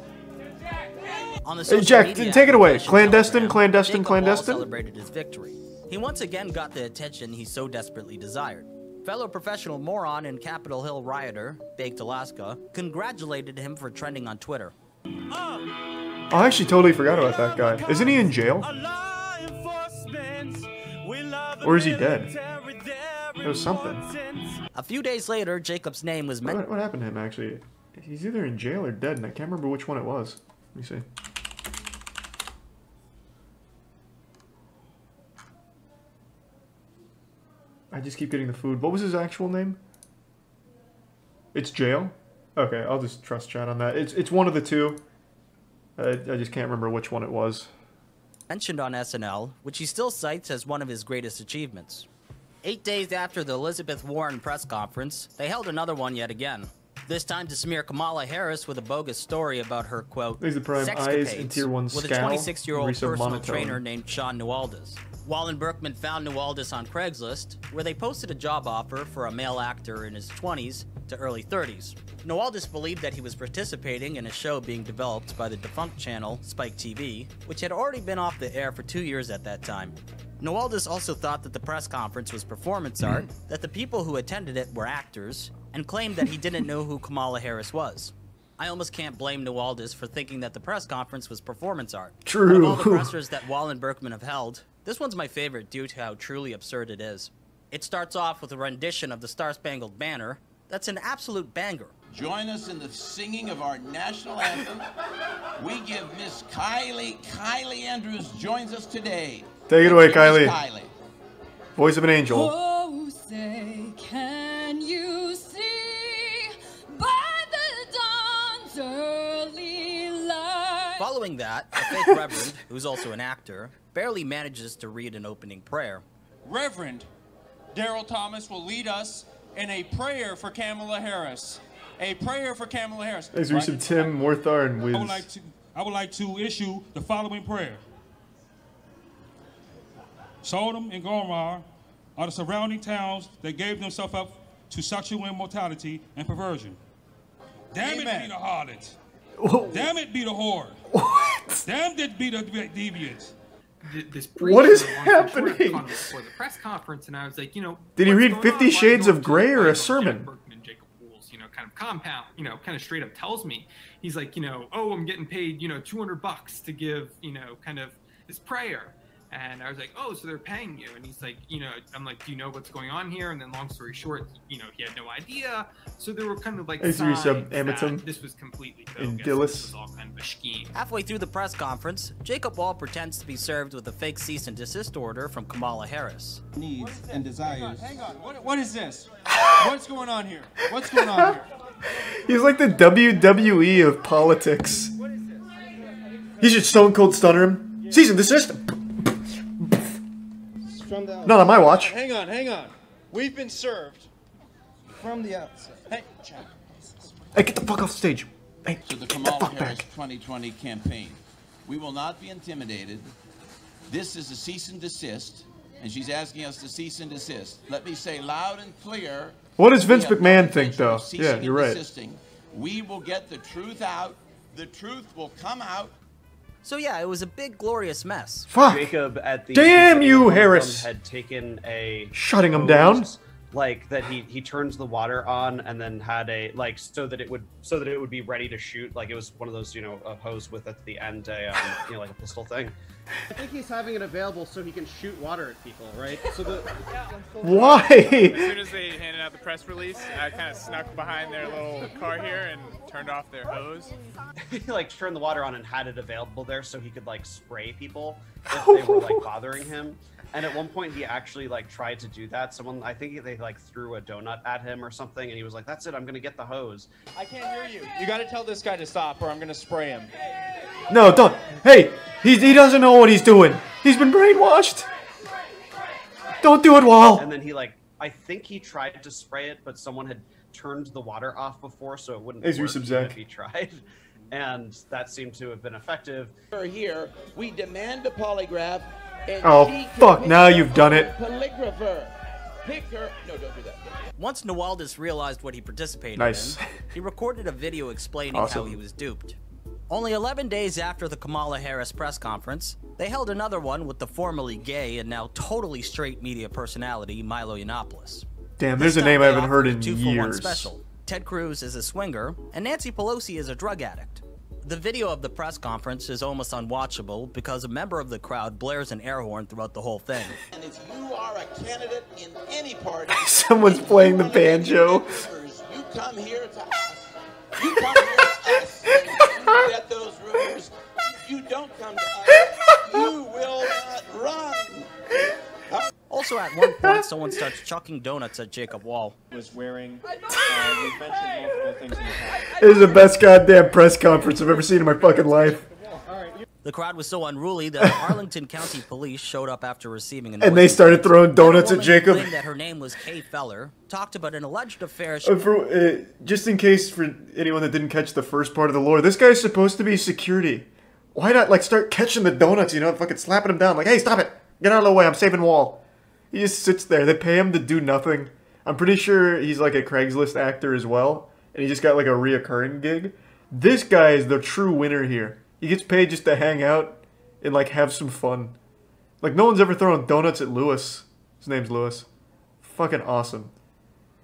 On the Hey, social Jack, media take it away. application Clandestine, Telegram, clandestine, Jacob Wall clandestine. celebrated his victory. He once again got the attention he so desperately desired. Fellow professional moron and Capitol Hill rioter, Baked Alaska, congratulated him for trending on Twitter. Oh, I actually totally forgot about that guy. Isn't he in jail? Or is he dead? There was something. A few days later, Jacob's name was mentioned. What happened to him, actually? He's either in jail or dead, and I can't remember which one it was. Let me see. I just keep getting the food. What was his actual name? It's jail? Okay, I'll just trust chat on that. It's one of the two. I just can't remember which one it was. Mentioned on SNL, which he still cites as one of his greatest achievements. 8 days after the Elizabeth Warren press conference, they held another one yet again. This time to smear Kamala Harris with a bogus story about her, quote, There's the prime eyes and tier 1 with a scowl. 26-year-old personal monotone. trainer named Sean Newaldis. Wall and Berkman found Newaldis on Craigslist, where they posted a job offer for a male actor in his 20s to early 30s. Newaldis believed that he was participating in a show being developed by the defunct channel Spike TV, which had already been off the air for 2 years at that time. Newaldis also thought that the press conference was performance art, that the people who attended it were actors, and claimed that he didn't know who Kamala Harris was. I almost can't blame Newaldis for thinking that the press conference was performance art. True. Out of all the pressers that Wall and Berkman have held, this one's my favorite due to how truly absurd it is. It starts off with a rendition of the Star-Spangled Banner that's an absolute banger. Join us in the singing of our national anthem. We give Miss Kylie Andrews joins us today. Take it away, Miss Kylie. Voice of an angel. Oh, say, can you see by the dawn's early light? Following that, a fake reverend, who's also an actor, barely manages to read an opening prayer. Reverend Daryl Thomas will lead us in a prayer for Kamala Harris. A prayer for Kamala Harris. Thanks for some Tim, Morthar, and Wiz. I would like to issue the following prayer. Sodom and Gomorrah are the surrounding towns that gave themselves up to sexual immortality and perversion. Damn it be the harlot. Damn it be the whore. What? Damn it be the deviant. This What is preacher happening? for the press conference, and I was like, Did he read 50 Shades of Grey or a sermon? Kind of compound, kind of straight up tells me, he's like, oh, I'm getting paid, $200 to give, kind of this prayer. And I was like, oh, so they're paying you. And he's like, you know, I'm like, do you know what's going on here? And then long story short, you know, he had no idea. So there were kind of like signs that this was completely bogus. This was all kind of a scheme. Halfway through the press conference, Jacob Wall pretends to be served with a fake cease and desist order from Kamala Harris. Needs and desires. Hang on. What is this? What's going on here? What's going on here? He's like the WWE of politics. He should stone cold stunner him. Cease and desist. Not on my watch. Hang on. We've been served from the outset. Hey, hey, get the fuck off stage. Hey, to the Kamala Harris 2020 campaign. We will not be intimidated. This is a cease and desist, and she's asking us to cease and desist. Let me say loud and clear. What does Vince McMahon think, though? Yeah, you're right. We will get the truth out. The truth will come out. So yeah, it was a big, glorious mess. Fuck. Jacob at the damn you, Harris. Had taken a shutting him down. Like that, he turns the water on and then had a like so that it would be ready to shoot. Like it was one of those, you know, a hose with at the end a you know, like a pistol thing. I think he's having it available so he can shoot water at people, right? So the why? As soon as they handed out the press release, I kind of snuck behind their little car here and turned off their hose. He like turned the water on and had it available there so he could like spray people if they were like bothering him. And at one point he actually like tried to do that. I think they like threw a donut at him or something, and he was like, "That's it, I'm gonna get the hose." I can't hear you. You got to tell this guy to stop, or I'm gonna spray him. No, don't. Hey, he doesn't know what he's doing. He's been brainwashed. Don't do it, Wall. And then he like, I think he tried to spray it, but someone had turned the water off before, so it wouldn't work even if he tried. And that seemed to have been effective. Here, we demand a polygraph. And oh, fuck, now you've done it. Polygrapher. Pick her. No, don't do that. Once Nawaldis realized what he participated in, he recorded a video explaining how he was duped. Only 11 days after the Kamala Harris press conference, they held another one with the formerly gay and now totally straight media personality Milo Yiannopoulos. Damn, there's a name I haven't heard in years. Special. Ted Cruz is a swinger, and Nancy Pelosi is a drug addict. The video of the press conference is almost unwatchable because a member of the crowd blares an air horn throughout the whole thing. And if you are a candidate in any party, someone's playing the banjo. You come here to us. You come here to us. You get those rumors. If you don't come to us, you will not run. Also, at one point, someone starts chucking donuts at Jacob Wall. Was wearing. We've mentioned multiple things in the past. This is the best goddamn press conference I've ever seen in my fucking life. The crowd was so unruly that Arlington County Police showed up after receiving an and they started throwing donuts at Jacob. That her name was Kay Feller talked about an alleged affair. Just in case for anyone that didn't catch the first part of the lore, this guy's supposed to be security. Why not like start catching the donuts? You know, fucking slapping him down like, hey, stop it, get out of the way, I'm saving Wall. He just sits there. They pay him to do nothing. I'm pretty sure he's like a Craigslist actor as well, and he just got like a reoccurring gig. This guy is the true winner here. He gets paid just to hang out and like have some fun. Like no one's ever thrown donuts at Lewis. His name's Lewis. Fucking awesome.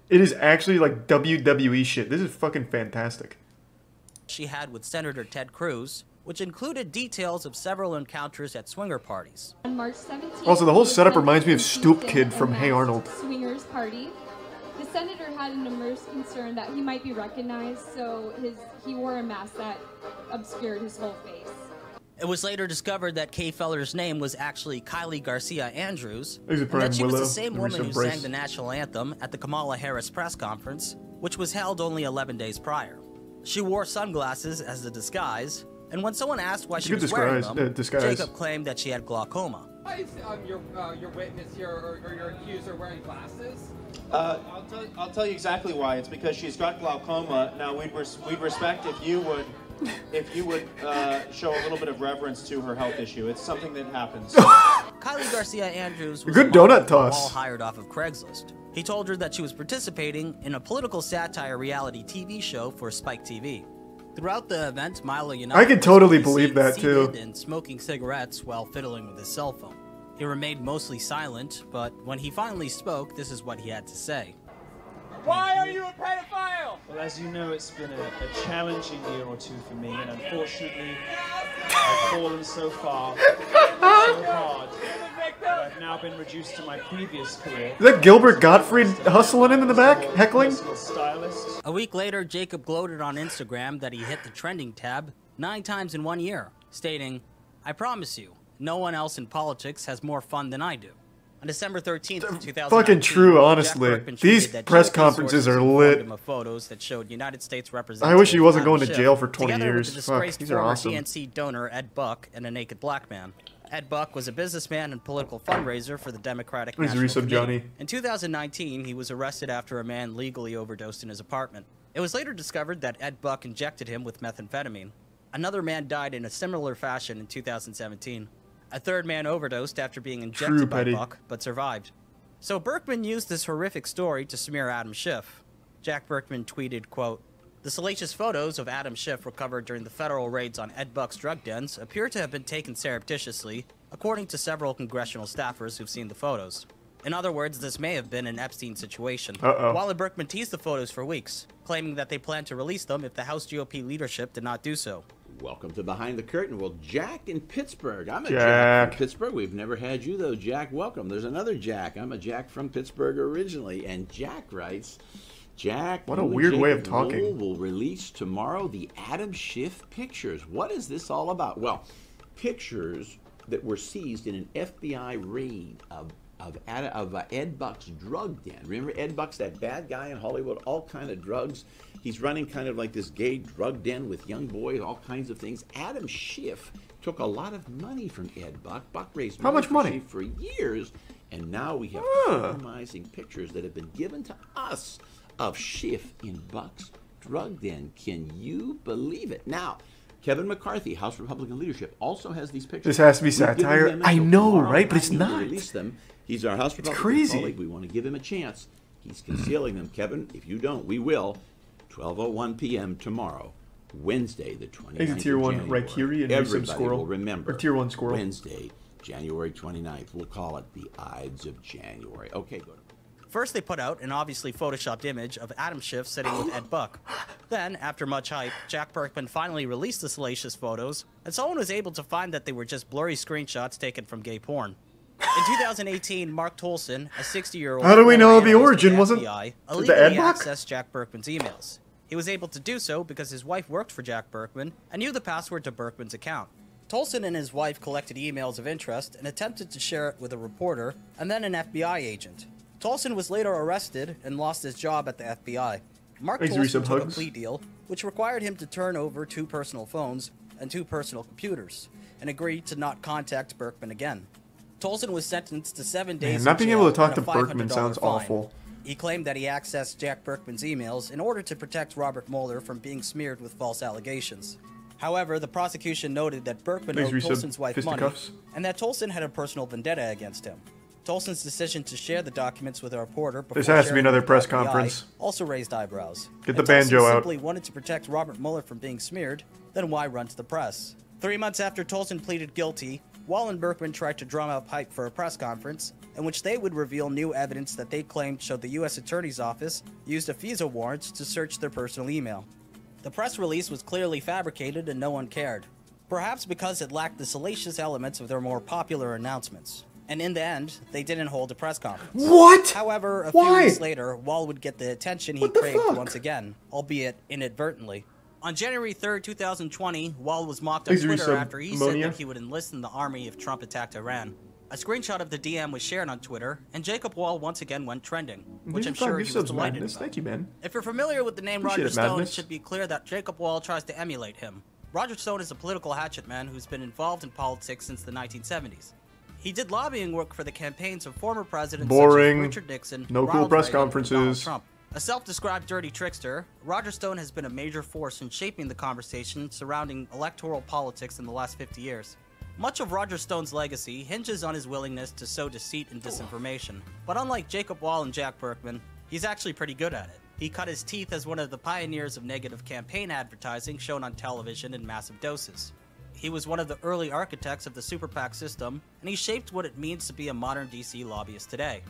It is actually like WWE shit. This is fucking fantastic. She had with Senator Ted Cruz, which included details of several encounters at swinger parties. On March 17th, also, the whole setup reminds me of Stoop Kid from Hey Arnold. Swingers party. The senator had an immense concern that he might be recognized, so he wore a mask that obscured his whole face. It was later discovered that Kay Feller's name was actually Kylie Garcia Andrews, and that that she was the same woman who sang the national anthem at the Kamala Harris press conference, which was held only 11 days prior. She wore sunglasses as a disguise, and when someone asked why she was wearing them, Jacob claimed that she had glaucoma. Why is your witness here or your accuser wearing glasses? I'll tell you exactly why. It's because she's got glaucoma. Now we'd respect if you would show a little bit of reverence to her health issue. It's something that happens. Kylie Garcia Andrews was a good donut toss. All hired off of Craigslist. He told her that she was participating in a political satire reality TV show for Spike TV. Throughout the event, Milo Yiannopoulos I could totally believe that too. And smoking cigarettes while fiddling with his cell phone. He remained mostly silent, but when he finally spoke, this is what he had to say. Why are you a pedophile? Well, as you know, it's been a challenging year or two for me, and unfortunately, I've fallen so far. hard that I've now been reduced to my previous career. Is that Gilbert Gottfried hustling him in the back, heckling? A week later, Jacob gloated on Instagram that he hit the trending tab 9 times in 1 year, stating, "I promise you, no one else in politics has more fun than I do." On December 13th, 2019, fucking true, honestly. These press conferences are lit. Photos that showed United States I wish he wasn't going to jail for 20 years. Fuck, these are awesome. DNC donor Ed Buck and a naked black man. Ed Buck was a businessman and political fundraiser for the Democratic National Committee. Johnny. In 2019, he was arrested after a man legally overdosed in his apartment. It was later discovered that Ed Buck injected him with methamphetamine. Another man died in a similar fashion in 2017. A third man overdosed after being injected by Buck, but survived. So Berkman used this horrific story to smear Adam Schiff. Jack Berkman tweeted, quote, "The salacious photos of Adam Schiff recovered during the federal raids on Ed Buck's drug dens appear to have been taken surreptitiously, according to several congressional staffers who've seen the photos. In other words, this may have been an Epstein situation." While Berkman teased the photos for weeks, claiming that they planned to release them if the House GOP leadership did not do so. Welcome to Behind the Curtain. Well, Jack in Pittsburgh. I'm a Jack from Pittsburgh. We've never had you, though, Jack. Welcome. There's another Jack. I'm a Jack from Pittsburgh originally. And Jack writes, Jack, what a weird way of talking. Will release tomorrow the Adam Schiff pictures. What is this all about? Well, pictures that were seized in an FBI raid of Ed Buck's drug den. Remember Ed Buck's that bad guy in Hollywood, all kind of drugs. He's running kind of like this gay drug den with young boys, all kinds of things. Adam Schiff took a lot of money from Ed Buck. Buck raised money for years, and now we have compromising pictures that have been given to us of Schiff in Buck's drug den. Can you believe it? Now, Kevin McCarthy, House Republican leadership, also has these pictures. This has to be satire. I know, right? But it's not. Release them. He's our House Republican colleague. We want to give him a chance. He's concealing them. Kevin, if you don't, we will. 12:01 p.m. tomorrow, Wednesday, the 29th of Tier 1 January. Raikiri and Everybody will remember. Or Tier 1 Squirrel. Wednesday, January 29th. We'll call it the Ides of January. Okay, go to. First, they put out an obviously photoshopped image of Adam Schiff sitting with Ed Buck. Then, after much hype, Jack Berkman finally released the salacious photos, and someone was able to find that they were just blurry screenshots taken from gay porn. In 2018, Mark Tolson, a 60-year-old... How do we know the origin wasn't illegally accessed Jack Berkman's emails. He was able to do so because his wife worked for Jack Berkman and knew the password to Berkman's account. Tolson and his wife collected emails of interest and attempted to share it with a reporter and then an FBI agent. Tolson was later arrested and lost his job at the FBI. Mark Tolson took a plea deal, which required him to turn over 2 personal phones and 2 personal computers, and agreed to not contact Berkman again. Tolson was sentenced to 7 days in jail. Not being able to talk to Berkman sounds awful. He claimed that he accessed Jack Berkman's emails in order to protect Robert Mueller from being smeared with false allegations. However, the prosecution noted that Berkman owed Tolson's wife money, and that Tolson had a personal vendetta against him. Tolson's decision to share the documents with a reporter before this has to be another press conference. Also raised eyebrows. Get the banjo out. Simply wanted to protect Robert Mueller from being smeared, then why run to the press? 3 months after Tolson pleaded guilty, Wall and Berkman tried to drum up hype for a press conference in which they would reveal new evidence that they claimed showed the U.S. Attorney's Office used a FISA warrant to search their personal email. The press release was clearly fabricated and no one cared, perhaps because it lacked the salacious elements of their more popular announcements. And in the end, they didn't hold a press conference. What? However, a few weeks later, Wall would get the attention he craved once again, albeit inadvertently. On January 3rd, 2020, Wall was mocked on Twitter after he said that he would enlist in the army if Trump attacked Iran. A screenshot of the DM was shared on Twitter, and Jacob Wall once again went trending, which I'm sure he was delighted about. Thank you, man. If you're familiar with the name Roger Stone, it should be clear that Jacob Wall tries to emulate him. Roger Stone is a political hatchet man who's been involved in politics since the 1970s. He did lobbying work for the campaigns of former presidents such as Richard Nixon, no cool press conferences. Trump. A self-described dirty trickster, Roger Stone has been a major force in shaping the conversation surrounding electoral politics in the last 50 years. Much of Roger Stone's legacy hinges on his willingness to sow deceit and disinformation. But unlike Jacob Wall and Jack Berkman, he's actually pretty good at it. He cut his teeth as one of the pioneers of negative campaign advertising shown on television in massive doses. He was one of the early architects of the super PAC system, and he shaped what it means to be a modern DC lobbyist today.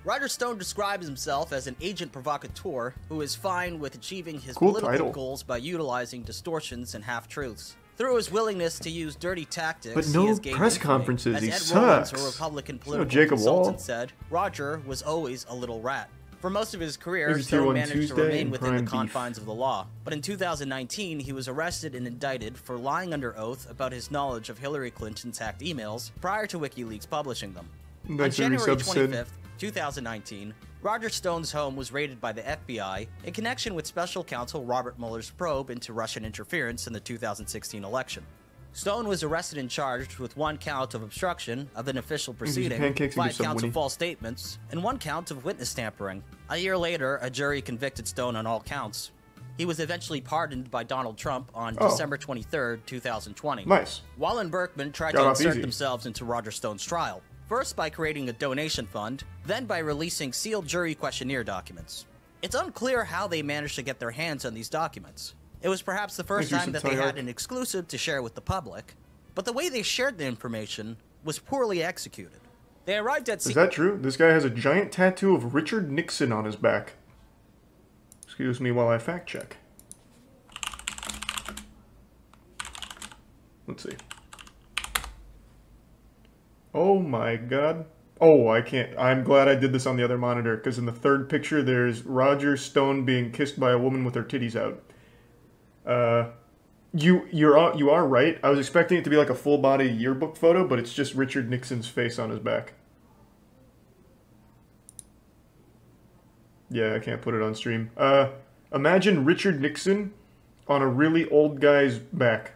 Roger Stone describes himself as an agent provocateur who is fine with achieving his political goals by utilizing distortions and half-truths. Through his willingness to use dirty tactics, but no press conferences. He sucks. A Republican political Jacob consultant Wall said, Roger was always a little rat. For most of his career, Stone managed to remain within the confines of the law. But in 2019, he was arrested and indicted for lying under oath about his knowledge of Hillary Clinton's hacked emails prior to WikiLeaks publishing them. On January 25th, 2019, Roger Stone's home was raided by the FBI in connection with special counsel Robert Mueller's probe into Russian interference in the 2016 election. Stone was arrested and charged with 1 count of obstruction of an official proceeding, 5 counts of false statements, and 1 count of witness tampering. A year later, a jury convicted Stone on all counts. He was eventually pardoned by Donald Trump on December 23, 2020. Nice. Wall and Berkman tried to insert themselves into Roger Stone's trial, first by creating a donation fund, then by releasing sealed jury questionnaire documents. It's unclear how they managed to get their hands on these documents. It was perhaps the first time that they had an exclusive to share with the public, but the way they shared the information was poorly executed. They arrived at... Is that true? This guy has a giant tattoo of Richard Nixon on his back. Excuse me while I fact check. Let's see. Oh my god. Oh, I can't. I'm glad I did this on the other monitor, because in the third picture there's Roger Stone being kissed by a woman with her titties out. You are right. I was expecting it to be like a full body yearbook photo, but it's just Richard Nixon's face on his back. Yeah, I can't put it on stream. Imagine Richard Nixon on a really old guy's back.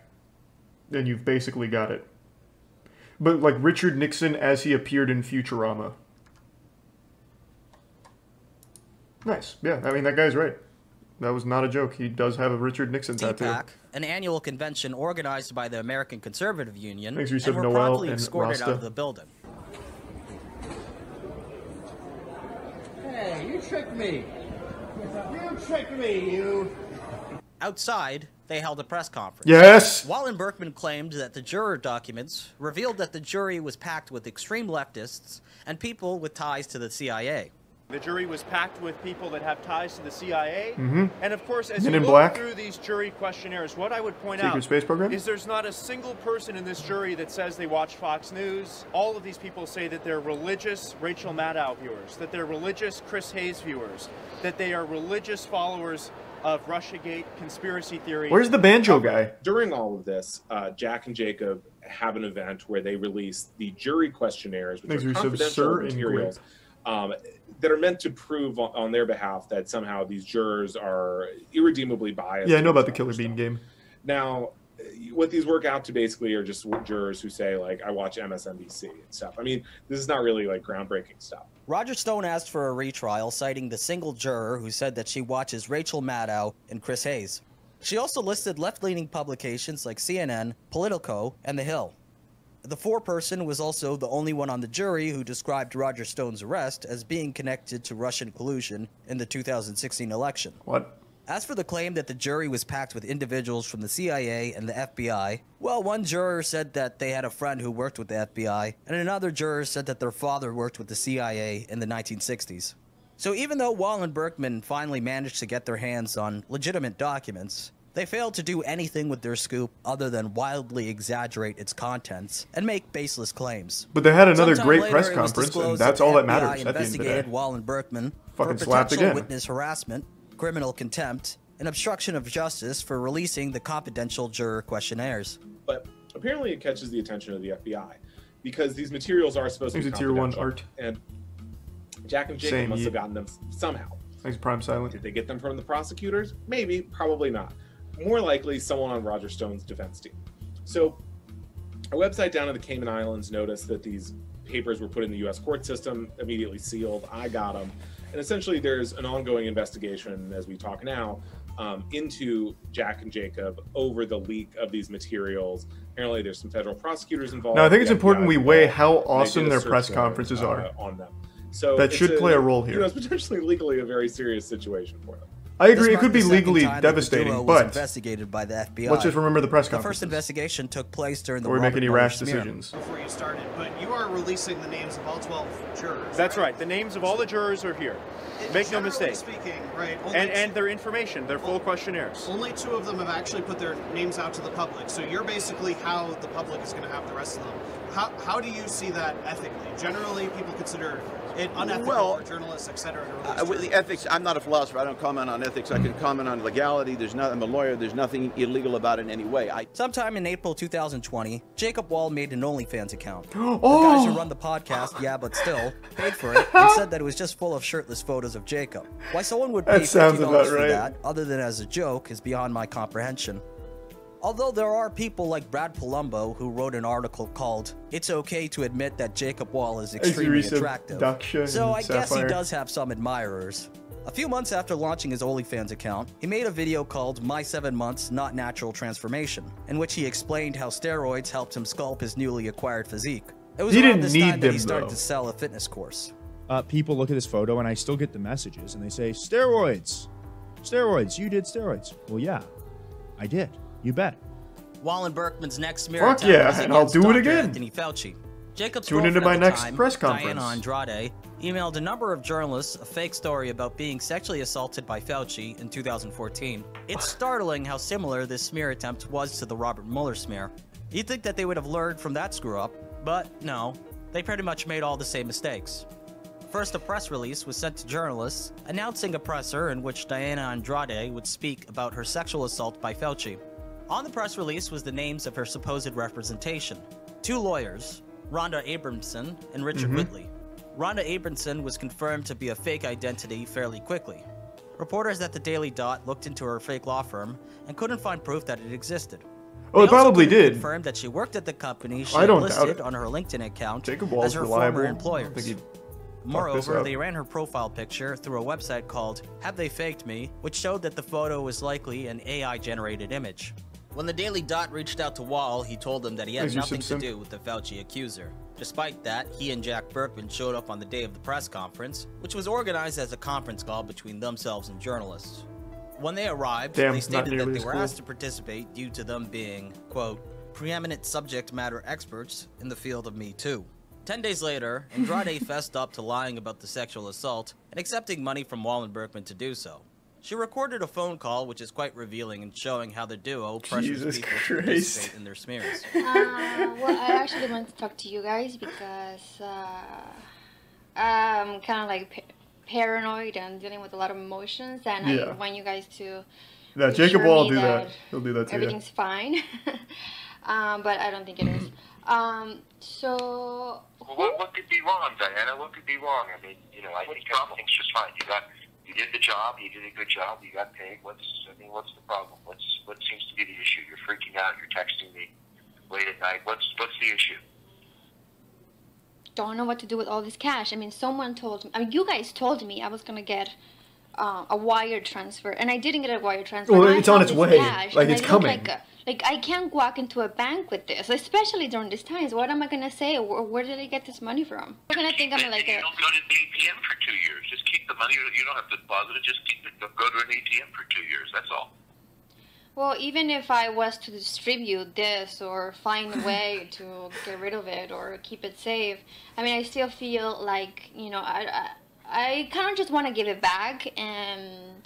Then you've basically got it. But like Richard Nixon as he appeared in Futurama. Nice. Yeah, I mean, that guy's right. That was not a joke. He does have a Richard Nixon tattoo. CPAC, an annual convention organized by the American Conservative Union, and were promptly escorted out of the building. Hey, you tricked me! You tricked me, you! Outside, they held a press conference. Yes! Wall and Berkman claimed that the juror documents revealed that the jury was packed with extreme leftists and people with ties to the CIA. The jury was packed with people that have ties to the CIA. Mm-hmm. And of course, as Men you in look Black. through these jury questionnaires, what I would point Secret out Space Program? is there's not a single person in this jury that says they watch Fox News. All of these people say that they're religious Rachel Maddow viewers, that they're religious Chris Hayes viewers, that they are religious followers of Russiagate conspiracy theory. Where's the banjo guy? During all of this, Jack and Jacob have an event where they release the jury questionnaires, which are confidential materials that are meant to prove on their behalf that somehow these jurors are irredeemably biased. Yeah, I know about the Killer Bean game. Now, what these work out to basically are just jurors who say, like, I watch MSNBC and stuff. I mean, this is not really, like, groundbreaking stuff. Roger Stone asked for a retrial, citing the single juror who said that she watches Rachel Maddow and Chris Hayes. She also listed left-leaning publications like CNN, Politico, and The Hill. The foreperson was also the only one on the jury who described Roger Stone's arrest as being connected to Russian collusion in the 2016 election. What? As for the claim that the jury was packed with individuals from the CIA and the FBI, well, one juror said that they had a friend who worked with the FBI, and another juror said that their father worked with the CIA in the 1960s. So even though Wall and Berkman finally managed to get their hands on legitimate documents, they failed to do anything with their scoop other than wildly exaggerate its contents and make baseless claims. But they had another great press conference, and that's all that matters at the end of the day. Wall and Berkman fucking for slapped potential again. witness harassment, criminal contempt, and obstruction of justice for releasing the confidential juror questionnaires. But apparently it catches the attention of the FBI because these materials are supposed to be Tier 1 confidential. art. And Jack and Jacob must have gotten them somehow. Thanks, Prime Silent. Did they get them from the prosecutors? Maybe, probably not. More likely, someone on Roger Stone's defense team. So, a website down in the Cayman Islands noticed that these papers were put in the U.S. court system, immediately sealed. I got them. And essentially, there's an ongoing investigation, as we talk now, into Jack and Jacob over the leak of these materials. Apparently, there's some federal prosecutors involved. Now, I think it's important we weigh how awesome their press conferences are. On them. So that should play a role here. You know, it's potentially legally a very serious situation for them. I agree, it could be legally devastating, but investigated by the FBI. Let's just remember the press The conference. first investigation took place during the Before we make any rash decisions. Before you started, but you are releasing the names of all 12 jurors. That's right. The names of all the jurors are here. Make no mistake. Speaking, right? And their information, their full questionnaires. Only 2 of them have actually put their names out to the public. So you're basically how the public is going to have the rest of them. How do you see that ethically? Generally, people consider it unethical for journalists, etc. With the ethics, I'm not a philosopher. I don't comment on ethics. I can comment on legality. I'm a lawyer. There's nothing illegal about it in any way. Sometime in April 2020, Jacob Wall made an OnlyFans account. The guys who run the podcast, Yeah But Still, paid for it and said that it was just full of shirtless photos of Jacob. Why someone would pay $50 for that, other than as a joke, is beyond my comprehension. Although there are people like Brad Palumbo who wrote an article called "It's Okay to Admit That Jacob Wall is Extremely Attractive," so I guess he does have some admirers. A few months after launching his OnlyFans account, he made a video called "My 7 Months Not Natural Transformation," in which he explained how steroids helped him sculpt his newly acquired physique. It was around this time that he started to sell a fitness course. People look at this photo and I still get the messages and they say, steroids, steroids, you did steroids. Well, yeah, I did. You bet. Wall and Berkman's next smear attempt was and I'll do it again. Anthony Fauci. Jacob's Tune into my next press conference. Diana Andrade emailed a number of journalists a fake story about being sexually assaulted by Fauci in 2014. It's startling how similar this smear attempt was to the Robert Mueller smear. You'd think that they would have learned from that screw-up, but no, they pretty much made all the same mistakes. First, a press release was sent to journalists announcing a presser in which Diana Andrade would speak about her sexual assault by Fauci. On the press release was the names of her supposed representation. 2 lawyers, Rhonda Abramson and Richard Whitley. Rhonda Abramson was confirmed to be a fake identity fairly quickly. Reporters at the Daily Dot looked into her fake law firm and couldn't find proof that it existed. Oh, it probably did. Confirmed that she worked at the company she listed on her LinkedIn account as her former employers. Moreover, they ran her profile picture through a website called Have They Faked Me, which showed that the photo was likely an AI-generated image. When the Daily Dot reached out to Wall, he told them that he had nothing to do with the Fauci accuser. Despite that, he and Jack Berkman showed up on the day of the press conference, which was organized as a conference call between themselves and journalists. When they arrived, they stated that they were asked to participate due to them being, quote, preeminent subject matter experts in the field of Me Too. 10 days later, Andrade fessed up to lying about the sexual assault and accepting money from Wall and Berkman to do so. She recorded a phone call, which is quite revealing in showing how the duo pressures people to participate in their smears. Well, I actually want to talk to you guys because I'm kind of like paranoid and dealing with a lot of emotions, and I want you guys to. Yeah, Jacob will do that. He'll do that too. Everything's fine, but I don't think it is. So. Well, what could be wrong, Diana? What could be wrong? I mean, you know, I think everything's just fine. You did the job. You did a good job. You got paid. What's the problem? What seems to be the issue? You're freaking out. You're texting me late at night. What's the issue? Don't know what to do with all this cash. I mean, someone told me. I mean, you guys told me I was gonna get a wire transfer, and I didn't get a wire transfer. Well, it's on its way. Like it's coming. Like I can't walk into a bank with this, especially during these times. What am I gonna say? Where did I get this money from? They're gonna think I'm like you don't go to the ATM for 2 years. Just keep the money. You don't have to deposit it. Just keep it. Go to an ATM for 2 years. That's all. Well, even if I was to distribute this or find a way to get rid of it or keep it safe, I mean, I still feel like, you know, I kind of just want to give it back, and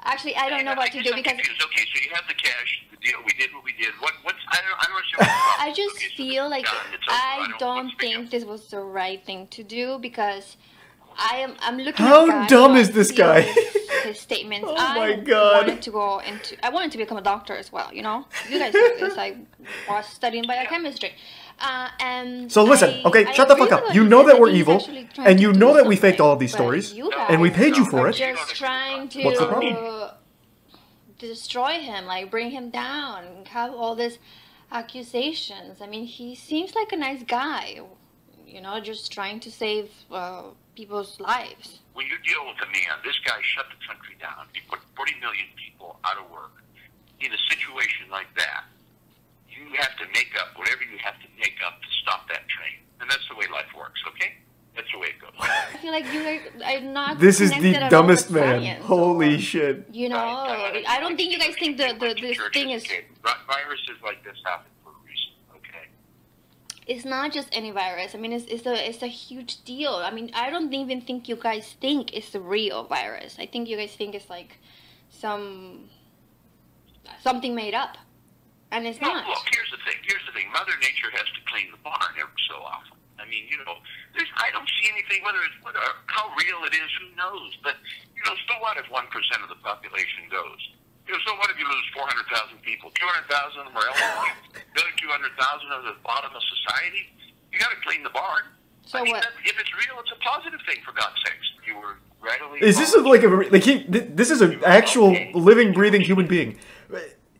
actually, I don't know what to do because. Okay, so you have the cash. The deal. We did what we did. I don't understand. I just feel like I don't think this was the right thing to do because I'm looking. How dumb is this guy? His statements. Oh my god! I wanted to become a doctor as well. You know, you guys know this. I was studying biochemistry. And so listen, okay, shut the fuck up. You know that we're evil, and you know that we faked all of these stories, and we paid you for it. Just trying to What's the problem? Destroy him, like bring him down, have all these accusations. I mean, he seems like a nice guy, you know, just trying to save people's lives. When you deal with a man, this guy shut the country down. He put 40 million people out of work. In a situation like that, you have to make up whatever you have to make up to stop that train. And that's the way life works, okay? That's the way it goes. I feel like you are not. This is the dumbest man. Holy shit. You know, I don't think you guys think this thing is. Viruses like this happen for a reason, okay? it's not just any virus. I mean, it's a huge deal. I mean, I don't even think you guys think it's the real virus. I think you guys think it's like something made up, and it's not. Look, here's the thing. Mother Nature has to clean the barn every so often. I mean, you know, I don't see anything, whether how real it is, who knows. But, you know, so what if 1% of the population goes? You know, so what if you lose 400,000 people? 200,000 of them are elderly. The other 200,000 are the bottom of society. You got to clean the barn. So I mean, what? if it's real, it's a positive thing, for God's sakes. You were readily... Is this this is an actual living, breathing human being?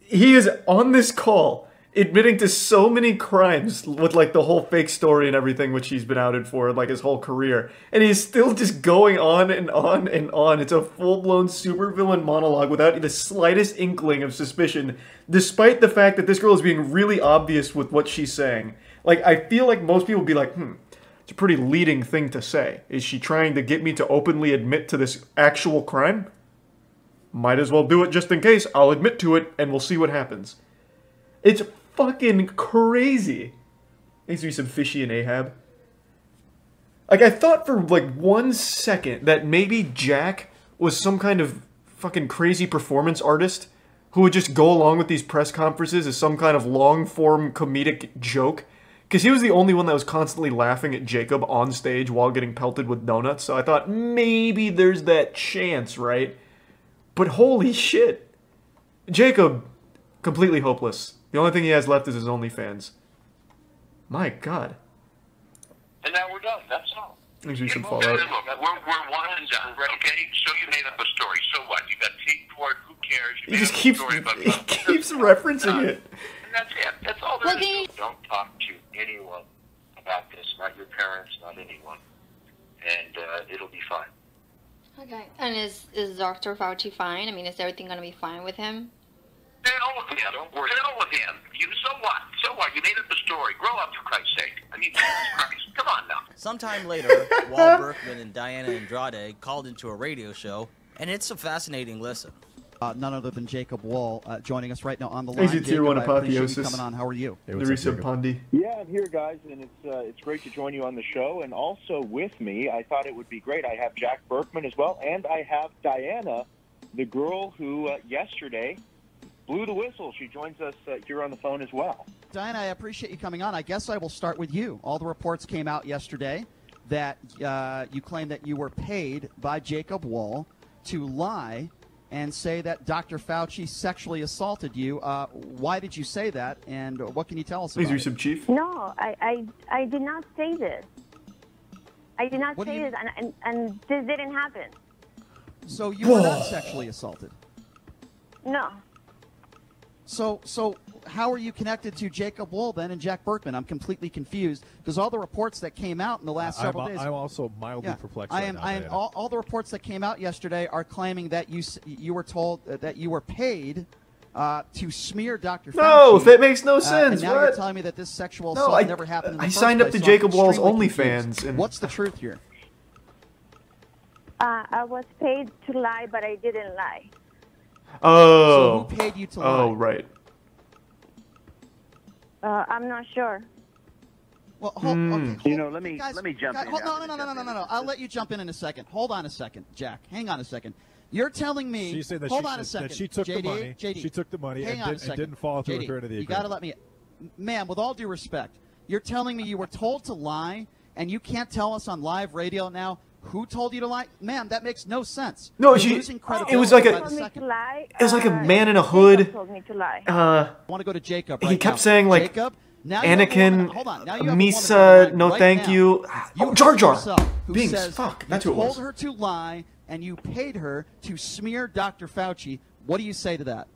He is on this call, admitting to so many crimes with, like, the whole fake story and everything, which he's been outed for, like, his whole career. And he's still just going on and on and on. It's a full-blown supervillain monologue without the slightest inkling of suspicion, despite the fact that this girl is being really obvious with what she's saying. Like, I feel like most people would be like, it's a pretty leading thing to say. Is she trying to get me to openly admit to this actual crime? Might as well do it just in case. I'll admit to it, and we'll see what happens. It's fucking crazy. Needs to be some Fishy and Ahab. Like, I thought for, like, 1 second that maybe Jack was some kind of fucking crazy performance artist who would just go along with these press conferences as some kind of long-form comedic joke. Because he was the only one that was constantly laughing at Jacob on stage while getting pelted with donuts. So I thought, maybe there's that chance, right? But holy shit. Jacob, completely hopeless. The only thing he has left is his OnlyFans. My God. And now we're done. That's all. Thinks we should fall Look, out. we're one and done, okay? So you made up a story. So what? You got tape for it. Who cares? You He just made up a keeps story about he keeps referencing it. And that's it. That's all there is. Don't talk to anyone about this. Not your parents, not anyone. And it'll be fine. Okay. And is Dr. Fauci fine? I mean, is everything going to be fine with him? The hell with him. Don't worry. The hell with him. So what? So what? You made up a story. Grow up, for Christ's sake. I mean, Jesus Christ. Come on now. Sometime later, Walt Berkman and Diana Andrade called into a radio show, and it's a fascinating listen. None other than Jacob Wall joining us right now on the line. He's a tier 1 I appreciate you apotheosis. coming on. How are you? Larissa Pandi. Yeah, I'm here, guys, and it's great to join you on the show. And also with me, I thought it would be great. I have Jack Berkman as well, and I have Diana, the girl who yesterday blew the whistle. She joins us here on the phone as well. Diana, I appreciate you coming on. I guess I will start with you. All the reports came out yesterday that you claim that you were paid by Jacob Wall to lie and say that Dr. Fauci sexually assaulted you. Why did you say that, and what can you tell us about it? Resub Chief? No, I did not say this. I did not say this, and this didn't happen. So you were not sexually assaulted? No. So how are you connected to Jacob Wall then and Jack Berkman? I'm completely confused because all the reports that came out in the last several days. I'm also mildly perplexed. I am. All the reports that came out yesterday are claiming that you were told that you were paid to smear Dr. Fauci. No, that makes no sense. And now you're telling me that this sexual assault never happened in the I first signed up place, to so I'm Jacob Wall's extremely OnlyFans. confused. And What's the truth here? I was paid to lie, but I didn't lie. Oh. So who paid you to lie? Oh, right. I'm not sure. Well, okay, You know, let me jump in. No. I'll let you jump in a second. Hold on a second, Jack. Hang on a second. You're telling me. She said that hold on a second. that she took JD, the money. JD, She took the money hang and, on a and second. didn't follow through JD, with her into the you agreement. got to let me. Ma'am, with all due respect, you're telling me you were told to lie, and you can't tell us on live radio now who told you to lie? Ma'am, that makes no sense. No, You're losing credibility it was like by the second. It was like a man in a hood. Jacob told me to lie. I want to go to Jacob right He kept now. saying, like, Jacob, now you have a Anakin, woman- hold on, now you have a woman Misa, on the line no right thank now. you. You Jar Jar. yourself who Binks, says fuck, that's you who it was. told her to lie and you paid her to smear Dr. Fauci. What do you say to that?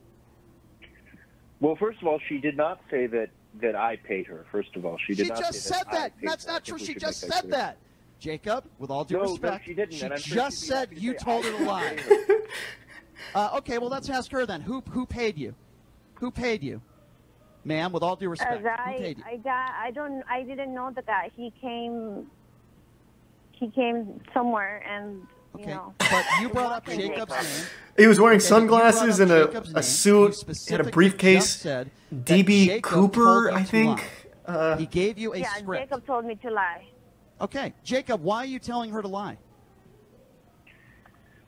Well, first of all, she did not say that I paid her. First of all, she did not just say said that. I that. paid That's her. I not think true. we She should just make said clear. that. Jacob, with all due No, respect, she didn't, she and I'm sure just she'd be said happy to you say, told I her to lie. paid her. Okay, well, let's ask her then. Who paid you? Who paid you? Ma'am, with all due respect, who paid you? I didn't know the guy. He came somewhere and you know. But you brought up Jacob's name. He was wearing Okay, sunglasses and Jacob's name. a suit, You had a briefcase. just said that DB Jacob Cooper, told you I to think. lie. He gave you a Yeah, script. Jacob told me to lie. Okay, Jacob, why are you telling her to lie?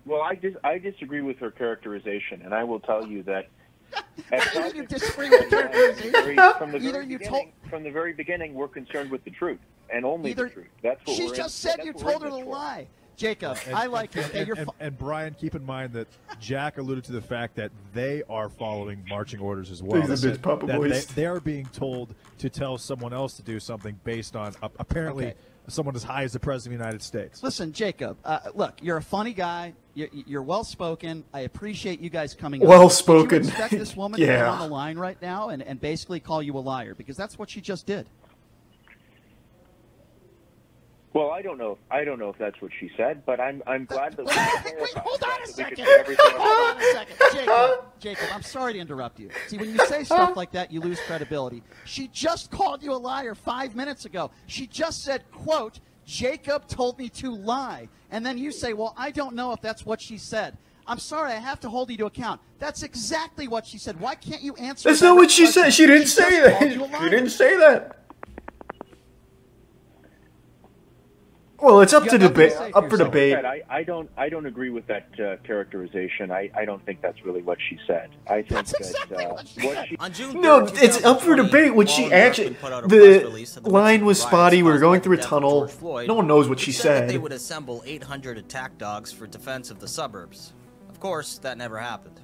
Well, I disagree with her characterization, and I will tell you that. You disagree with characterization? From the very beginning, we're concerned with the truth and only the truth. That's what She just said you told her to lie. Jacob, I like you. Okay, And Brian, keep in mind that Jack alluded to the fact that they are following marching orders as well. He's a bitch, Papa Boys. They are being told to tell someone else to do something based on apparently someone as high as the President of the United States. Listen, Jacob, look, you're a funny guy. You're well-spoken. I appreciate you guys coming Well-spoken. Did you expect this woman to Yeah. come on the line right now and basically call you a liar? Because that's what she just did. Well, I don't know if that's what she said, but I'm glad that we Hold on a second. Hold on a second. Jacob, I'm sorry to interrupt you. See, when you say stuff like that, you lose credibility. She just called you a liar 5 minutes ago. She just said, quote, Jacob told me to lie. And then you say, well, I don't know if that's what she said. I'm sorry, I have to hold you to account. That's exactly what she said. Why can't you answer That's that not what she question? said. She didn't say just that. called you a liar. She didn't say that. Well, it's up to debate. Up for debate. I don't agree with that characterization. I don't think that's really what she said. I think what she. On June 3rd, No, it's up for debate. When she actually, the line was spotty. We were going through a tunnel. No one knows what she said. That they said. would assemble 800 attack dogs for defense of the suburbs. Of course, that never happened.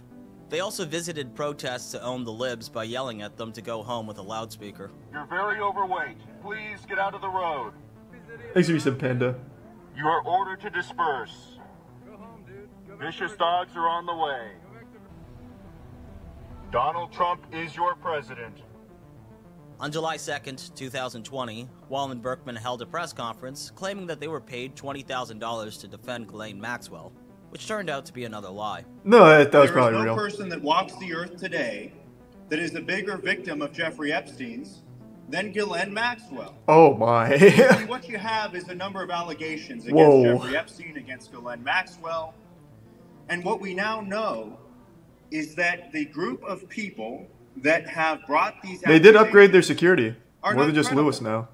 They also visited protests to own the libs by yelling at them to go home with a loudspeaker. You're very overweight. Please get out of the road. Thanks for some Panda. You are ordered to disperse. Vicious dogs are on the way. Donald Trump is your president. On July 2nd, 2020, Wall and Berkman held a press conference claiming that they were paid $20,000 to defend Ghislaine Maxwell, which turned out to be another lie. No, that was probably There is real. no person that walks the earth today that is a bigger victim of Jeffrey Epstein's than Ghislaine Maxwell. Oh my. See, what you have is a number of allegations against Whoa. Jeffrey Epstein, against Ghislaine Maxwell. And what we now know is that the group of people that have brought these They did upgrade their accusations security. are More not than just credible. Lewis now.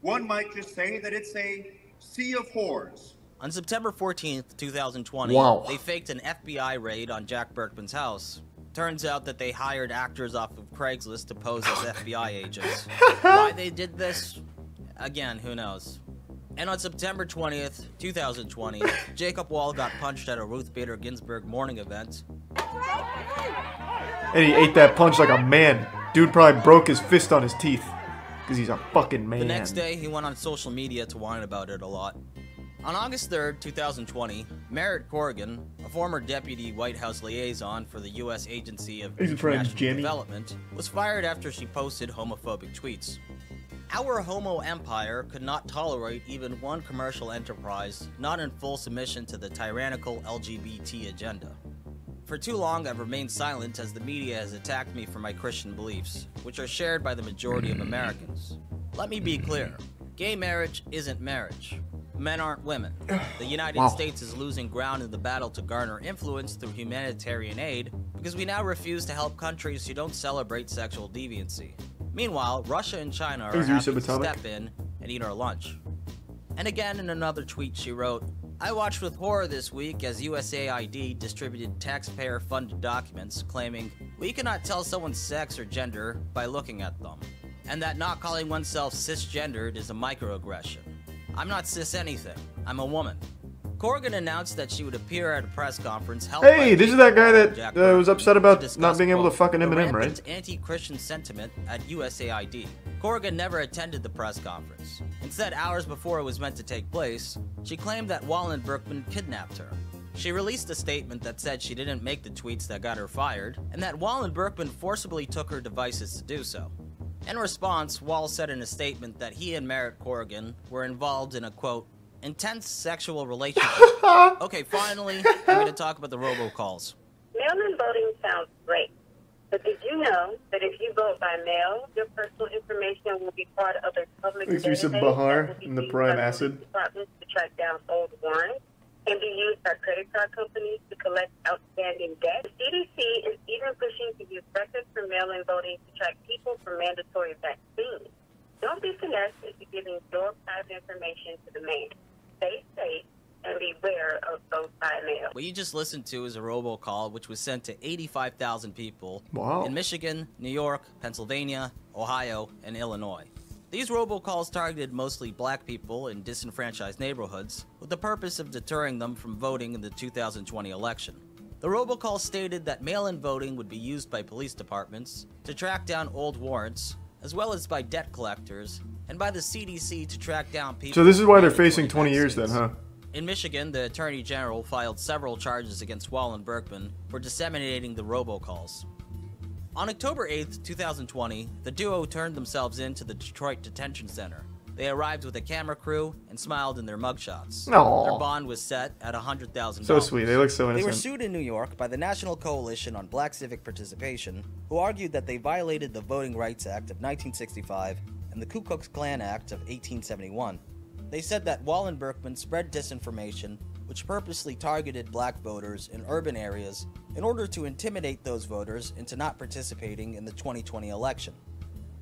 One might just say that it's a sea of whores. On September 14th, 2020, Wow. they faked an FBI raid on Jack Berkman's house. Turns out that they hired actors off of Craigslist to pose as FBI agents. Why they did this? Again, who knows? And on September 20th, 2020, Jacob Wall got punched at a Ruth Bader Ginsburg morning event. And he ate that punch like a man. Dude probably broke his fist on his teeth. Because he's a fucking man. The next day, he went on social media to whine about it a lot. On August 3rd, 2020, Merritt Corrigan, a former deputy White House liaison for the U.S. Agency of He's a friend, International Jimmy. Development, was fired after she posted homophobic tweets. Our homo empire could not tolerate even one commercial enterprise not in full submission to the tyrannical LGBT agenda. For too long, I've remained silent as the media has attacked me for my Christian beliefs, which are shared by the majority of Americans. Let me be clear. Gay marriage isn't marriage. Men aren't women. The United Wow. States is losing ground in the battle to garner influence through humanitarian aid because we now refuse to help countries who don't celebrate sexual deviancy. Meanwhile, Russia and China are Thanks, happy to Yusuf Atomic. step in and eat our lunch. And again, in another tweet, she wrote, I watched with horror this week as USAID distributed taxpayer-funded documents claiming we cannot tell someone's sex or gender by looking at them, and that not calling oneself cisgendered is a microaggression. I'm not cis anything. I'm a woman. Corrigan announced that she would appear at a press conference held by Hey, this is that guy that Jack was Berkman upset to about discuss, not being able to quote, fuck an the M&M, right? rampant anti-Christian sentiment at USAID. Corrigan never attended the press conference. Instead, hours before it was meant to take place, she claimed that Wall and Berkman kidnapped her. She released a statement that said she didn't make the tweets that got her fired, and that Wall and Berkman forcibly took her devices to do so. In response, Wall said in a statement that he and Merritt Corrigan were involved in a, quote, intense sexual relationship. Okay, finally, I'm going to talk about the robocalls. Mail-in voting sounds great, but did you know that if you vote by mail, your personal information will be part of a public Thanks for some database Bahar that will be and the used Prime by Acid. departments to track down old warrants and be used by credit card companies to collect outstanding debt? The CDC is even pushing to use records for mail-in voting to track people for mandatory vaccines. Don't be finessed into giving your private information to the man. Stay safe and beware of those by mail. What you just listened to is a robocall which was sent to 85,000 people Wow. in Michigan, New York, Pennsylvania, Ohio, and Illinois. These robocalls targeted mostly black people in disenfranchised neighborhoods with the purpose of deterring them from voting in the 2020 election. The robocall stated that mail-in voting would be used by police departments to track down old warrants, as well as by debt collectors, and by the CDC to track down people. So this is why they're facing 20 years then, huh? In Michigan, the Attorney General filed several charges against Wall and Berkman for disseminating the robocalls. On October 8th, 2020, the duo turned themselves in to the Detroit Detention Center. They arrived with a camera crew and smiled in their mugshots. Aww. Their bond was set at $100,000. So sweet. They look so They were innocent. sued in New York by the National Coalition on Black Civic Participation, who argued that they violated the Voting Rights Act of 1965 and the Ku Klux Klan Act of 1871. They said that Wall and Berkman spread disinformation which purposely targeted black voters in urban areas in order to intimidate those voters into not participating in the 2020 election.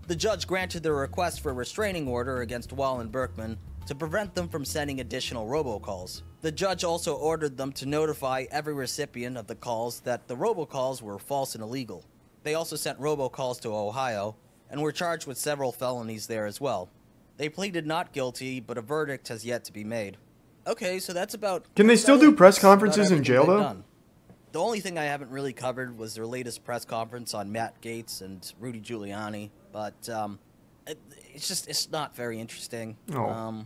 The judge granted their request for a restraining order against Wall and Berkman to prevent them from sending additional robocalls. The judge also ordered them to notify every recipient of the calls that the robocalls were false and illegal. They also sent robocalls to Ohio and were charged with several felonies there as well. They pleaded not guilty, but a verdict has yet to be made. Okay, so that's about... Can they still do press conferences in jail, though? Done. The only thing I haven't really covered was their latest press conference on Matt Gaetz and Rudy Giuliani, but it's not very interesting. Oh.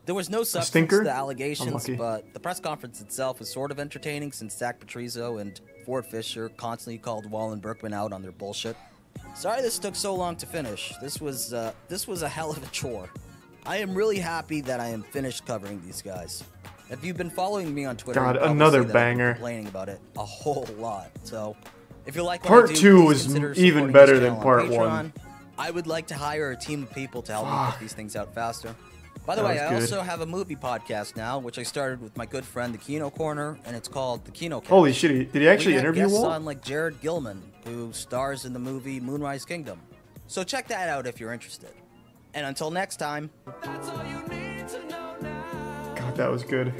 There was no substance stinker? to the allegations, Unlucky. but the press conference itself was sort of entertaining since Zach Patrizio and Ford Fisher constantly called Wall and Berkman out on their bullshit. Sorry this took so long to finish. This was a hell of a chore. I am really happy that I am finished covering these guys. If you've been following me on Twitter, God, you probably another see that I've been banger. complaining about it a whole lot. So, if you like what Part I do, 2 please was consider even supporting better this than channel on part Patreon. 1. I would like to hire a team of people to help me Fuck. put these things out faster. By the That way, was I good. also have a movie podcast now, which I started with my good friend, the Kino Corner, and it's called The Kino Cast. Holy shit, did he actually We have interview guests Walt? on like Jared Gilman, who stars in the movie Moonrise Kingdom. So check that out if you're interested. And until next time. God, that was good.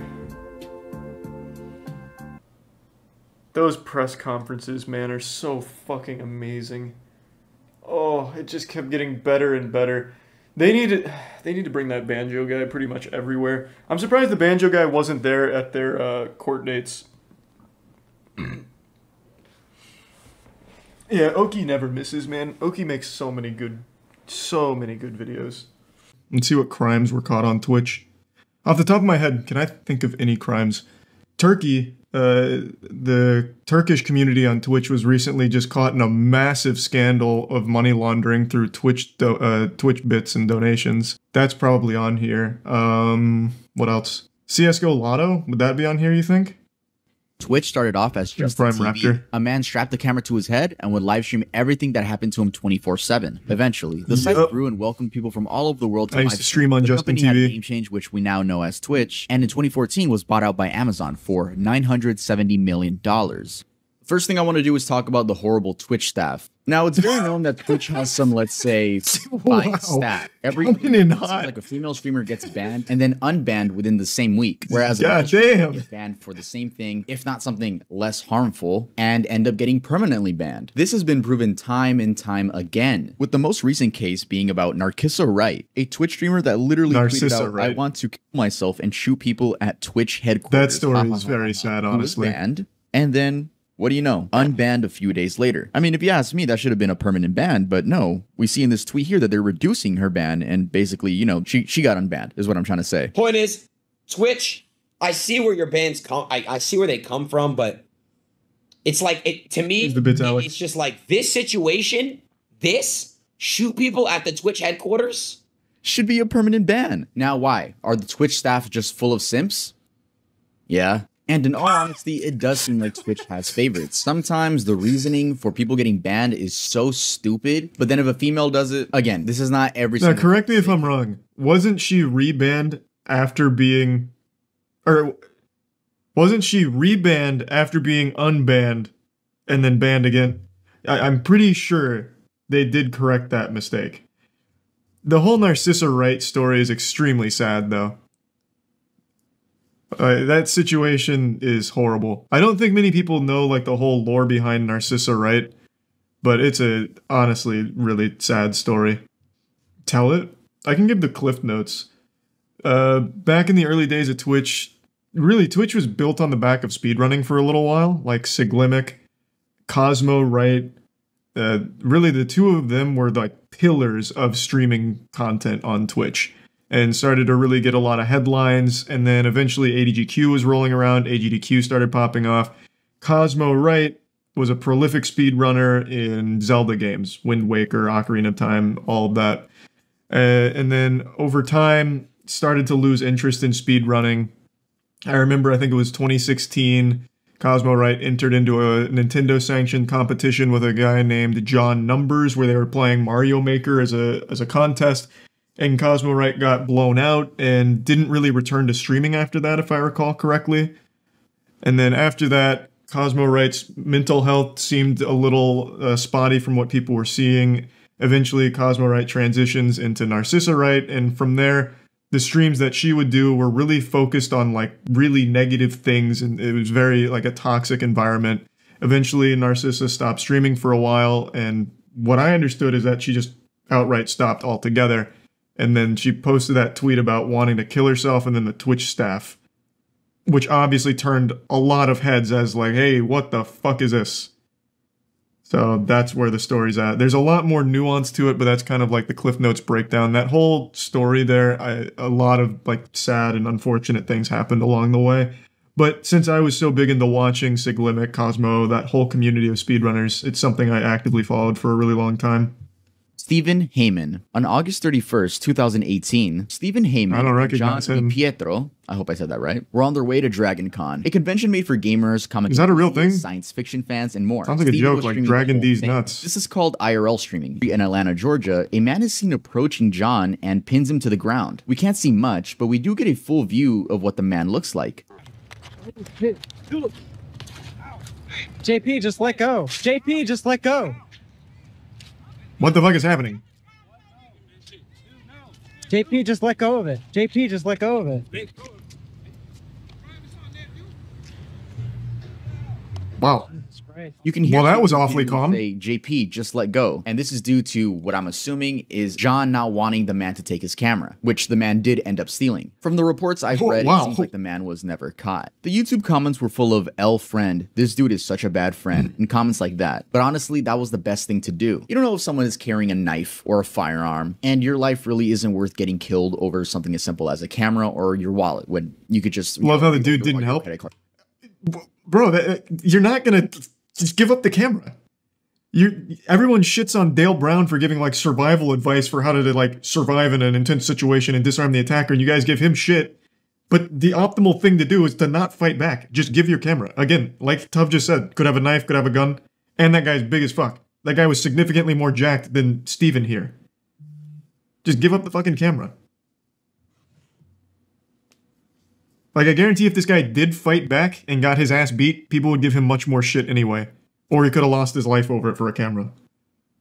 Those press conferences, man, are so fucking amazing. Oh, it just kept getting better and better. They need to bring that banjo guy pretty much everywhere. I'm surprised the banjo guy wasn't there at their court dates. Yeah, Oki never misses, man. Oki makes so many good videos. Let's see what crimes were caught on Twitch. Off the top of my head, can I think of any crimes? Turkey, the Turkish community on Twitch was recently just caught in a massive scandal of money laundering through Twitch bits and donations. That's probably on here. What else? CSGO Lotto, would that be on here, you think? Twitch started off as just Prime a TV. Raptor. A man strapped the camera to his head and would live stream everything that happened to him 24/7. Eventually, the site grew and welcomed people from all over the world to I used live to stream on The Justin company had TV. a name change, which we now know as Twitch, and in 2014 was bought out by Amazon for $970 million. First thing I want to do is talk about the horrible Twitch staff. Now, it's very known that Twitch has some, let's say, fine staff. Coming in hot. Like a female streamer gets banned and then unbanned within the same week, whereas a God male streamer damn. gets banned for the same thing, if not something less harmful, and end up getting permanently banned. This has been proven time and time again, with the most recent case being about Narcissa Wright, a Twitch streamer that literally tweeted Narcissa out, Wright. "I want to kill myself and shoot people at Twitch headquarters." That story is very sad, Who was honestly. banned, and then, what do you know? Unbanned a few days later. I mean, if you ask me, that should have been a permanent ban, but no. We see in this tweet here that they're reducing her ban, and basically, you know, she got unbanned, is what I'm trying to say. Point is, Twitch, I see where your bans come, I see where they come from, but it's like, to me, it's just like, this situation, shoot people at the Twitch headquarters? Should be a permanent ban. Now, why? Are the Twitch staff just full of simps? Yeah. And in all honesty, it does seem like Twitch has favorites. Sometimes the reasoning for people getting banned is so stupid, but then if a female does it, again, this is not every Now, single... correct me if I'm wrong. Wasn't she rebanned after being... Or... Wasn't she rebanned after being unbanned and then banned again? I'm pretty sure they did correct that mistake. The whole Narcissa Wright story is extremely sad, though. That situation is horrible. I don't think many people know like the whole lore behind Narcissa Wright, but it's a honestly really sad story. Tell it? I can give the cliff notes. Back in the early days of Twitch, really Twitch was built on the back of speedrunning for a little while, like Siglimic, Cosmo Wright. Really the two of them were like pillars of streaming content on Twitch. And started to really get a lot of headlines, and then eventually ADGQ was rolling around, AGDQ started popping off. Cosmo Wright was a prolific speedrunner in Zelda games, Wind Waker, Ocarina of Time, all of that. And then over time, started to lose interest in speedrunning. I remember, I think it was 2016, Cosmo Wright entered into a Nintendo-sanctioned competition with a guy named John Numbers, where they were playing Mario Maker as a contest. And Cosmo Wright got blown out and didn't really return to streaming after that, if I recall correctly. And then after that, Cosmo Wright's mental health seemed a little spotty from what people were seeing. Eventually, Cosmo Wright transitions into Narcissa Wright, and from there, the streams that she would do were really focused on like really negative things, and it was very like a toxic environment. Eventually, Narcissa stopped streaming for a while, and what I understood is that she just outright stopped altogether. And then she posted that tweet about wanting to kill herself, and then the Twitch staff, which obviously turned a lot of heads as like, hey, what the fuck is this? So that's where the story's at. There's a lot more nuance to it, but that's kind of like the Cliff Notes breakdown. That whole story there, a lot of like sad and unfortunate things happened along the way. But since I was so big into watching Siglimic, Cosmo, that whole community of speedrunners, it's something I actively followed for a really long time. Stephen Heyman. On August 31st, 2018, Stephen Heyman and John Di Pietro, I hope I said that right, were on their way to Dragon Con, a convention made for gamers, comic Is that a real thing? science fiction fans, and more. Sounds like Steven a joke, like Dragon D's nuts. This is called IRL streaming. In Atlanta, Georgia, a man is seen approaching John and pins him to the ground. We can't see much, but we do get a full view of what the man looks like. JP, just let go. JP, just let go. What the fuck is happening? JP, just let go of it. JP, just let go of it. Wow. You can hear that was awfully calm. Say, JP, just let go. And this is due to what I'm assuming is John not wanting the man to take his camera, which the man did end up stealing. From the reports I've read, it seems like the man was never caught. The YouTube comments were full of L friend, this dude is such a bad friend, and comments like that. But honestly, that was the best thing to do. You don't know if someone is carrying a knife or a firearm, and your life really isn't worth getting killed over something as simple as a camera or your wallet, when you could just... Love how the dude didn't help. Bro, you're not gonna... Just give up the camera. Everyone shits on Dale Brown for giving like survival advice for how to like survive in an intense situation and disarm the attacker, and you guys give him shit. But the optimal thing to do is to not fight back. Just give your camera. Again, like Tuv just said, could have a knife, could have a gun, and that guy's big as fuck. That guy was significantly more jacked than Steven here. Just give up the fucking camera. Like, I guarantee if this guy did fight back and got his ass beat, people would give him much more shit anyway. Or he could have lost his life over it for a camera.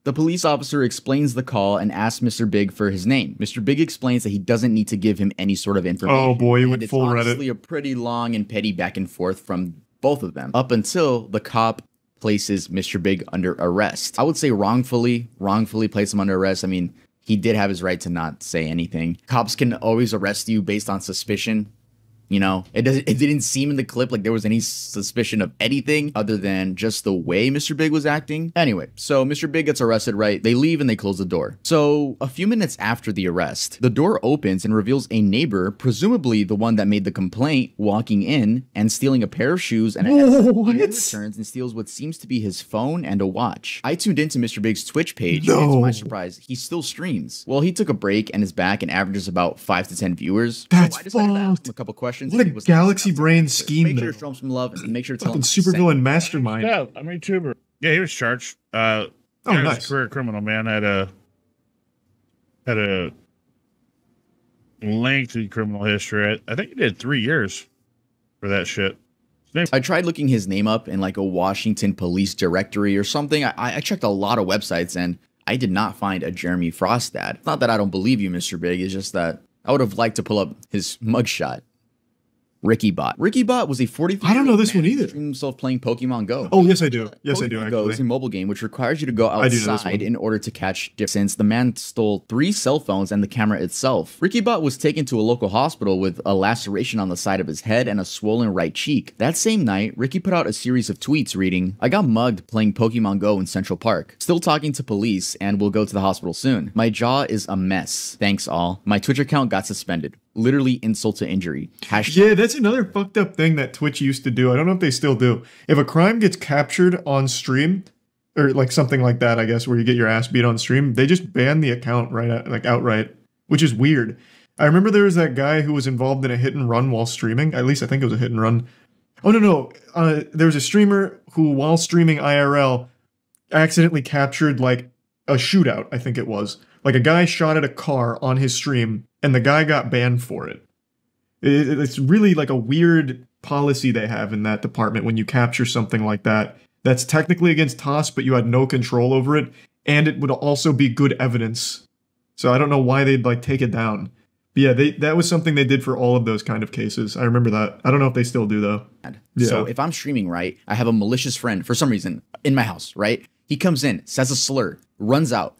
The police officer explains the call and asks Mr. Big for his name. Mr. Big explains that he doesn't need to give him any sort of information. Oh boy, he went full Reddit. It's honestly a pretty long and petty back and forth from both of them, up until the cop places Mr. Big under arrest. I would say wrongfully place him under arrest. I mean, he did have his right to not say anything. Cops can always arrest you based on suspicion. You know, it didn't seem in the clip like there was any suspicion of anything other than just the way Mr. Big was acting. Anyway, so Mr. Big gets arrested, right? They leave and they close the door. So a few minutes after the arrest, the door opens and reveals a neighbor, presumably the one that made the complaint, walking in and stealing a pair of shoes and a headset. He returns and steals what seems to be his phone and a watch. I tuned into Mr. Big's Twitch page, and to my surprise, he still streams. Well, he took a break and is back and averages about 5 to 10 viewers. That's so I decided to ask him a couple questions. What a galaxy brain scheme, Make sure to show him some love and make sure to tell him supervillain mastermind. Yeah, I'm a YouTuber. Yeah, he was charged. Nice. He's a career criminal, man. Had a lengthy criminal history. I think he did 3 years for that shit. I tried looking his name up in like a Washington police directory or something. I checked a lot of websites and I did not find a Jeremy Frost ad. It's not that I don't believe you, Mr. Big, it's just that I would have liked to pull up his mugshot. RickyBot. RickyBot was a 43. I don't know this one either. Streamed himself playing Pokemon Go. Oh, yes, I do. Yes, I do, Pokemon Go actually. is a mobile game which requires you to go outside in order to catch different. Since the man stole 3 cell phones and the camera itself. RickyBot was taken to a local hospital with a laceration on the side of his head and a swollen right cheek. That same night, Ricky put out a series of tweets reading, "I got mugged playing Pokemon Go in Central Park. Still talking to police and will go to the hospital soon. My jaw is a mess. Thanks all. My Twitch account got suspended. Literally insult to injury." Yeah, that's another fucked up thing that Twitch used to do. I don't know if they still do. If a crime gets captured on stream, or like something like that, I guess, where you get your ass beat on stream, they just ban the account outright, which is weird. I remember there was that guy who was involved in a hit and run while streaming. At least I think it was a hit and run. Oh, no. There was a streamer who, while streaming IRL, accidentally captured like a shootout, I think it was. Like a guy shot at a car on his stream, and the guy got banned for it. It's really like a weird policy they have in that department when you capture something like that. That's technically against TOS, but you had no control over it, and it would also be good evidence. So I don't know why they'd like take it down. But yeah, that was something they did for all of those kind of cases. I remember that. I don't know if they still do though. Yeah. So if I'm streaming, right, I have a malicious friend for some reason in my house, right? He comes in, says a slur, runs out.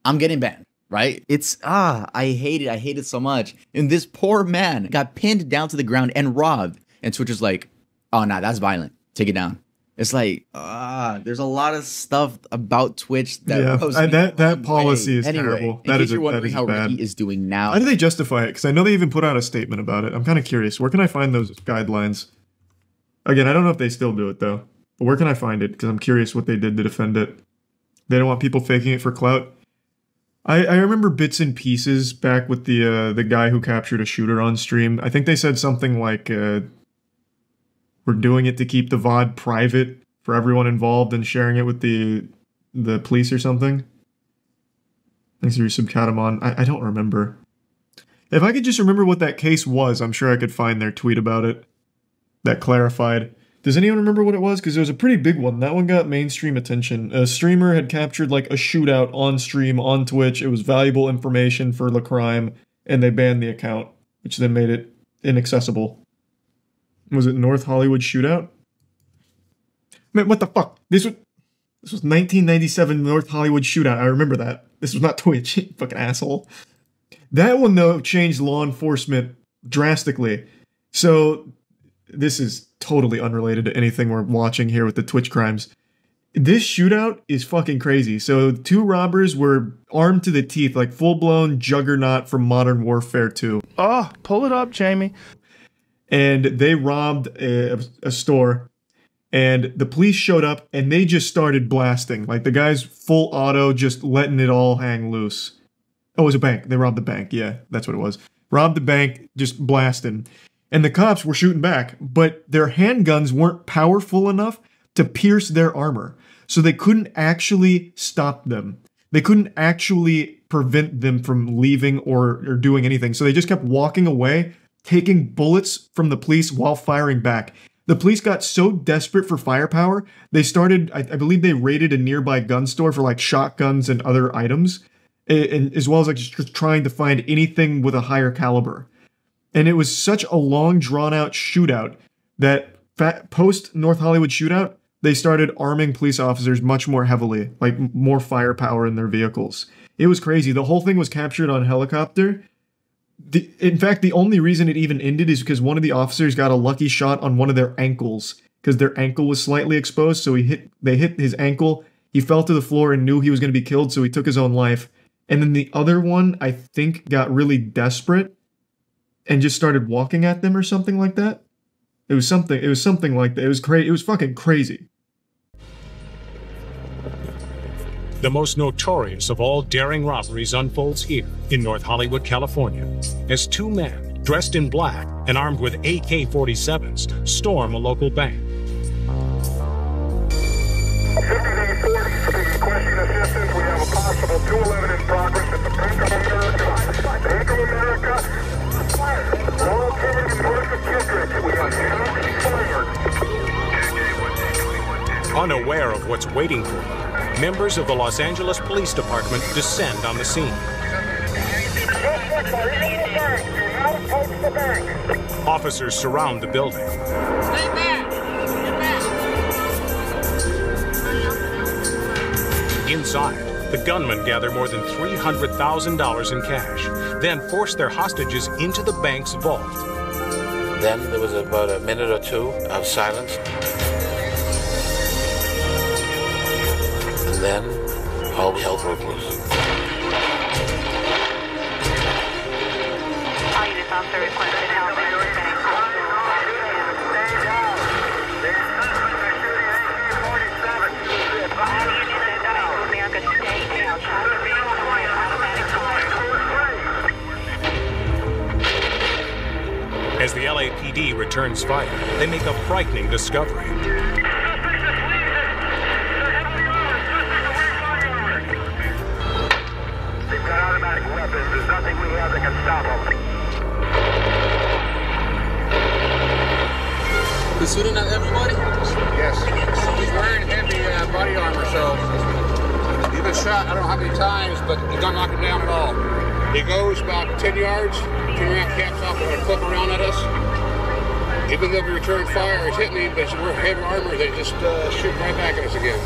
I'm getting banned. Right? It's, I hate it. I hate it so much. And this poor man got pinned down to the ground and robbed. And Twitch is like, oh, nah, that's violent. Take it down. It's like, there's a lot of stuff about Twitch that that policy is terrible. That is wondering how Ricky is doing now. How do they justify it? Because I know they even put out a statement about it. I'm kind of curious. Where can I find those guidelines? Again, I don't know if they still do it, though. But where can I find it? Because I'm curious what they did to defend it. They don't want people faking it for clout. I remember bits and pieces back with the guy who captured a shooter on stream. I think they said something like, we're doing it to keep the VOD private for everyone involved and sharing it with the police or something. Thanks for your subcatamon. I don't remember. If I could just remember what that case was, I'm sure I could find their tweet about it that clarified. Does anyone remember what it was? Because it was a pretty big one. That one got mainstream attention. A streamer had captured like a shootout on stream on Twitch. It was valuable information for the crime, and they banned the account, which then made it inaccessible. Was it North Hollywood Shootout? Man, what the fuck? This was 1997 North Hollywood Shootout. I remember that. This was not Twitch, you fucking asshole. That one, though, changed law enforcement drastically. So this is totally unrelated to anything we're watching here with the Twitch crimes. This shootout is fucking crazy. So 2 robbers were armed to the teeth, like full-blown juggernaut from Modern Warfare 2. Oh, pull it up, Jamie. And they robbed a store, and the police showed up, and they just started blasting. Like, the guy's full auto, just letting it all hang loose. Oh, it was a bank. They robbed the bank. Yeah, that's what it was. Robbed the bank, just blasting. And the cops were shooting back, but their handguns weren't powerful enough to pierce their armor. So they couldn't actually stop them. They couldn't actually prevent them from leaving or doing anything. So they just kept walking away, taking bullets from the police while firing back. The police got so desperate for firepower, they started, I believe they raided a nearby gun store for like shotguns and other items, and as well as like just trying to find anything with a higher caliber. And it was such a long, drawn-out shootout that post North Hollywood Shootout, they started arming police officers much more heavily, like more firepower in their vehicles. It was crazy. The whole thing was captured on helicopter. In fact, the only reason it even ended is because one of the officers got a lucky shot on one of their ankles, because their ankle was slightly exposed, so they hit his ankle, he fell to the floor and knew he was going to be killed, so he took his own life. And then the other one, I think, got really desperate and just started walking at them or something like that. It was something like that. It was crazy. It was fucking crazy. The most notorious of all daring robberies unfolds here in North Hollywood, California, as 2 men dressed in black and armed with AK-47s storm a local bank. Requesting assistance. We have a possible 211 in progress at the Bank of America. Bank of America. All activity north of Kendrick. We have shots fired. Unaware of what's waiting for them, members of the Los Angeles Police Department descend on the scene. Officers surround the building. Stay back! Get back! Inside, the gunmen gather more than $300,000 in cash, then force their hostages into the bank's vault. Then there was about a minute or two of silence. And then all hell broke loose. Officer requested help at the bank. As the LAPD returns fire, they make a frightening discovery. They've got automatic weapons. There's nothing we have that can stop them. The shooting at everybody? Yes. He's wearing heavy body armor, so he's been shot I don't know how many times, but he don't knock him down at all. He goes about 10 yards, turn around, caps off, and flip around at us. Even though we return fire, it's hitting him, but we're heavy armor, they just shoot right back at us again.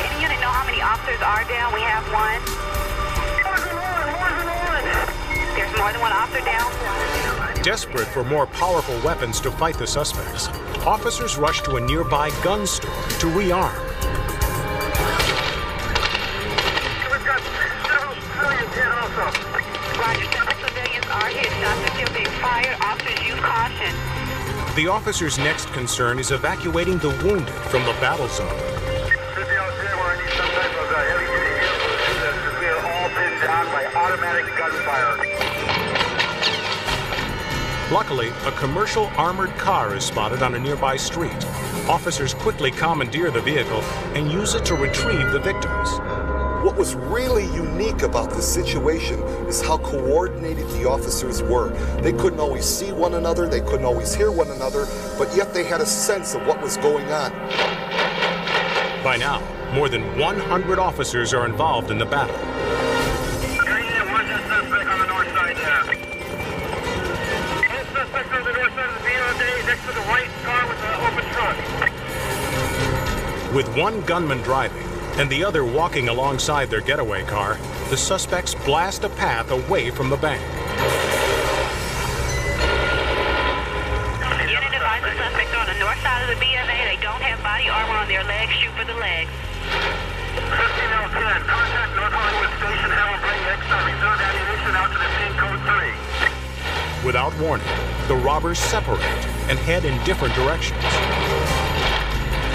Any unit know how many officers are down? We have one. There's more than one officer down. Desperate for more powerful weapons to fight the suspects, officers rush to a nearby gun store to rearm. We've got several civilians hit also. Roger, several civilians are hit. Shots are still being fired. Officers use caution. The officer's next concern is evacuating the wounded from the battle zone. Should be out there where I need some type of heavy-duty vehicle to do this, because we are all pinned down by automatic gunfire. Luckily, a commercial armored car is spotted on a nearby street. Officers quickly commandeer the vehicle and use it to retrieve the victims. What was really unique about this situation is how coordinated the officers were. They couldn't always see one another, they couldn't always hear one another, but yet they had a sense of what was going on. By now, more than 100 officers are involved in the battle. Next to the white car with the open trunk. With one gunman driving and the other walking alongside their getaway car, the suspects blast a path away from the bank. Unit advised the suspects are on the north side of the BFA. They don't have body armor on their legs. Shoot for the legs. 15L10, contact North Hollywood Station. Have them bring extra reserve ammunition out to the scene code 3. Without warning, the robbers separate and head in different directions.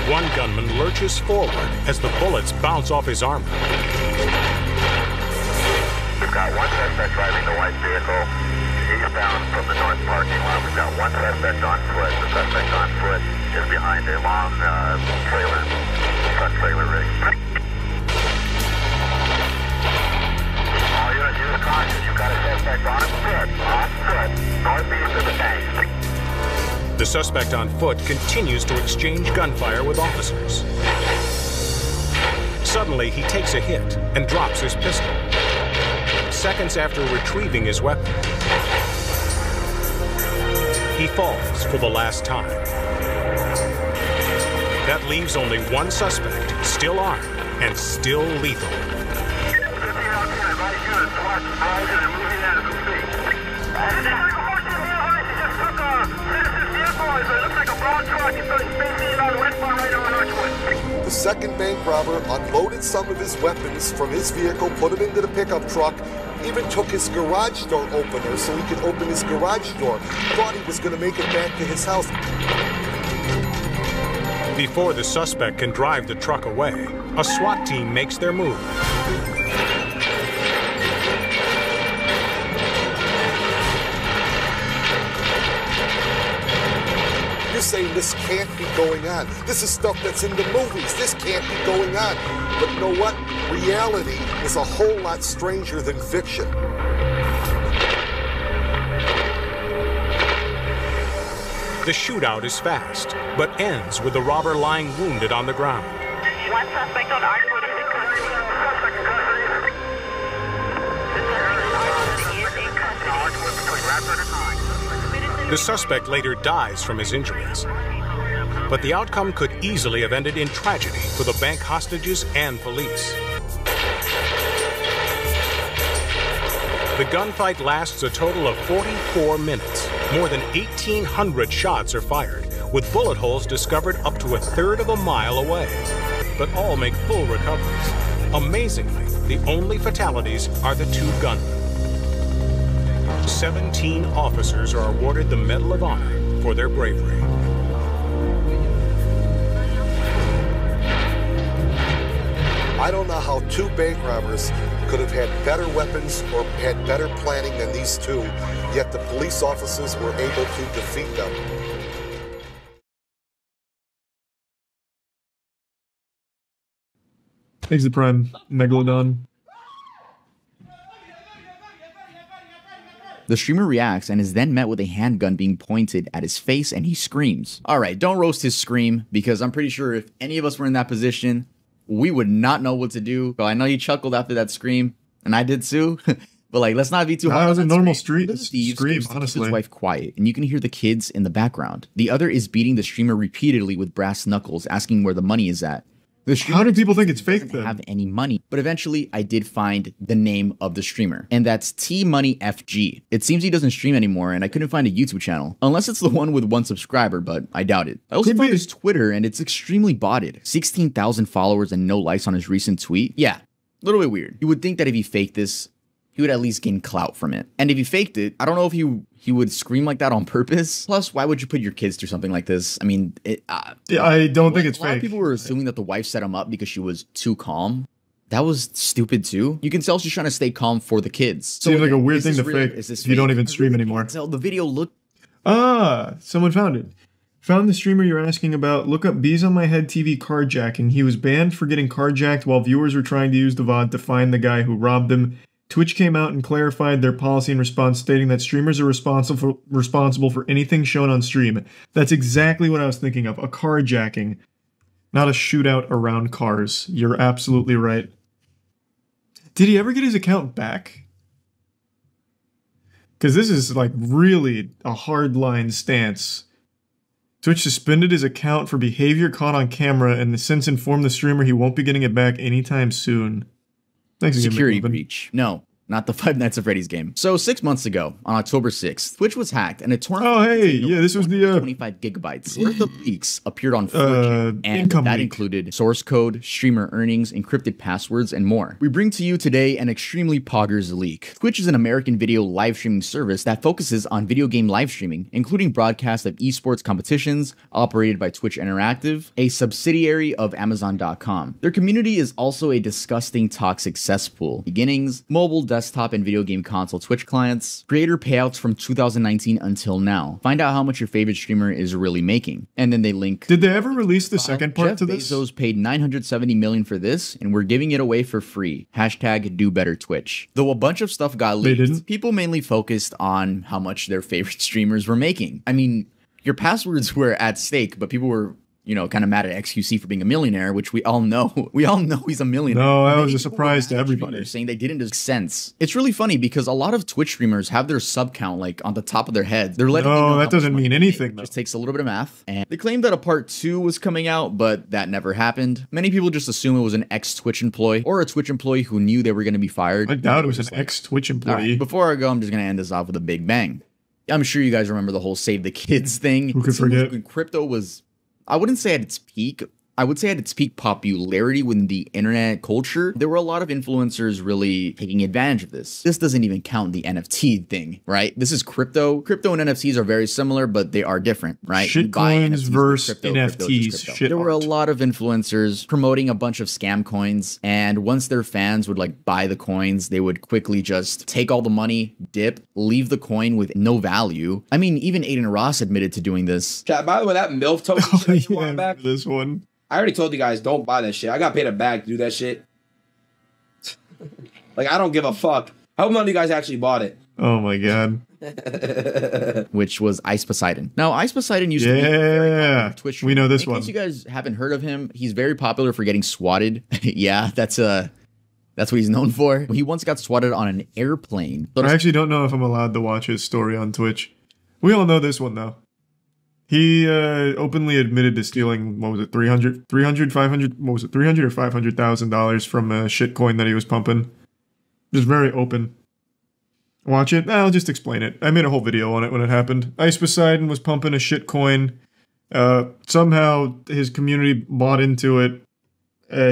One gunman lurches forward as the bullets bounce off his armor. We've got one suspect driving the white vehicle eastbound from the north parking lot. We've got one suspect on foot. The suspect on foot is behind a long trailer, truck trailer rig. All units, use caution. You've got a suspect on foot, northeast of the bank. The suspect on foot continues to exchange gunfire with officers. Suddenly, he takes a hit and drops his pistol. Seconds after retrieving his weapon, he falls for the last time. That leaves only one suspect, still armed and still lethal. The second bank robber unloaded some of his weapons from his vehicle, put them into the pickup truck, even took his garage door opener so he could open his garage door. Thought he was going to make it back to his house. Before the suspect can drive the truck away, a SWAT team makes their move. You're saying this can't be going on. This is stuff that's in the movies. This can't be going on. But you know what? Reality is a whole lot stranger than fiction. The shootout is fast, but ends with the robber lying wounded on the ground. One suspect on Artwood is in custody. The suspect later dies from his injuries. But the outcome could easily have ended in tragedy for the bank hostages and police. The gunfight lasts a total of 44 minutes. More than 1,800 shots are fired, with bullet holes discovered up to a third of a mile away. But all make full recoveries. Amazingly, the only fatalities are the two gunmen. 17 officers are awarded the Medal of Honor for their bravery. I don't know how two bank robbers could have had better weapons or had better planning than these two, yet the police officers were able to defeat them. Thanks the Prime, Megalodon. The streamer reacts and is then met with a handgun being pointed at his face, and he screams. Alright, don't roast his scream, because I'm pretty sure if any of us were in that position, we would not know what to do. So I know you chuckled after that scream, and I did too. But like, let's not be too hard. That was a normal scream, honestly. His wife quiet, and you can hear the kids in the background. The other is beating the streamer repeatedly with brass knuckles, asking where the money is at. How do people think it's fake then? Doesn't have any money, but eventually I did find the name of the streamer, and that's TMoneyFG. It seems he doesn't stream anymore, and I couldn't find a YouTube channel, unless it's the one with 1 subscriber, but I doubt it. I also found his Twitter, and it's extremely botted. 16,000 followers and no likes on his recent tweet. Yeah, a little bit weird. You would think that if he faked this, he would at least gain clout from it. And if he faked it, I don't know if he would scream like that on purpose. Plus, why would you put your kids through something like this? I mean, yeah, I don't think it's fake. A lot of people were assuming that the wife set him up because she was too calm. That was stupid too. You can tell she's trying to stay calm for the kids. So seems like a weird thing to fake if you don't even stream anymore. Tell the video looked. Someone found it. Found the streamer you're asking about. Look up Bees on My Head TV carjacking. He was banned for getting carjacked while viewers were trying to use the VOD to find the guy who robbed him. Twitch came out and clarified their policy in response, stating that streamers are responsible for anything shown on stream. That's exactly what I was thinking of, a carjacking, not a shootout around cars. You're absolutely right. Did he ever get his account back? Because this is like really a hardline stance. Twitch suspended his account for behavior caught on camera and has since informed the streamer he won't be getting it back anytime soon. Thanks again, security breach. No, not the Five Nights at Freddy's game. So 6 months ago, on October 6th, Twitch was hacked and a torrent. Oh, hey, yeah, this was the 25 gigabytes worth of leaks appeared on 4chan, and that included source code, streamer earnings, encrypted passwords, and more. We bring to you today an extremely poggers leak. Twitch is an American video live streaming service that focuses on video game live streaming, including broadcast of esports competitions operated by Twitch Interactive, a subsidiary of Amazon.com. Their community is also a disgusting, toxic cesspool. Beginnings, mobile, desktop, and video game console Twitch clients, creator payouts from 2019 until now. Find out how much your favorite streamer is really making. And then they link. Did they ever release the second part to this? Jeff Bezos paid $970 million for this, and we're giving it away for free. Hashtag do better Twitch. Though a bunch of stuff got leaked, people mainly focused on how much their favorite streamers were making. I mean, your passwords were at stake, but people were, you know, kind of mad at XQC for being a millionaire, which we all know. We all know he's a millionaire. No, that was a surprise to everybody. Saying they didn't make sense. It's really funny because a lot of Twitch streamers have their sub count like on the top of their head. They're letting no, that doesn't mean anything. It just takes a little bit of math. And they claimed that a part 2 was coming out, but that never happened. Many people just assume it was an ex-Twitch employee or a Twitch employee who knew they were going to be fired. I doubt it was an ex-Twitch employee. Right, before I go, I'm just going to end this off with a big bang. I'm sure you guys remember the whole Save the Kids thing. Who could forget? When crypto was, I wouldn't say at its peak. I would say at its peak popularity within the internet culture, there were a lot of influencers really taking advantage of this. This doesn't even count the NFT thing, right? This is crypto. Crypto and NFTs are very similar, but they are different, right? Shitcoins versus NFTs. There were a lot of influencers promoting a bunch of scam coins, and once their fans would like buy the coins, they would quickly just take all the money, dip, leave the coin with no value. I mean, even Aiden Ross admitted to doing this. Chat, by the way, that MILF token back. This one. I already told you guys, don't buy that shit. I got paid a bag to do that shit. Like, I don't give a fuck. How many of you guys actually bought it? Oh my god. Which was Ice Poseidon. Now, Ice Poseidon used to be very popular on Twitch. We know this In one. case you guys haven't heard of him, he's very popular for getting swatted. Yeah, that's what he's known for. He once got swatted on an airplane. I actually don't know if I'm allowed to watch his story on Twitch. We all know this one though. He openly admitted to stealing, what was it, 300, 500, what was it, $300 or $500,000 from a shitcoin that he was pumping. Just very open. Watch it? I'll just explain it. I made a whole video on it when it happened. Ice Poseidon was pumping a shitcoin. Somehow his community bought into it.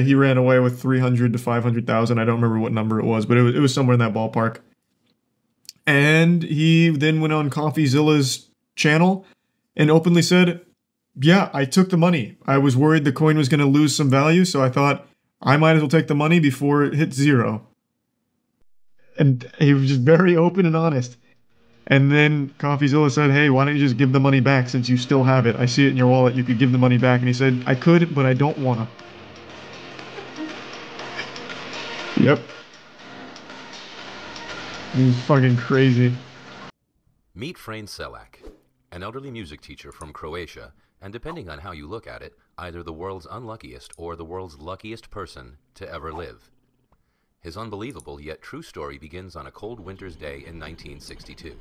He ran away with 300 to 500,000. I don't remember what number it was, but it was somewhere in that ballpark. And he then went on CoffeeZilla's channel and openly said, yeah, I took the money. I was worried the coin was going to lose some value, so I thought I might as well take the money before it hit zero. And he was just very open and honest. And then CoffeeZilla said, hey, why don't you just give the money back since you still have it? I see it in your wallet. You could give the money back. And he said, I could, but I don't want to. Yep. He's fucking crazy. Meet Frane Selak, an elderly music teacher from Croatia, and depending on how you look at it, either the world's unluckiest or the world's luckiest person to ever live. His unbelievable yet true story begins on a cold winter's day in 1962.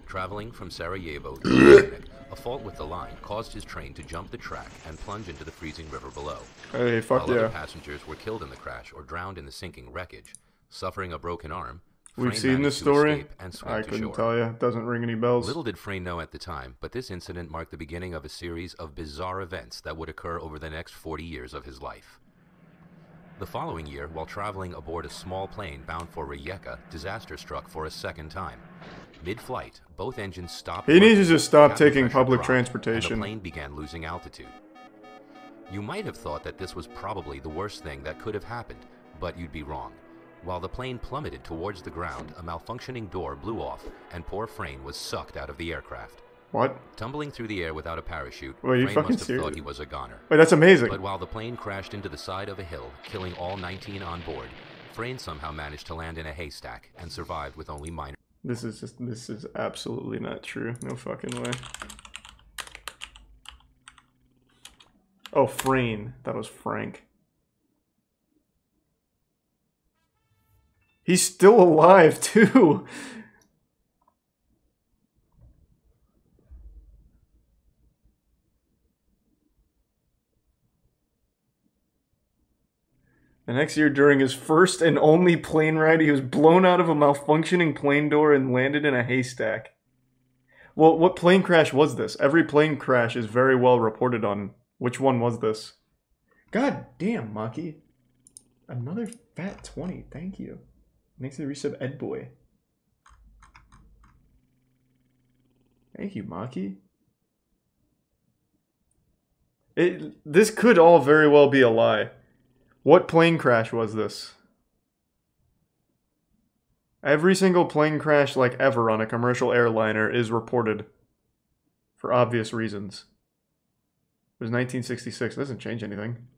Traveling from Sarajevo to Dubrovnik, a fault with the line caused his train to jump the track and plunge into the freezing river below. Hey, fuck While yeah. other passengers were killed in the crash or drowned in the sinking wreckage, suffering a broken arm, We've Frane seen this managed to story. escape and swim I to couldn't shore. tell you. It doesn't ring any bells. Little did Frane know at the time, but this incident marked the beginning of a series of bizarre events that would occur over the next 40 years of his life. The following year, while traveling aboard a small plane bound for Rijeka, disaster struck for a second time. Mid-flight, both engines stopped. He needs to just stop cabin taking pressure public dropped, transportation. And the plane began losing altitude. You might have thought that this was probably the worst thing that could have happened, but you'd be wrong. While the plane plummeted towards the ground, a malfunctioning door blew off, and poor Frane was sucked out of the aircraft. What? Tumbling through the air without a parachute, Wait, are you Frane fucking must have serious? thought he was a goner. Wait, that's amazing. But while the plane crashed into the side of a hill, killing all 19 on board, Frane somehow managed to land in a haystack and survived with only minor... This is absolutely not true. No fucking way. Oh, Frane. That was Frank. He's still alive, too. The next year, during his first and only plane ride, he was blown out of a malfunctioning plane door and landed in a haystack. Well, what plane crash was this? Every plane crash is very well reported on. Which one was this? God damn, Maki. Another fat 20, thank you. Thanks to the resub, Ed Boy. Thank you, Maki. This could all very well be a lie. What plane crash was this? Every single plane crash like ever on a commercial airliner is reported. For obvious reasons. It was 1966. It doesn't change anything.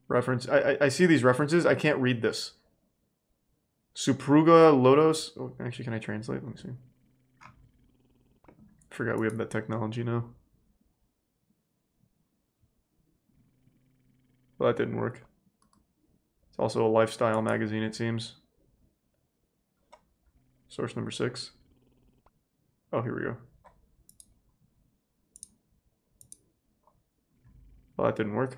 Reference. I see these references. I can't read this. Supruga Lodos. Oh, actually, can I translate? Let me see. Forgot we have that technology now. Well, that didn't work. It's also a lifestyle magazine, it seems. Source number 6. Oh, here we go. Well, that didn't work.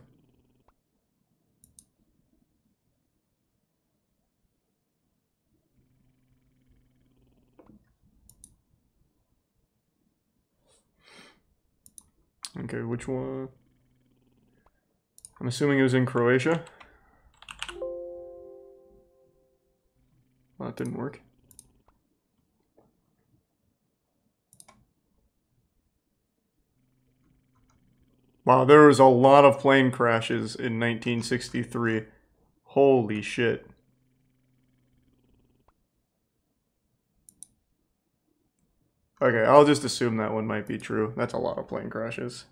Okay, which one? I'm assuming it was in Croatia. Well, that didn't work. Wow, there was a lot of plane crashes in 1963. Holy shit. Okay, I'll just assume that one might be true. That's a lot of plane crashes.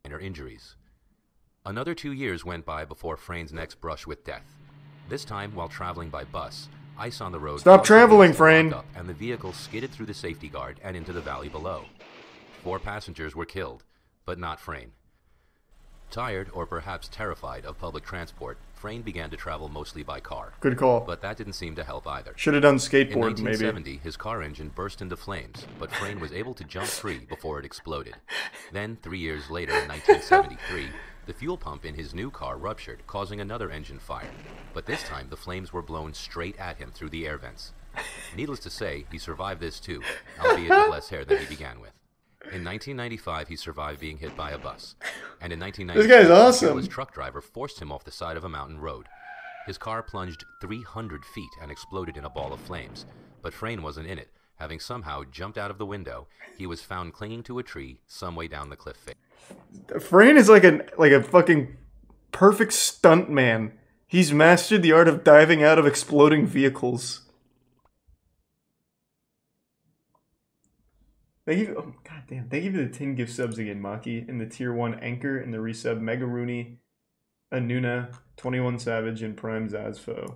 Minor injuries. Another 2 years went by before Frayn's next brush with death. This time while traveling by bus, ice on the road. Stop traveling, Frayn. And the vehicle skidded through the safety guard and into the valley below. 4 passengers were killed, but not Frayn. Tired, or perhaps terrified, of public transport, Frayn began to travel mostly by car. Good call. But that didn't seem to help either. Should have done skateboard, In 1970, maybe. his car engine burst into flames, but Frayn was able to jump free before it exploded. Then, 3 years later, in 1973, the fuel pump in his new car ruptured, causing another engine fire. But this time, the flames were blown straight at him through the air vents. Needless to say, he survived this too, albeit with less hair than he began with. In 1995, he survived being hit by a bus. And in 1996, this guy's awesome. His truck driver forced him off the side of a mountain road. His car plunged 300 feet and exploded in a ball of flames. But Frayn wasn't in it. Having somehow jumped out of the window, he was found clinging to a tree some way down the cliff face. Frayn is like a fucking perfect stunt man. He's mastered the art of diving out of exploding vehicles. Thank you. Oh, goddamn. Thank you for the 10 gift subs again, Maki. And the tier 1 Anchor and the resub Mega Rooney, Anuna, 21 Savage, and Prime Zazfo.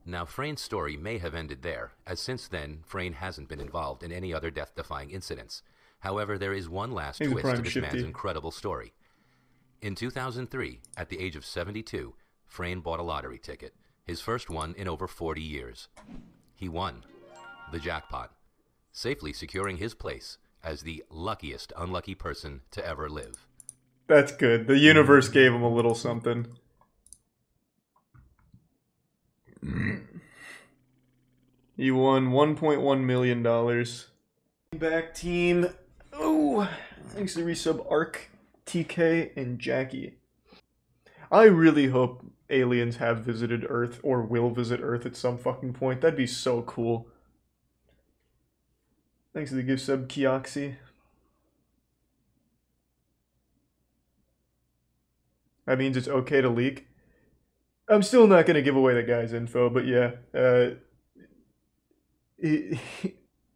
Now, Frayn's story may have ended there, as since then, Frayn hasn't been involved in any other death-defying incidents. However, there is one last twist to this man's incredible story. In 2003, at the age of 72, Frayn bought a lottery ticket, his first one in over 40 years. He won the jackpot, safely securing his place as the luckiest unlucky person to ever live. That's good. The universe gave him a little something. He won $1.1 million. Back team. Oh, thanks to resub Arc, TK, and Jackie. I really hope aliens have visited Earth or will visit Earth at some fucking point. That'd be so cool. Thanks to the gift sub Kioxy. That means it's okay to leak. I'm still not going to give away the guy's info, but yeah. I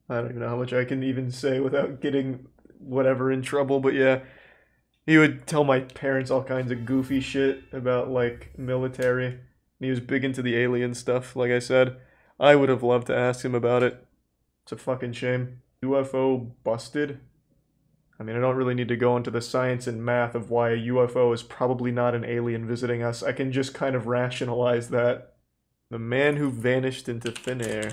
don't even know how much I can even say without getting whatever in trouble, but yeah. He would tell my parents all kinds of goofy shit about, like, military. And he was big into the alien stuff, like I said. I would have loved to ask him about it. It's a fucking shame. UFO busted? I mean, I don't really need to go into the science and math of why a UFO is probably not an alien visiting us. I can just kind of rationalize that. The man who vanished into thin air.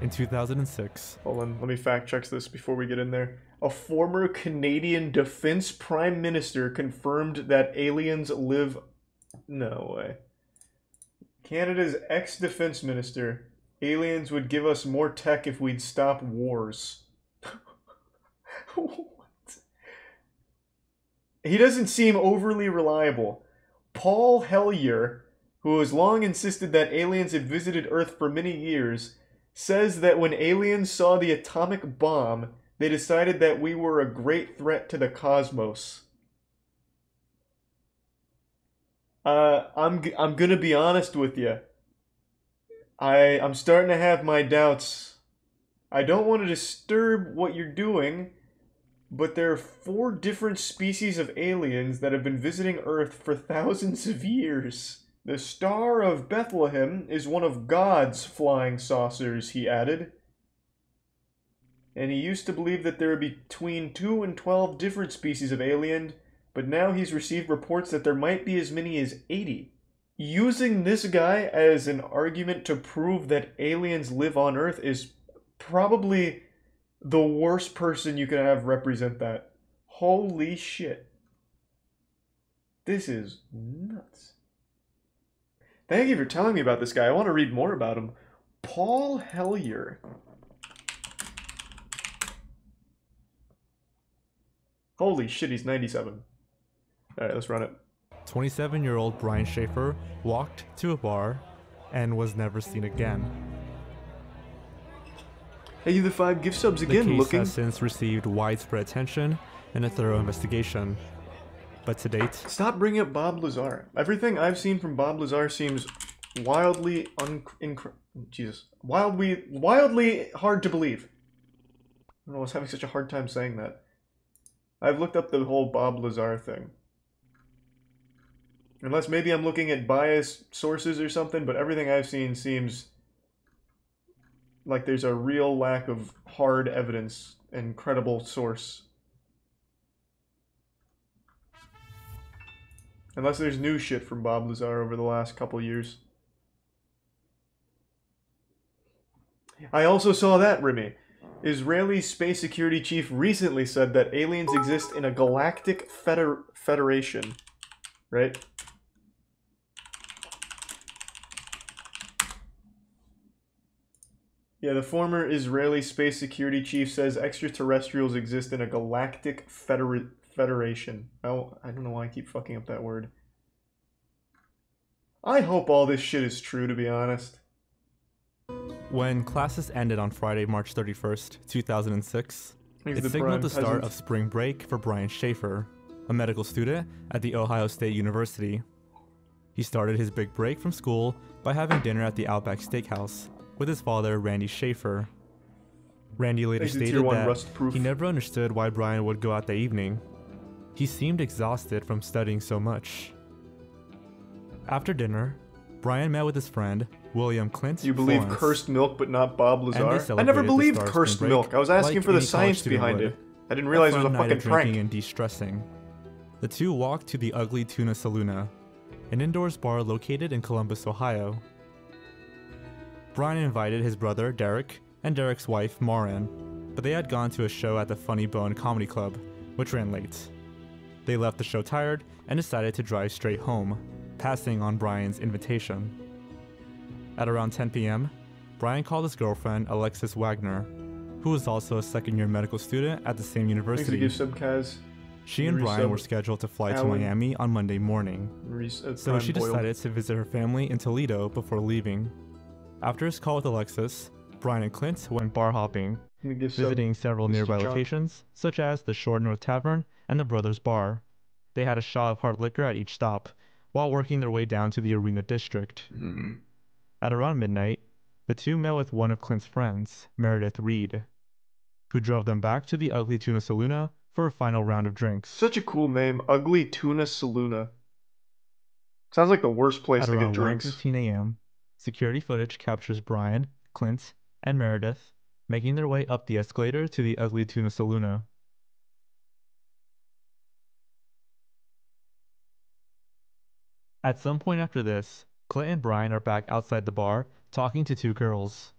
In 2006. Hold on, let me fact check this before we get in there. A former Canadian Defense Prime Minister confirmed that aliens live... No way. Canada's ex-defense minister... Aliens would give us more tech if we'd stop wars. What? He doesn't seem overly reliable. Paul Hellyer, who has long insisted that aliens have visited Earth for many years, says that when aliens saw the atomic bomb, they decided that we were a great threat to the cosmos. I'm gonna be honest with you. I'm starting to have my doubts. I don't want to disturb what you're doing, but there are 4 different species of aliens that have been visiting Earth for thousands of years. The Star of Bethlehem is one of God's flying saucers, he added. And he used to believe that there would be between 2 and 12 different species of alien, but now he's received reports that there might be as many as 80. Using this guy as an argument to prove that aliens live on Earth is probably the worst person you could have represent that. Holy shit. This is nuts. Thank you for telling me about this guy. I want to read more about him. Paul Hellyer. Holy shit, he's 97. Alright, let's run it. 27-year-old Brian Shaffer walked to a bar and was never seen again. Hey, you the 5 gift subs The again, case looking. has since received widespread attention and a thorough investigation. But to date... Stop bringing up Bob Lazar. Everything I've seen from Bob Lazar seems wildly wildly hard to believe. I don't know, I was having such a hard time saying that. I've looked up the whole Bob Lazar thing. Unless maybe I'm looking at biased sources or something, but everything I've seen seems like there's a real lack of hard evidence and credible source. Unless there's new shit from Bob Lazar over the last couple years. I also saw that, Remy. Israeli space security chief recently said that aliens exist in a galactic federation. Right? Yeah, the former Israeli space security chief says extraterrestrials exist in a galactic federation. Oh, I don't know why I keep fucking up that word. I hope all this shit is true, to be honest. When classes ended on Friday, March 31st, 2006, He's it the signaled the prime start peasant. of spring break for Brian Shaffer, a medical student at the Ohio State University. He started his big break from school by having dinner at the Outback Steakhouse with his father, Randy Shaffer. Randy later He's the tier stated 1 that rust-proof. he never understood why Brian would go out that evening. He seemed exhausted from studying so much. After dinner, Brian met with his friend, William Clint. You believe Florence, cursed milk but not Bob and they Lazar? I celebrated never the believed start of cursed spring milk. break I was asking like for the any college science student behind would. it. I didn't realize it was a fun night fucking of drinking prank. and de-stressing. The two walked to the Ugly Tuna Saloona, an indoors bar located in Columbus, Ohio. Brian invited his brother, Derek, and Derek's wife, Maureen, but they had gone to a show at the Funny Bone Comedy Club, which ran late. They left the show tired and decided to drive straight home, passing on Brian's invitation. At around 10 p.m., Brian called his girlfriend, Alexis Wagner, who was also a second-year medical student at the same university. Thanks to give Subkaz. She and Brian were scheduled to fly to Alan. Miami on Monday morning, so Prime she Boyle. decided to visit her family in Toledo before leaving. After his call with Alexis, Brian and Clint went bar hopping, visiting several nearby John. locations, such as the Short North Tavern and the Brothers Bar. They had a shot of hard liquor at each stop, while working their way down to the Arena District. At around midnight, the two met with one of Clint's friends, Meredith Reed, who drove them back to the Ugly Tuna Saloona for a final round of drinks. Such a cool name, Ugly Tuna Saloona. Sounds like the worst place At to get around drinks. 1:15 a.m., security footage captures Brian, Clint, and Meredith making their way up the escalator to the Ugly Tuna Saloona. At some point after this, Clint and Brian are back outside the bar talking to two girls,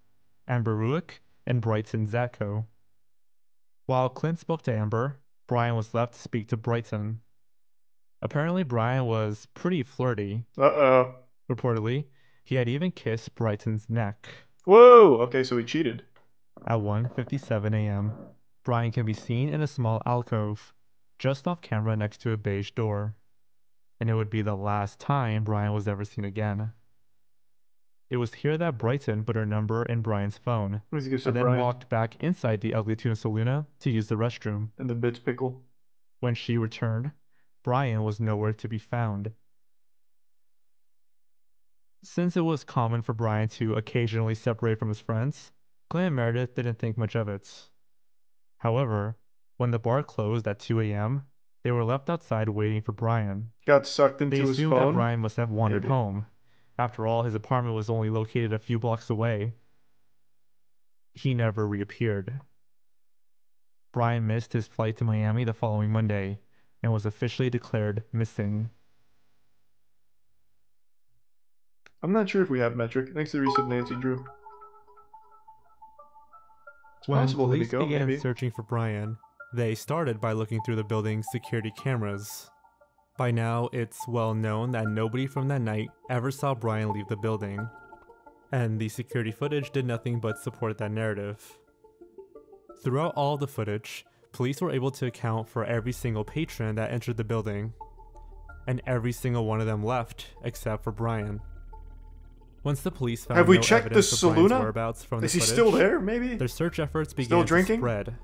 Amber Ruick and Brighton Zatko. While Clint spoke to Amber, Brian was left to speak to Brighton. Apparently, Brian was pretty flirty. Uh-oh. Reportedly, he had even kissed Brighton's neck. Whoa! Okay, so he cheated. At 1:57 a.m., Brian can be seen in a small alcove, just off camera next to a beige door. And it would be the last time Brian was ever seen again. It was here that Brighton put her number in Brian's phone, What does he give and then Brian? walked back inside the Ugly Tuna Saloona to use the restroom. And the bitch pickle. When she returned, Brian was nowhere to be found. Since it was common for Brian to occasionally separate from his friends, Clint and Meredith didn't think much of it. However, when the bar closed at 2 a.m., they were left outside waiting for Brian. Got sucked into They his assumed phone? that Brian must have wandered Maybe. home. After all, his apartment was only located a few blocks away. He never reappeared. Brian missed his flight to Miami the following Monday and was officially declared missing. I'm not sure if we have metric. Thanks to the resub Nancy Drew. It's When possible that he police go, began maybe. searching for Brian, they started by looking through the building's security cameras. By now, it's well known that nobody from that night ever saw Brian leave the building, and the security footage did nothing but support that narrative. Throughout all the footage, police were able to account for every single patron that entered the building, and every single one of them left except for Brian. Once the police found Have we no checked the evidence of Brian's Saluna? whereabouts from Is the he footage, still there, maybe? their search efforts Still began to drinking? spread.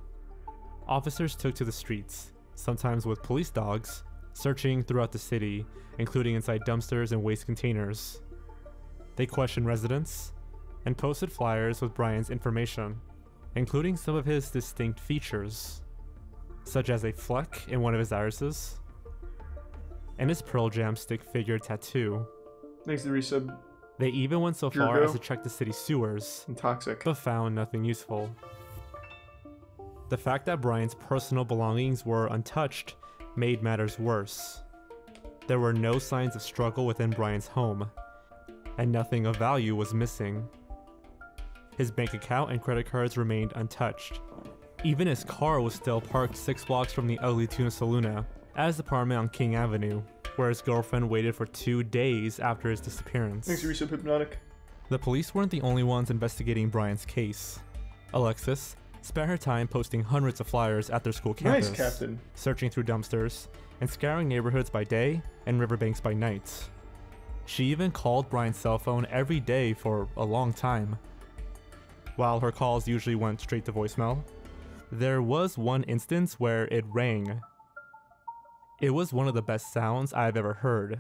Officers took to the streets, sometimes with police dogs, searching throughout the city, including inside dumpsters and waste containers. They questioned residents and posted flyers with Brian's information, including some of his distinct features, such as a fleck in one of his irises and his Pearl Jam stick figure tattoo. Thanks to the resub. They even went so far as to check the city sewers, toxic, but found nothing useful. The fact that Brian's personal belongings were untouched made matters worse. There were no signs of struggle within Brian's home, and nothing of value was missing. His bank account and credit cards remained untouched. Even his car was still parked 6 blocks from the Ugly Tuna Saluna at his apartment on King Avenue, where his girlfriend waited for 2 days after his disappearance. Thanks, Resub Hypnotic. The police weren't the only ones investigating Brian's case. Alexis spent her time posting hundreds of flyers at their school campus, Nice, Captain. searching through dumpsters, and scouring neighborhoods by day and riverbanks by night. She even called Brian's cell phone every day for a long time. While her calls usually went straight to voicemail, there was one instance where it rang. It was one of the best sounds I've ever heard,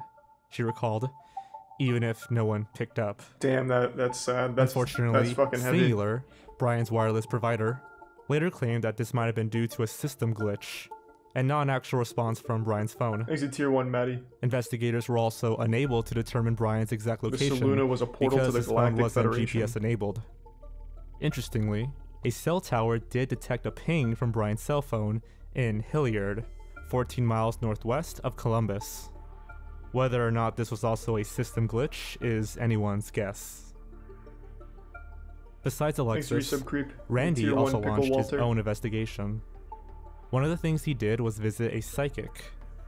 she recalled, even if no one picked up. Damn, that's sad. That's fucking heavy. Singular, Brian's wireless provider, later claimed that this might have been due to a system glitch, and not an actual response from Brian's phone. Exit Tier 1, Maddie. Investigators were also unable to determine Brian's exact location The Saluna was a portal to the because his phone Galactic wasn't Federation. GPS enabled. Interestingly, a cell tower did detect a ping from Brian's cell phone in Hilliard, 14 miles northwest of Columbus. Whether or not this was also a system glitch is anyone's guess. Besides Alexis, Randy Tier 1 also Pickle launched his Walter. own investigation. One of the things he did was visit a psychic,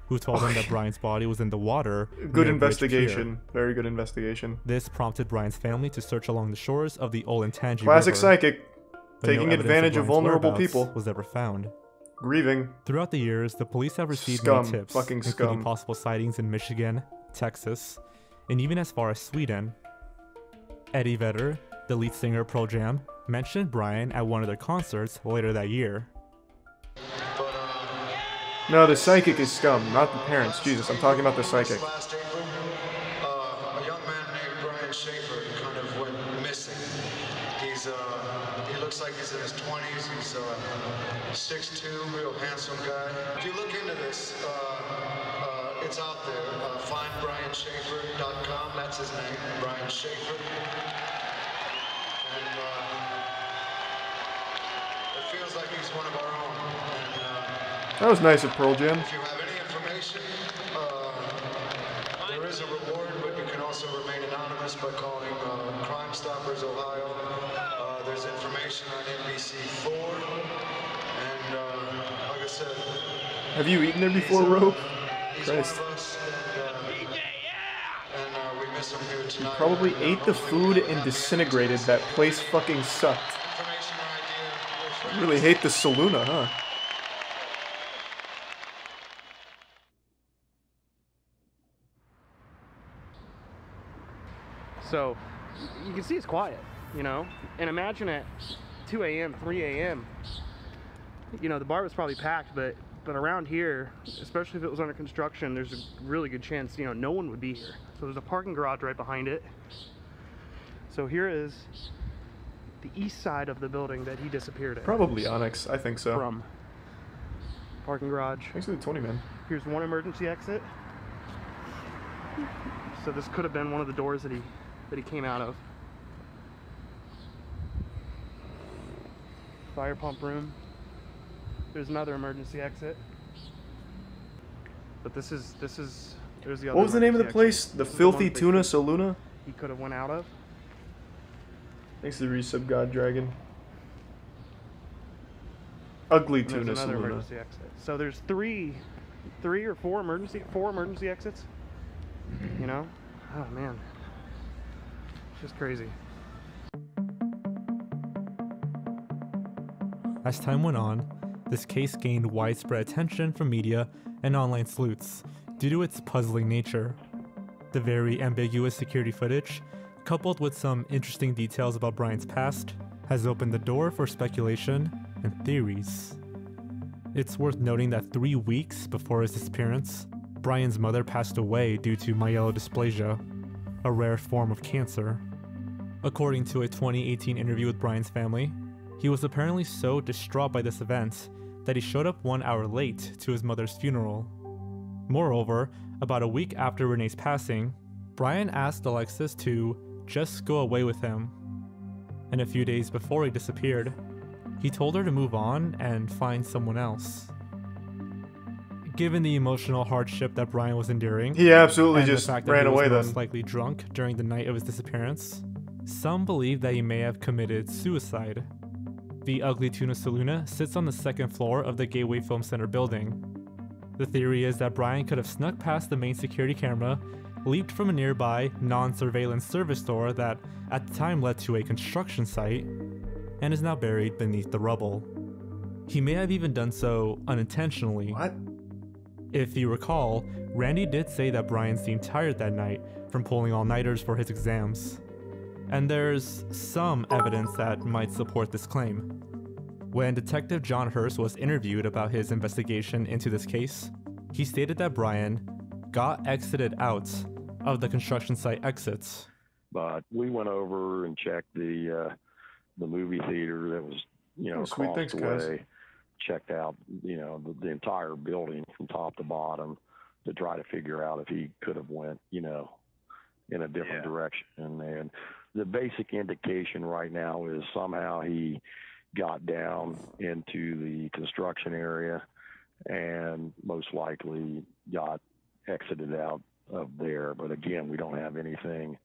who told him that Brian's body was in the water. Good near Bridge Pier. investigation. Very good investigation. This prompted Brian's family to search along the shores of the Olentangy Classic River, psychic. but no Taking evidence advantage of Brian's vulnerable whereabouts people. was ever found. Grieving. Throughout the years, the police have received Scum. many tips, Fucking including scum. possible sightings in Michigan, Texas, and even as far as Sweden. Eddie Vedder, the lead singer of Pearl Jam, mentioned Brian at one of their concerts later that year. No, the psychic is scum, not the parents. Jesus, I'm talking about the psychic. Last April, a young man named Brian Shaffer kind of went missing. He looks like he's in his 20s. He's 6'2", real handsome guy. If you look into this, it's out there. FindBrianShaffer.com. That's his name, Brian Shaffer. And it feels like he's one of our own. And, That was nice of Pearl Jam. if you have any information, there is a reward, but you can also remain anonymous by calling Crime Stoppers Ohio. There's information on NBC4, and like I said, Have you eaten there before, Rope? Christ. and we miss him here You tonight. probably ate the food and disintegrated. That place fucking sucked. You really hate the Saluna, huh? So you can see it's quiet, you know? And imagine at 2 a.m., 3 a.m., you know, the bar was probably packed, but around here, especially if it was under construction, there's a really good chance, you know, no one would be here. So there's a parking garage right behind it. So here is the east side of the building that he disappeared in. Probably Onyx. I think so. From parking garage. Thanks for the 20, man. Here's one emergency exit. So this could have been one of the doors that he came out of. Fire pump room. There's another emergency exit. But this is there's the other. What was the name of the emergency place? exit. The This is Filthy one they Tuna could- Saluna? He could have went out of. Thanks to the resub God Dragon. Ugly And there's Tuna another Saluna. emergency exit. So there's three or four emergency exits. You know? Oh man. It's just crazy. As time went on, this case gained widespread attention from media and online sleuths due to its puzzling nature. The very ambiguous security footage coupled with some interesting details about Brian's past, has opened the door for speculation and theories. It's worth noting that 3 weeks before his disappearance, Brian's mother passed away due to myelodysplasia, a rare form of cancer. According to a 2018 interview with Brian's family, he was apparently so distraught by this event that he showed up 1 hour late to his mother's funeral. Moreover, about a week after Renee's passing, Brian asked Alexis to just go away with him. And a few days before he disappeared, he told her to move on and find someone else. Given the emotional hardship that Brian was enduring, he absolutely and just the fact that ran he was away most then. likely drunk during the night of his disappearance, some believe that he may have committed suicide. The Ugly Tuna Saloona sits on the second floor of the Gateway Film Center building. The theory is that Brian could have snuck past the main security camera, leaped from a nearby non-surveillance service door that at the time led to a construction site, and is now buried beneath the rubble. He may have even done so unintentionally. What? If you recall, Randy did say that Brian seemed tired that night from pulling all-nighters for his exams. And there's some evidence that might support this claim. When Detective John Hurst was interviewed about his investigation into this case, he stated that Brian got exited out of the construction site exits. But we went over and checked the movie theater that was, sweet. across Thanks, the guys. way. Checked out, the entire building from top to bottom to try to figure out if he could have went, in a different direction. And the basic indication right now is somehow he got down into the construction area and most likely got exited out of there. But again, we don't have anything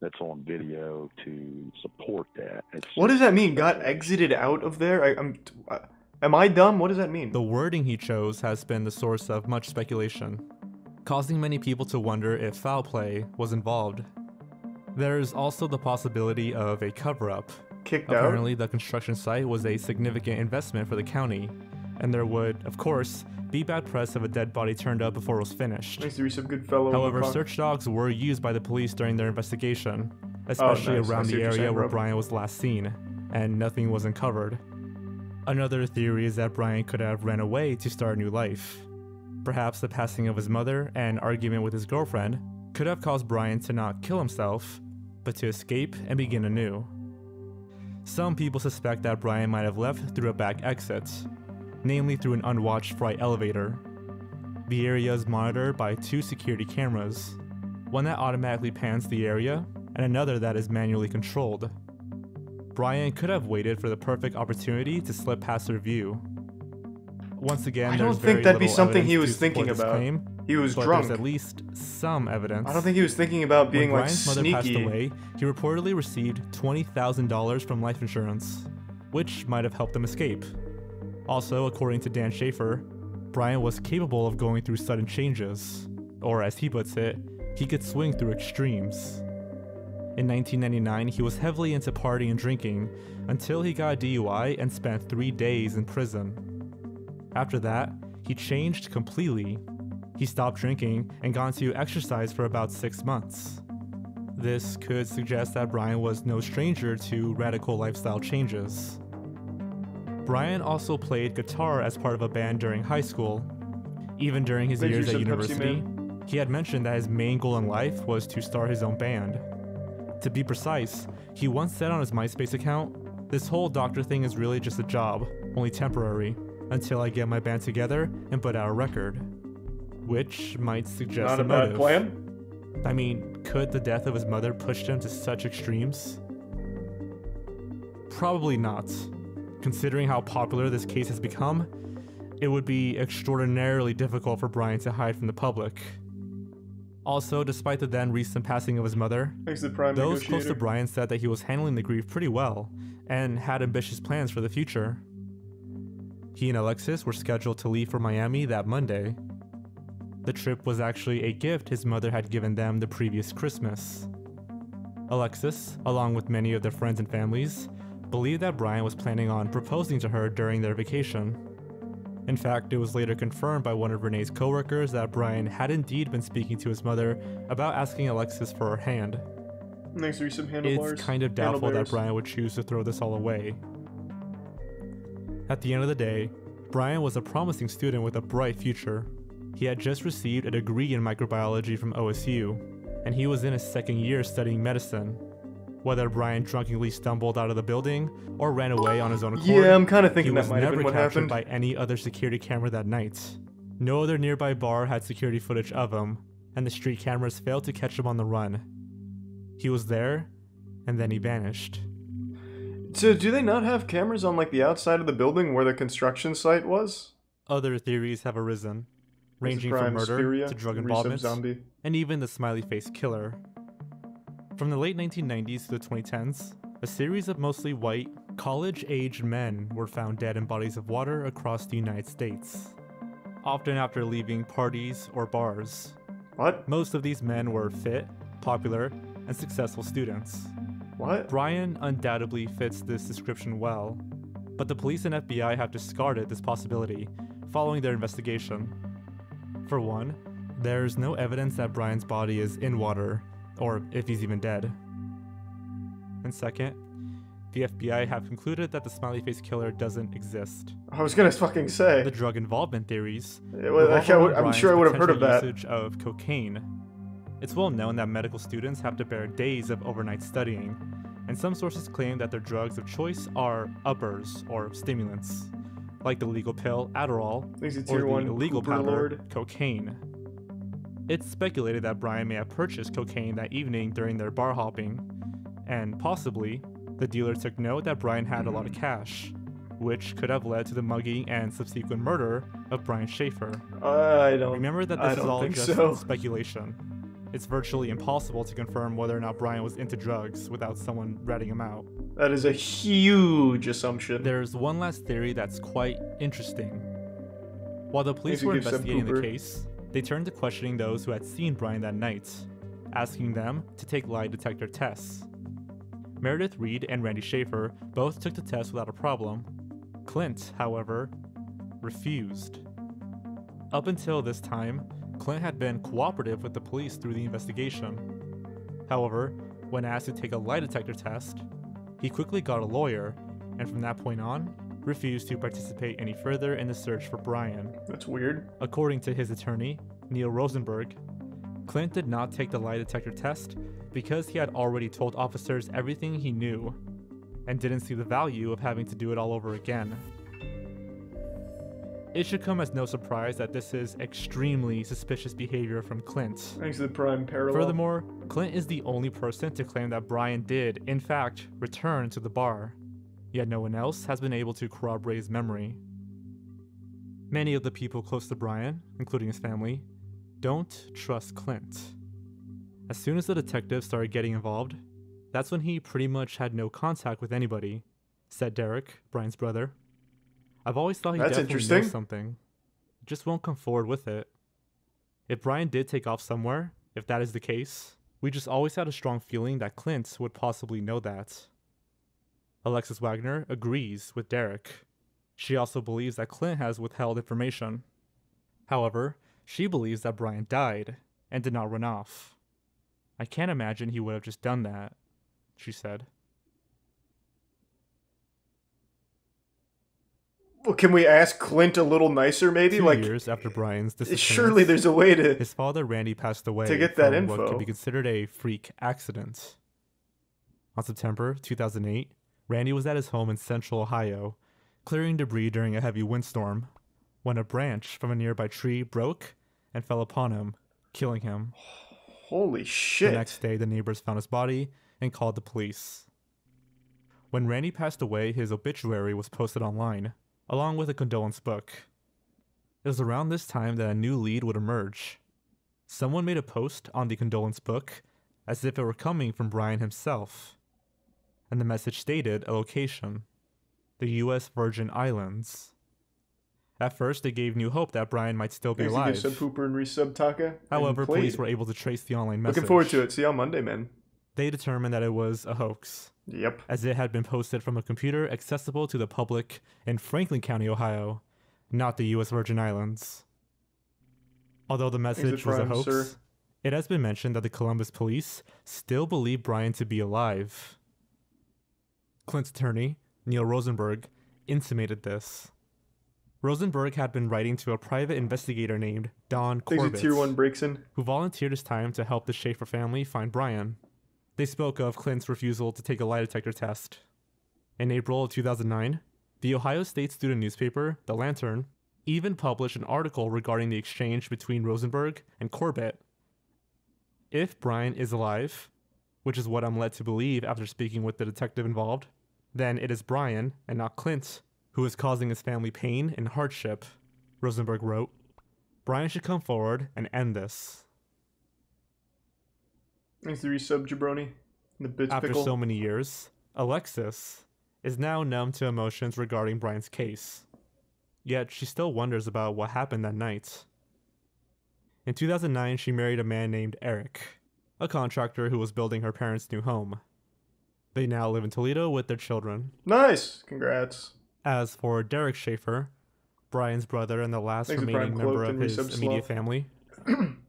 that's on video to support that. What does that mean? Got exited out of there? Am I dumb? What does that mean? The wording he chose has been the source of much speculation, causing many people to wonder if foul play was involved. There's also the possibility of a cover-up. Kicked out? Apparently, the construction site was a significant investment for the county, and there would, of course, be bad press if a dead body turned up before it was finished. Nice to be some good fellow. However, search dogs were used by the police during their investigation, especially nice. I around see the what you're area saying, where bro. Brian was last seen, and nothing was uncovered. Another theory is that Brian could have ran away to start a new life. Perhaps the passing of his mother and argument with his girlfriend could have caused Brian to not kill himself, but to escape and begin anew. Some people suspect that Brian might have left through a back exit, namely through an unwatched freight elevator. The area is monitored by 2 security cameras, one that automatically pans the area and another that is manually controlled. Brian could have waited for the perfect opportunity to slip past their view. Once again, I there's don't think very that'd be little something he evidence was to support thinking this about. claim, He was but drunk. There's at least some evidence. I don't think he was thinking about being When like Brian's mother passed sneaky. away, he reportedly received $20,000 from life insurance, which might have helped him escape. Also, according to Dan Shaffer, Brian was capable of going through sudden changes, or as he puts it, he could swing through extremes. In 1999, he was heavily into partying and drinking until he got a DUI and spent 3 days in prison. After that, he changed completely. He stopped drinking and got into exercise for about 6 months. This could suggest that Brian was no stranger to radical lifestyle changes. Brian also played guitar as part of a band during high school. Even during his Thank years you, at some Pepsi university, Man. he had mentioned that his main goal in life was to start his own band. To be precise, he once said on his MySpace account, "This whole doctor thing is really just a job, only temporary, until I get my band together and put out a record." Which might suggest Not a bad motive. plan. I mean, could the death of his mother push him to such extremes? Probably not. Considering how popular this case has become, it would be extraordinarily difficult for Brian to hide from the public. Also, despite the then recent passing of his mother, Thanks to Prime those close to Negotiator. Brian said that he was handling the grief pretty well and had ambitious plans for the future. He and Alexis were scheduled to leave for Miami that Monday. The trip was actually a gift his mother had given them the previous Christmas. Alexis, along with many of their friends and families, believed that Brian was planning on proposing to her during their vacation. In fact, it was later confirmed by one of Renee's coworkers that Brian had indeed been speaking to his mother about asking Alexis for her hand. Next to some handlebars. It's kind of doubtful that Brian would choose to throw this all away. At the end of the day, Brian was a promising student with a bright future. He had just received a degree in microbiology from OSU, and he was in his second year studying medicine. Whether Brian drunkenly stumbled out of the building or ran away on his own accord, yeah, I'm kind of thinking that might have been what captured happened. by any other security camera that night. No other nearby bar had security footage of him, and the street cameras failed to catch him on the run. He was there, and then he vanished. So do they not have cameras on like the outside of the building where the construction site was? Other theories have arisen, ranging from murder to drug involvement, and even the smiley face killer. From the late 1990s to the 2010s, a series of mostly white, college-aged men were found dead in bodies of water across the United States, often after leaving parties or bars. What? Most of these men were fit, popular, and successful students. What? Brian undoubtedly fits this description well, but the police and FBI have discarded this possibility following their investigation. For one, there's no evidence that Brian's body is in water, or if he's even dead. And second, the FBI have concluded that the smiley face killer doesn't exist. I was gonna fucking say. The drug involvement theories. I'm sure I would have heard of that. Usage of cocaine. It's well known that medical students have to bear days of overnight studying, and some sources claim that their drugs of choice are uppers or stimulants, like the legal pill Adderall or the illegal powder cocaine. It's speculated that Brian may have purchased cocaine that evening during their bar hopping, and possibly the dealer took note that Brian had a lot of cash, which could have led to the mugging and subsequent murder of Brian Shaffer. Remember that this is all just speculation. It's virtually impossible to confirm whether or not Brian was into drugs without someone ratting him out. That is a huge assumption. There's one last theory that's quite interesting. While the police were investigating the case, they turned to questioning those who had seen Brian that night, asking them to take lie detector tests. Meredith Reed and Randy Shaffer both took the test without a problem. Clint, however, refused. Up until this time, Clint had been cooperative with the police through the investigation. However, when asked to take a lie detector test, he quickly got a lawyer, and from that point on, refused to participate any further in the search for Brian. That's weird. According to his attorney, Neil Rosenberg, Clint did not take the lie detector test because he had already told officers everything he knew, and didn't see the value of having to do it all over again. It should come as no surprise that this is extremely suspicious behavior from Clint. Thanks to the prime parallel. Furthermore, Clint is the only person to claim that Brian did, in fact, return to the bar, yet no one else has been able to corroborate his memory. Many of the people close to Brian, including his family, don't trust Clint. As soon as the detectives started getting involved, that's when he pretty much had no contact with anybody, said Derek, Brian's brother. I've always thought he definitely knows something. Just won't come forward with it. If Brian did take off somewhere, if that is the case, we just always had a strong feeling that Clint would possibly know that. Alexis Wagner agrees with Derek. She also believes that Clint has withheld information. However, she believes that Brian died and did not run off. I can't imagine he would have just done that, she said. Well, can we ask Clint a little nicer, maybe? 2 years after Brian's disappearance, surely there's a way to... His father, Randy, passed away to get that from info. what could be considered a freak accident. On September 2008, Randy was at his home in central Ohio, clearing debris during a heavy windstorm, when a branch from a nearby tree broke and fell upon him, killing him. Holy shit. The next day, the neighbors found his body and called the police. When Randy passed away, his obituary was posted online, along with a condolence book. It was around this time that a new lead would emerge. Someone made a post on the condolence book as if it were coming from Brian himself, and the message stated a location, the US Virgin Islands. At first, it gave new hope that Brian might still be alive. Sub Pooper and Resub Taka. However, police were able to trace the online message. Looking forward to it. See you on Monday, man. They determined that it was a hoax. Yep. As it had been posted from a computer accessible to the public in Franklin County, Ohio, not the US Virgin Islands. Although the message was a hoax, It has been mentioned that the Columbus police still believe Brian to be alive. Clint's attorney, Neil Rosenberg, intimated this. Rosenberg had been writing to a private investigator named Don Corbett, Tier 1 breaks in, who volunteered his time to help the Shaffer family find Brian. They spoke of Clint's refusal to take a lie detector test. In April of 2009, the Ohio State student newspaper, The Lantern, even published an article regarding the exchange between Rosenberg and Corbett. If Brian is alive, which is what I'm led to believe after speaking with the detective involved, then it is Brian, and not Clint, who is causing his family pain and hardship, Rosenberg wrote. Brian should come forward and end this. Thanks to resub, Jabroni. The bits After pickle. so many years, Alexis is now numb to emotions regarding Brian's case. Yet she still wonders about what happened that night. In 2009, she married a man named Eric, a contractor who was building her parents' new home. They now live in Toledo with their children. Nice! Congrats. As for Derek Shaffer, Brian's brother and the last remaining member of his immediate family,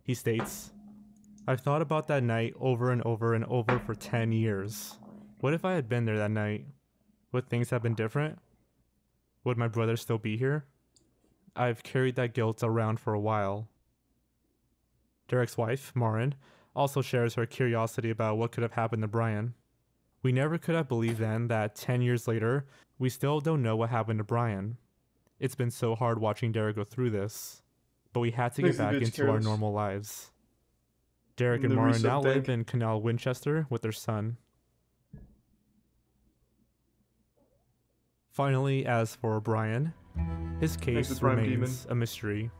he states, I've thought about that night over and over and over for 10 years. What if I had been there that night? Would things have been different? Would my brother still be here? I've carried that guilt around for a while. Derek's wife, Marin, also shares her curiosity about what could have happened to Brian. We never could have believed then that 10 years later, we still don't know what happened to Brian. It's been so hard watching Derek go through this, but we had to get back into our normal lives. Derek and Marin now live in Canal Winchester with their son. Finally, as for Brian, his case remains a mystery.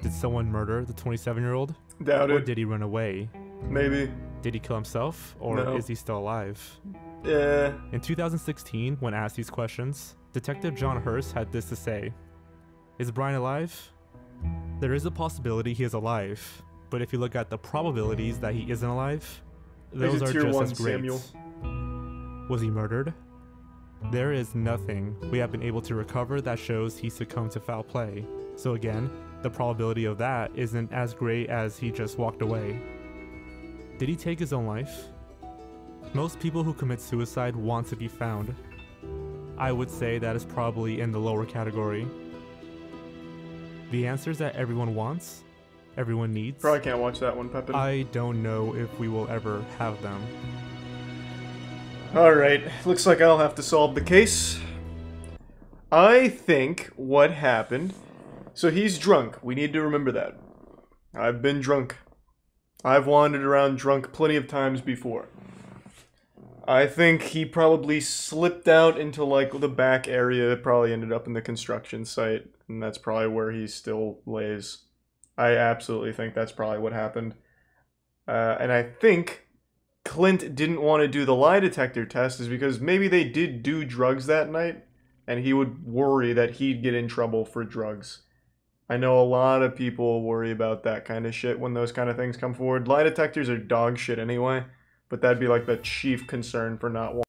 Did someone murder the 27-year-old? Doubt or it. did he run away? Maybe. Did he kill himself, or No. is he still alive? Yeah. In 2016, when asked these questions, Detective John Hurst had this to say. Is Brian alive? There is a possibility he is alive, but if you look at the probabilities that he isn't alive, those are just as great. Samuel. Was he murdered? There is nothing we have been able to recover that shows he succumbed to foul play. So again, the probability of that isn't as great as he just walked away. Did he take his own life? Most people who commit suicide want to be found. I would say that is probably in the lower category. The answers that everyone wants, everyone needs. Probably can't watch that one, Pepin. I don't know if we will ever have them. Alright, looks like I'll have to solve the case. I think what happened... So he's drunk. We need to remember that. I've been drunk. I've wandered around drunk plenty of times before. I think he probably slipped out into, like, the back area that probably ended up in the construction site. And that's probably where he still lays. I absolutely think that's probably what happened. And I think Clint didn't want to do the lie detector test is because maybe they did do drugs that night. And he would worry that he'd get in trouble for drugs. I know a lot of people worry about that kind of shit when those kind of things come forward. Lie detectors are dog shit anyway, but that'd be like the chief concern for not wanting